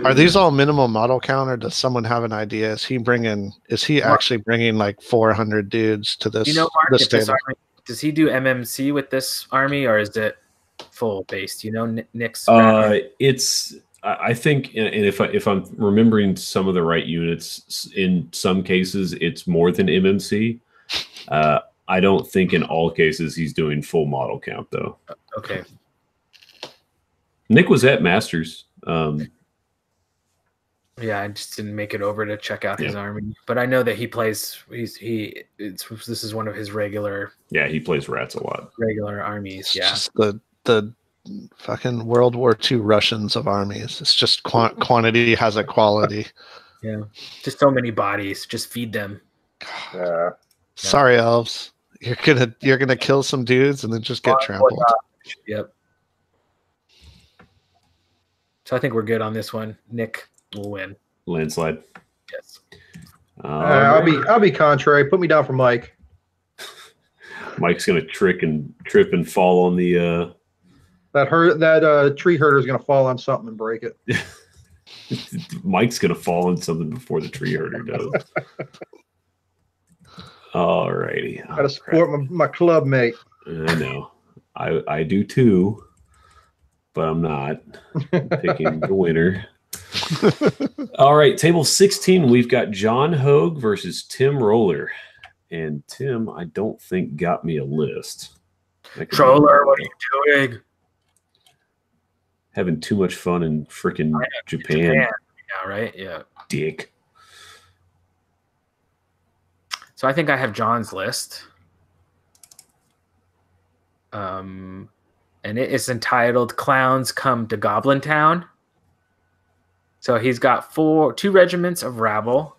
are these all minimal model count, or does someone have an idea? Is he actually bringing like 400 dudes to this? You know, Mark, this table? Does he do MMC with this army, or is it full based? You know, Nick's. I think, and if I'm remembering some of the right units, in some cases it's more than MMC. I don't think in all cases he's doing full model count though. Okay. Nick was at Masters. Yeah, I just didn't make it over to check out his army, but I know that he plays. This is one of his regular. Yeah, he plays rats a lot. Regular armies. Yeah, just the fucking World War II Russians of armies. It's just quantity has a quality. Yeah, just so many bodies. Just feed them. Sorry, elves. You're gonna kill some dudes and then just get trampled. Yep. So I think we're good on this one. Nick will win. Landslide. Yes. I'll be contrary. Put me down for Mike. Mike's gonna trip and fall on the. That tree herder is gonna fall on something and break it. Mike's gonna fall on something before the tree herder does. All righty. Gotta support my club mate. I know. I do too, but I'm not. I'm picking the winner. All right, table 16, we've got John Hogge versus Tim Roller. And Tim, I don't think, got me a list. Roller, what are you doing? Having too much fun in freaking Japan. Yeah, right? Yeah. Dick. So I think I have John's list. And it is entitled Clowns Come to Goblin Town. So he's got 2 regiments of rabble.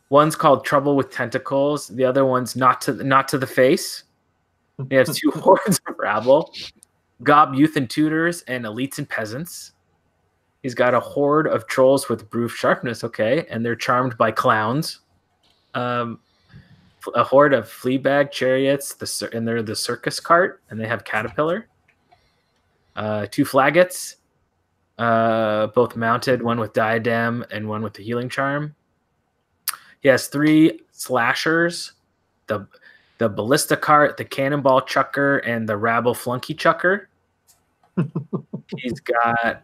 One's called Trouble with Tentacles. The other one's Not to the Face. He has 2 hordes of rabble. Gob Youth and Tutors and Elites and Peasants. He's got a horde of trolls with Brute Sharpness, okay, and they're charmed by clowns. A horde of Fleabag Chariots, and they're the circus cart, and they have Caterpillar. 2 Flaggots, both mounted, one with Diadem and one with the Healing Charm. He has 3 Slashers, the Ballista Cart, the Cannonball Chucker, and the Rabble Flunky Chucker. He's got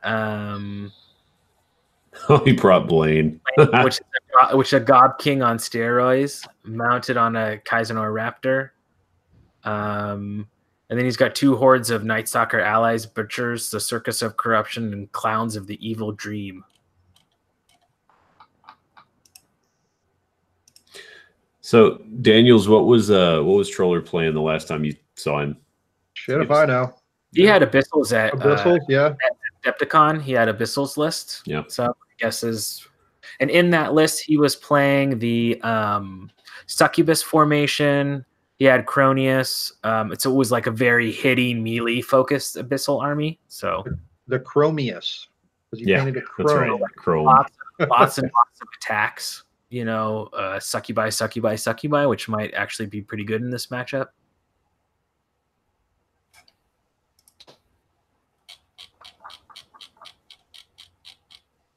he brought Blaine. which is a Gob King on steroids, mounted on a Kaizenor Raptor. And then he's got 2 hordes of Night Stalker allies, Butchers, the Circus of Corruption, and Clowns of the Evil Dream. So, Daniels, what was Troller playing the last time you saw him? Shit if I know. He had Abyssals at Decepticon. He had Abyssals list. Yeah. So I guess and in that list he was playing the Succubus formation. He had Cronius. It was like a very hitting melee focused Abyssal army. So the Chromius. Yeah, that's right. Chrome. Lots and lots of attacks. You know, succubi, which might actually be pretty good in this matchup.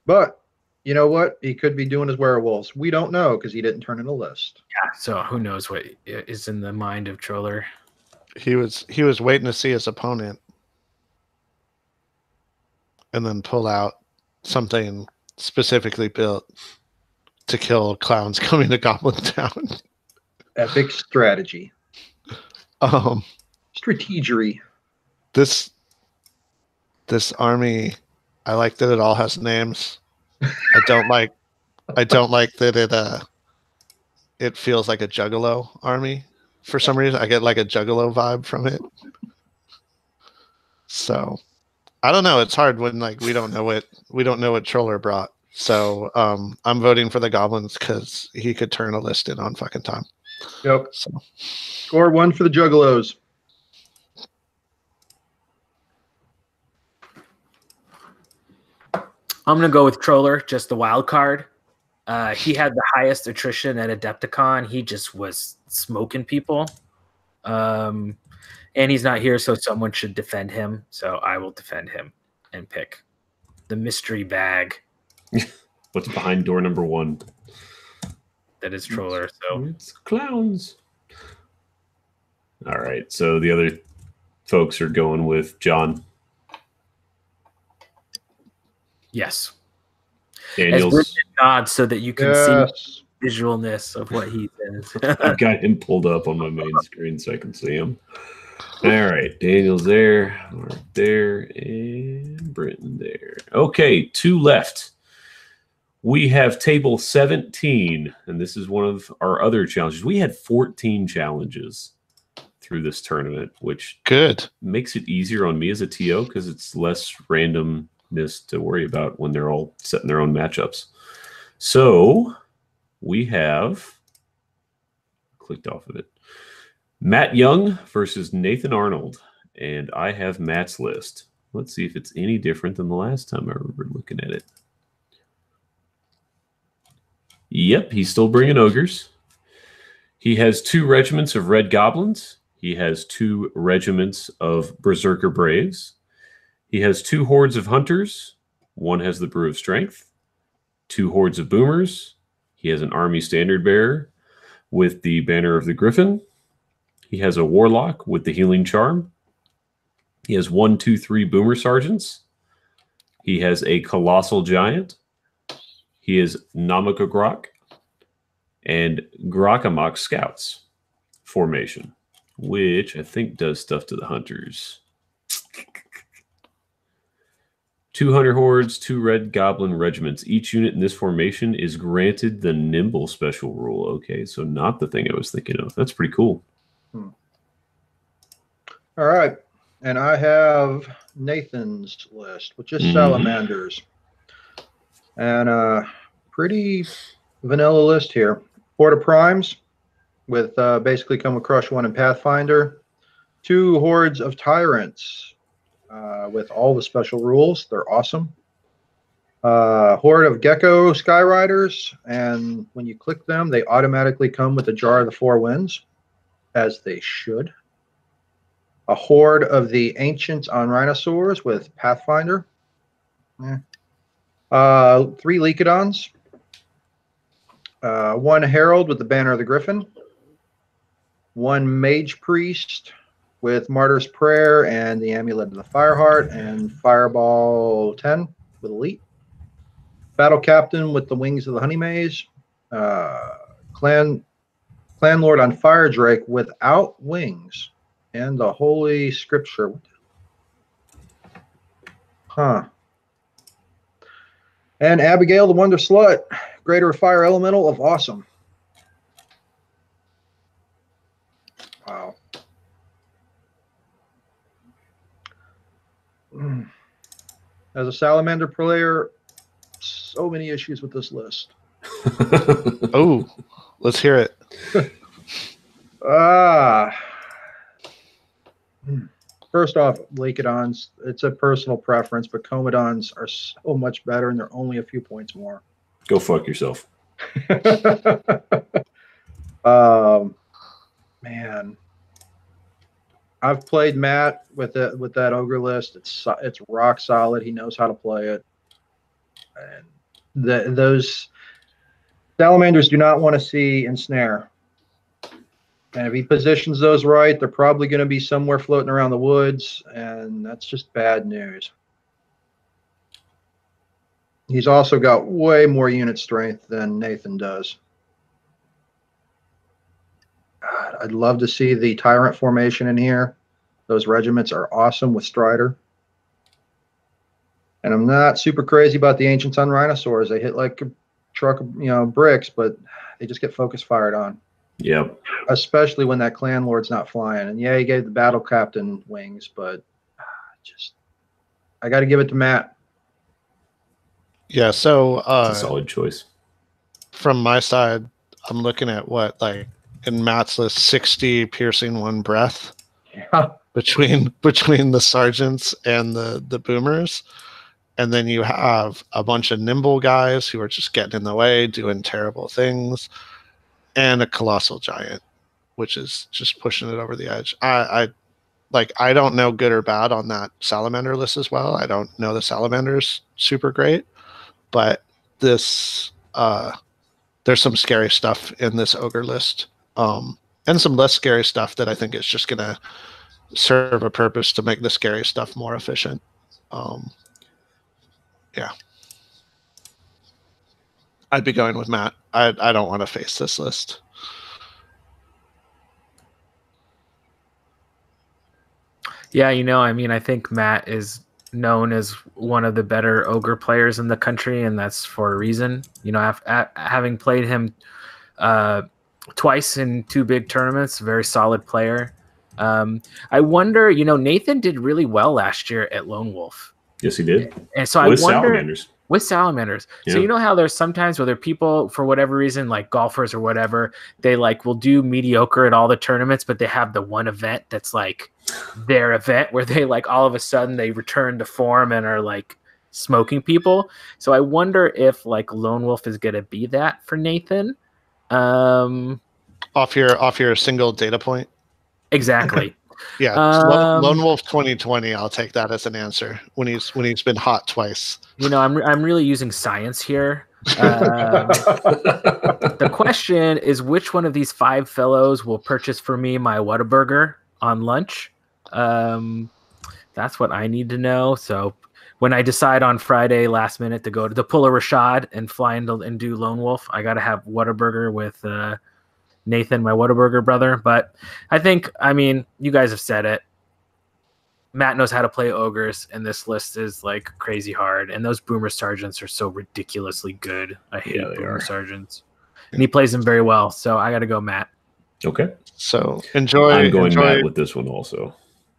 But you know what? He could be doing his werewolves. We don't know because he didn't turn in a list. Yeah, so who knows what is in the mind of Troller. He was waiting to see his opponent and then pull out something specifically built to kill clowns coming to Goblin Town. Epic strategy. Strategery. This army, I like that it all has names. I don't like that it feels like a Juggalo army. For some reason, I get like a Juggalo vibe from it. So I don't know. It's hard when like we don't know what Troller brought. So I'm voting for the Goblins because he could turn a list in on fucking time. Yep. So Score 1 for the Juggalos. I'm gonna go with Troller, just the wild card. He had the highest attrition at Adepticon. He just was smoking people. And he's not here, so someone should defend him. So I will defend him and pick the mystery bag. What's behind door number 1? That is Troller. So it's clowns. All right. So the other folks are going with John. yes. Daniels. As nods so that you can see the visualness of what he says. I've got him pulled up on my main screen so I can see him. All right. Daniel's there, Mark there, and Britton there. Okay. 2 left. We have table 17, and this is one of our other challenges. We had 14 challenges through this tournament, which good makes it easier on me as a TO because it's less randomness to worry about when they're all setting their own matchups. So we have clicked off of it. Matt Young versus Nathan Arnold, and I have Matt's list. Let's see if it's any different than the last time I remember looking at it. Yep, he's still bringing ogres. He has 2 regiments of red goblins. He has 2 regiments of berserker braves. He has 2 hordes of hunters. 1 has the brew of strength. 2 hordes of boomers. He has an army standard bearer with the banner of the griffin. He has a warlock with the healing charm. He has 1, 2, 3 boomer sergeants. He has a colossal giant. He is Namakogrok and Grakamak Scouts formation, which I think does stuff to the hunters. 2 hunter hordes, 2 red goblin regiments. Each unit in this formation is granted the nimble special rule. Okay, so not the thing I was thinking of. That's pretty cool. All right. And I have Nathan's list, which is salamanders. And pretty vanilla list here. Horde of Primes with basically come with Crush 1 and Pathfinder. 2 hordes of Tyrants with all the special rules. They're awesome. Horde of Gecko Skyriders, and when you click them, they automatically come with a Jar of the 4 Winds, as they should. A horde of the Ancients on Rhinosaurs with Pathfinder. 3 Leakodons. 1 Herald with the Banner of the Griffin. 1 Mage Priest with Martyr's Prayer and the Amulet of the Fireheart and Fireball 10 with Elite. Battle Captain with the Wings of the Honey Maze. Clan Lord on Fire Drake without wings. And the Holy Scripture. Huh. And Abigail the Wonder Slut. Greater Fire Elemental of Awesome. Wow. As a Salamander player, so many issues with this list. Oh, let's hear it. First off, Lakedons, it's a personal preference, but Comodons are so much better, and they're only a few points more. Go fuck yourself. Man, I've played Matt with that ogre list. It's rock solid. He knows how to play it, and Those salamanders do not want to see ensnare. And if he positions those right, they're probably going to be somewhere floating around the woods, and that's just bad news. He's also got way more unit strength than Nathan does. God, I'd love to see the Tyrant formation in here. Those regiments are awesome with Strider. And I'm not super crazy about the Ancients on Rhinosaurs. They hit like a truck of, bricks, but they just get focus fired on. Yep. Especially when that clan lord's not flying. And yeah, he gave the battle captain wings, but I got to give it to Matt. Yeah, so It's a solid choice. From my side, I'm looking at what, like in Matt's list, 60 piercing 1 breath. Yeah. Between the sergeants and the boomers. And then you have a bunch of nimble guys who are just getting in the way, doing terrible things, and a colossal giant, which is just pushing it over the edge. I don't know good or bad on that salamander list as well. I don't know the salamanders super great, but this there's some scary stuff in this ogre list, and some less scary stuff that I think is just gonna serve a purpose to make the scary stuff more efficient. Yeah, I'd be going with Matt. I don't want to face this list. Yeah, I think Matt is known as one of the better ogre players in the country, and that's for a reason. Having played him twice in 2 big tournaments, very solid player. I wonder, Nathan did really well last year at Lonewolf. Yes, he did. And so with I wonder salamanders. With salamanders. Yeah. So you know how there's sometimes where there are people, for whatever reason, like golfers or whatever, they will do mediocre at all the tournaments, but they have the one event that's like their event where they all of a sudden they return to form and are smoking people. So I wonder if Lonewolf is going to be that for Nathan. Off your single data point. Exactly. Yeah, Lone Wolf 2020. I'll take that as an answer when he's been hot twice. I'm really using science here. The question is, which one of these 5 fellows will purchase for me my Whataburger on lunch? That's what I need to know. So when I decide on Friday last minute to go to pull a Rashad and fly and do Lone Wolf, I got to have Whataburger with Nathan, my Whataburger brother. But I think, you guys have said it. Matt knows how to play ogres, and this list is crazy hard. And those boomer sergeants are so ridiculously good. I hate boomer sergeants, and he plays them very well. So I got to go Matt. Okay. So I'm going Matt with this one also.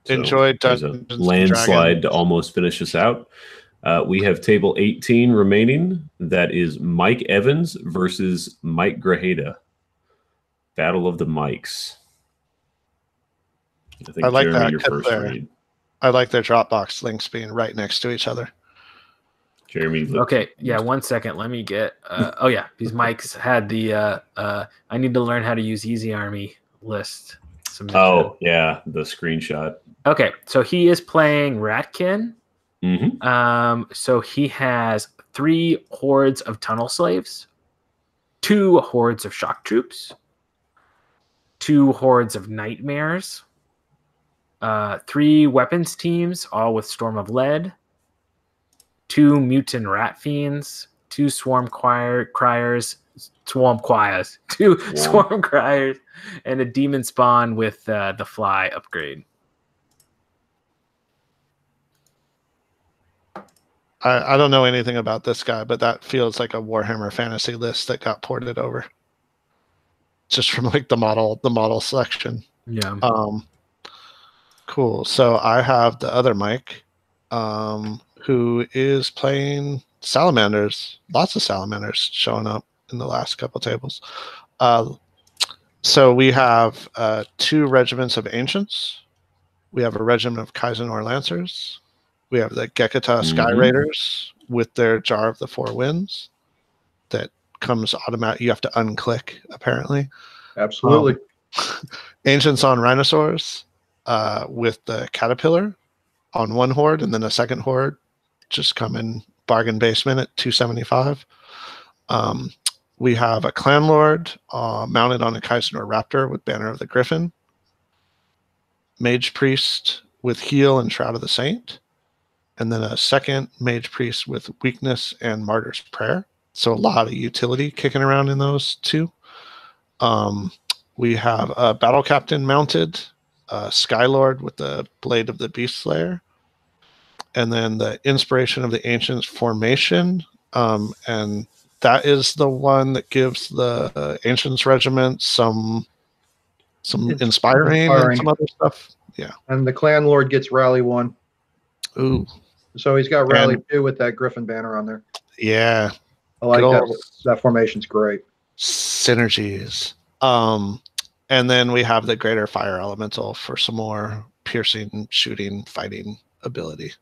So enjoy there's a landslide to almost finish us out. We have table 18 remaining. That is Mike Evans versus Mike Grajeda. Battle of the Mikes. I think like Jeremy, that your first read. I like their Dropbox links being right next to each other. Jeremy. Okay, yeah, 1 second. Let me get. These mics had the. I need to learn how to use Easy Army list. Oh yeah, the screenshot. Okay, so he is playing Ratkin. Mm-hmm. So he has 3 hordes of tunnel slaves, 2 hordes of shock troops, 2 hordes of nightmares, 3 weapons teams, all with Storm of Lead, 2 mutant rat fiends, 2 swarm criers, 2 swarm criers, and a demon spawn with the fly upgrade. I don't know anything about this guy, but that feels like a Warhammer Fantasy list that got ported over, just from the model selection. Yeah. Cool. So I have the other Mike, who is playing salamanders. Lots of salamanders showing up in the last couple tables. So we have 2 regiments of ancients. We have a regiment of Kaizenor Lancers. We have the Gekata Sky Raiders with their Jar of the 4 Winds that comes automatic. You have to unclick, apparently. Absolutely. Ancients on Rhinosaurs with the Caterpillar on one horde, and then a second horde just come in bargain basement at 275. We have a clan lord mounted on a Kaisenor Raptor with Banner of the Griffin. Mage priest with heal and Shroud of the Saint. And then a second mage priest with weakness and Martyr's Prayer. So a lot of utility kicking around in those two. We have a battle captain mounted, Skylord with the Blade of the Beast Slayer, and then the Inspiration of the Ancients formation. And that is the one that gives the Ancients Regiment some inspiring and some other stuff. Yeah. And the clan lord gets Rally 1. Ooh. So he's got Rally 2 with that Griffin banner on there. Yeah. I like that. That formation's great. Synergies. And then we have the Greater Fire Elemental for some more piercing, shooting, fighting ability.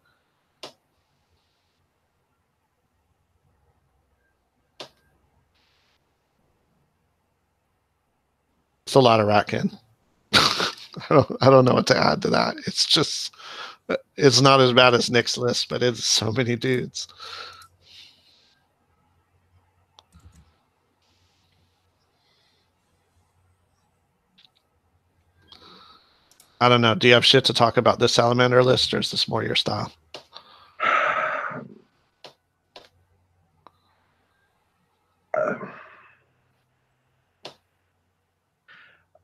It's a lot of Ratkin. I don't know what to add to that. It's just, it's not as bad as Nick's list, but it's so many dudes. I don't know. Do you have shit to talk about this Salamander list, or is this more your style?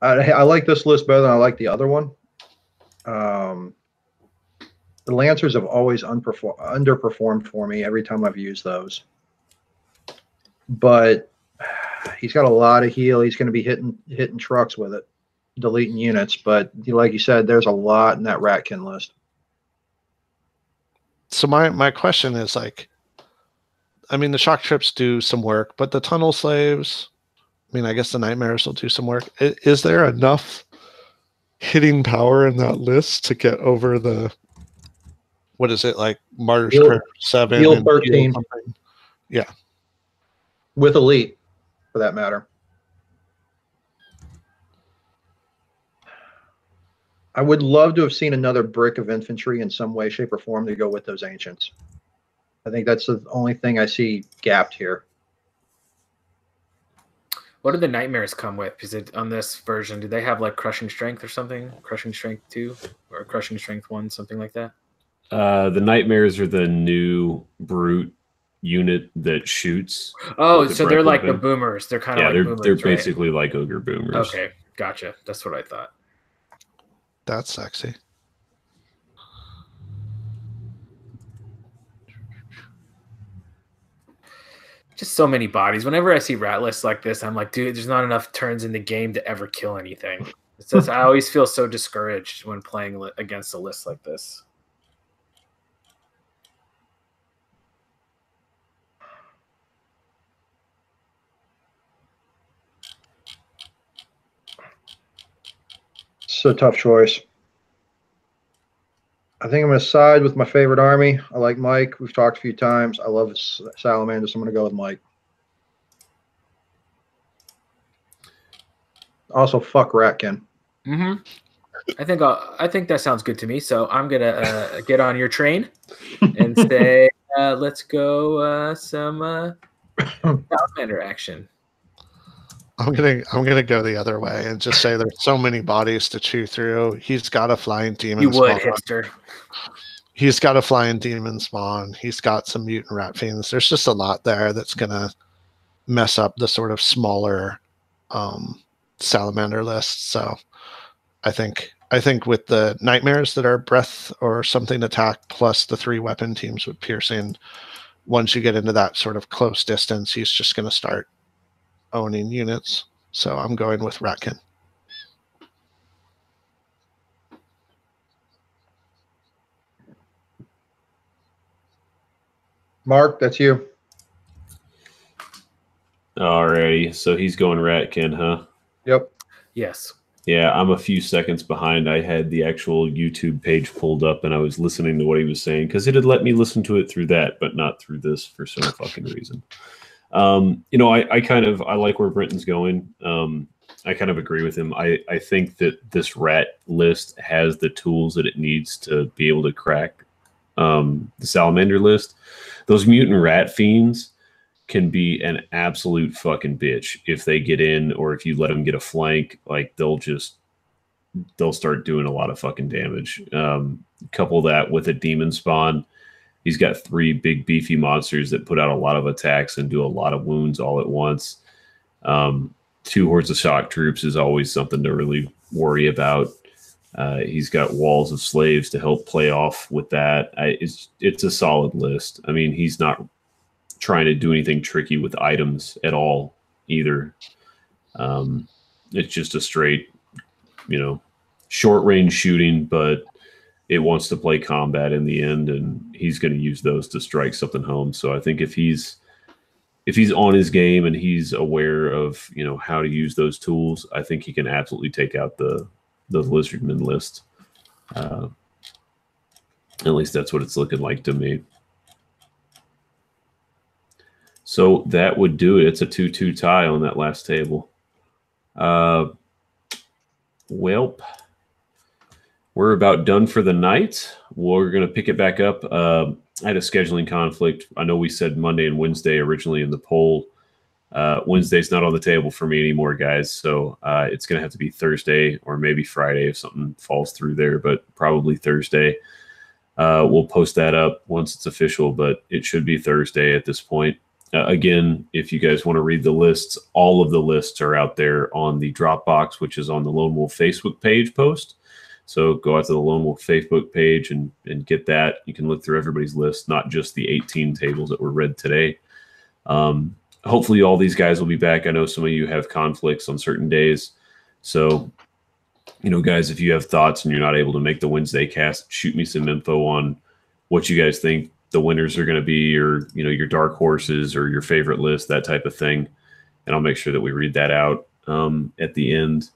I like this list better than I like the other one. The Lancers have always underperformed for me every time I've used those. But he's got a lot of heal. He's going to be hitting trucks with it, deleting units. But like you said, there's a lot in that Ratkin list. So my question is, like, I mean, the shock trips do some work, but the tunnel slaves, I mean, I guess the nightmares will do some work. Is there enough hitting power in that list to get over the, what is it, like Martyr's Prayer 7? Heal 13. Yeah. With Elite, for that matter. I would love to have seen another brick of infantry in some way, shape, or form to go with those Ancients. I think that's the only thing I see gapped here. What do the nightmares come with? Because on this version, do they have like Crushing Strength or something? Crushing Strength 2 or Crushing Strength 1, something like that? The nightmares are the new brute unit that shoots. Oh, so they're like the boomers. They're kind of like boomers. They're basically like ogre boomers. Okay, gotcha. That's what I thought. That's sexy. Just so many bodies. Whenever I see rat lists like this, I'm like, dude, there's not enough turns in the game to ever kill anything. It's just, I always feel so discouraged when playing against a list like this. It's a tough choice. I think I'm going to side with my favorite army. I like Mike. We've talked a few times. I love Salamander, so I'm going to go with Mike. Also, fuck Ratkin. Mm-hmm. I think that sounds good to me. So I'm gonna get on your train and say, let's go some Salamander action. I'm gonna go the other way and just say there's so many bodies to chew through. He's got a flying demon. You would, hipster. He's got a flying demon spawn. He's got some mutant rat fiends. There's just a lot there that's gonna mess up the sort of smaller Salamander list. So I think with the nightmares that are breath or something attack plus the 3 weapon teams with piercing, once you get into that sort of close distance, he's just going to start owning units. So I'm going with Ratkin. Mark, that's you. Alrighty, so he's going Ratkin, huh? Yep. Yes. Yeah, I'm a few seconds behind. I had the actual YouTube page pulled up and I was listening to what he was saying because it had let me listen to it through that, but not through this for some fucking reason. You know, I like where Brenton's going. I kind of agree with him. I think that this rat list has the tools that it needs to be able to crack the salamander list. Those mutant rat fiends can be an absolute fucking bitch if they get in, or if you let them get a flank. Like they'll start doing a lot of fucking damage. Couple that with a demon spawn. He's got 3 big beefy monsters that put out a lot of attacks and do a lot of wounds all at once. 2 hordes of shock troops is always something to really worry about. He's got walls of slaves to help play off with that. It's a solid list. I mean, he's not trying to do anything tricky with items at all either. It's just a straight, short range shooting, but it wants to play combat in the end, and he's going to use those to strike something home. So I think if he's on his game and he's aware of how to use those tools, I think he can absolutely take out the Lizardman list. At least that's what it's looking like to me. So that would do it. It's a 2-2 tie on that last table. Welp. We're about done for the night. We're going to pick it back up. I had a scheduling conflict. I know we said Monday and Wednesday originally in the poll. Wednesday's not on the table for me anymore, guys. So it's going to have to be Thursday or maybe Friday if something falls through there, but probably Thursday. We'll post that up once it's official, but it should be Thursday at this point. Again, if you guys want to read the lists, all of the lists are out there on the Dropbox, which is on the Lone Wolf Facebook page post. So go out to the Lone Wolf Facebook page and get that. You can look through everybody's list, not just the 18 tables that were read today. Hopefully all these guys will be back. I know some of you have conflicts on certain days. So, guys, if you have thoughts and you're not able to make the Wednesday cast, shoot me some info on what you guys think the winners are going to be, or, your dark horses or your favorite list, that type of thing. And I'll make sure that we read that out at the end.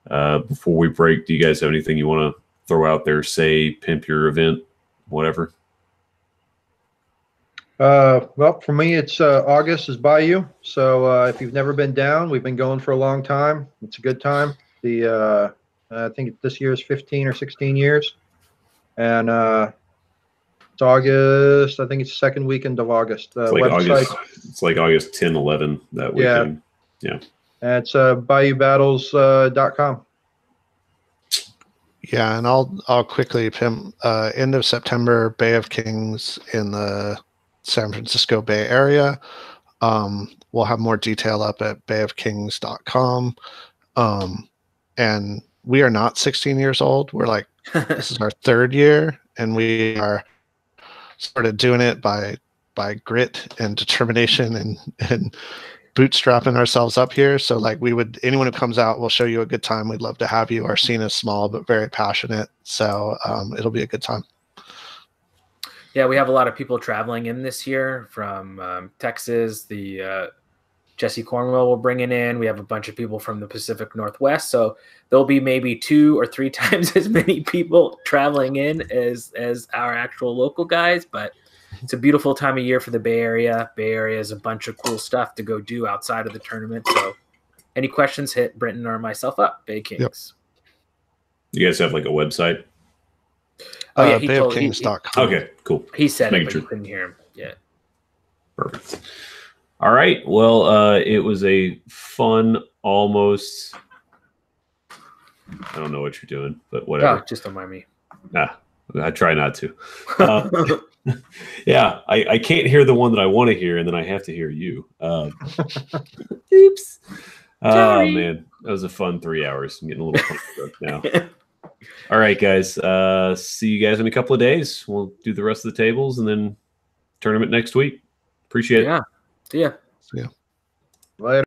Before we break, do you guys have anything you want to throw out there? Say, pimp your event, whatever. Well, for me, it's August is Bayou. So if you've never been down, we've been going for a long time. It's a good time. I think this year is 15 or 16 years. And it's August. I think it's the second weekend of August. It's like August 10, 11 that weekend. Yeah. And it's BayouBattles.com. Yeah, and I'll quickly pimp. End of September, Bay of Kings in the San Francisco Bay Area. We'll have more detail up at bayofkings.com. And we are not 16 years old. We're like, this is our 3rd year, and we are started doing it by grit and determination and bootstrapping ourselves up here. So like anyone who comes out, we'll show you a good time. We'd love to have you. Our scene is small, but very passionate. So it'll be a good time. Yeah, we have a lot of people traveling in this year from Texas. The Jesse Cornwell will bring it in. We have a bunch of people from the Pacific Northwest. So there'll be maybe 2 or 3 times as many people traveling in as our actual local guys. But it's a beautiful time of year for the Bay Area. Bay Area is a bunch of cool stuff to go do outside of the tournament. So any questions, hit Brenton or myself up, Bay Kings. Yep. You guys have like a website? Oh, yeah, BayofKings.com. Okay, cool. He said it, but you couldn't hear him. Yeah. Perfect. All right. Well, it was a fun, almost. I don't know what you're doing, but whatever. Oh, just don't mind me. I try not to. Yeah, I can't hear the one that I want to hear, and then I have to hear you. Oops. Oh, man. That was a fun 3 hours. I'm getting a little pumped now. All right, guys. See you guys in a couple of days. We'll do the rest of the tables and then tournament next week. Appreciate it. Yeah. See ya. Later.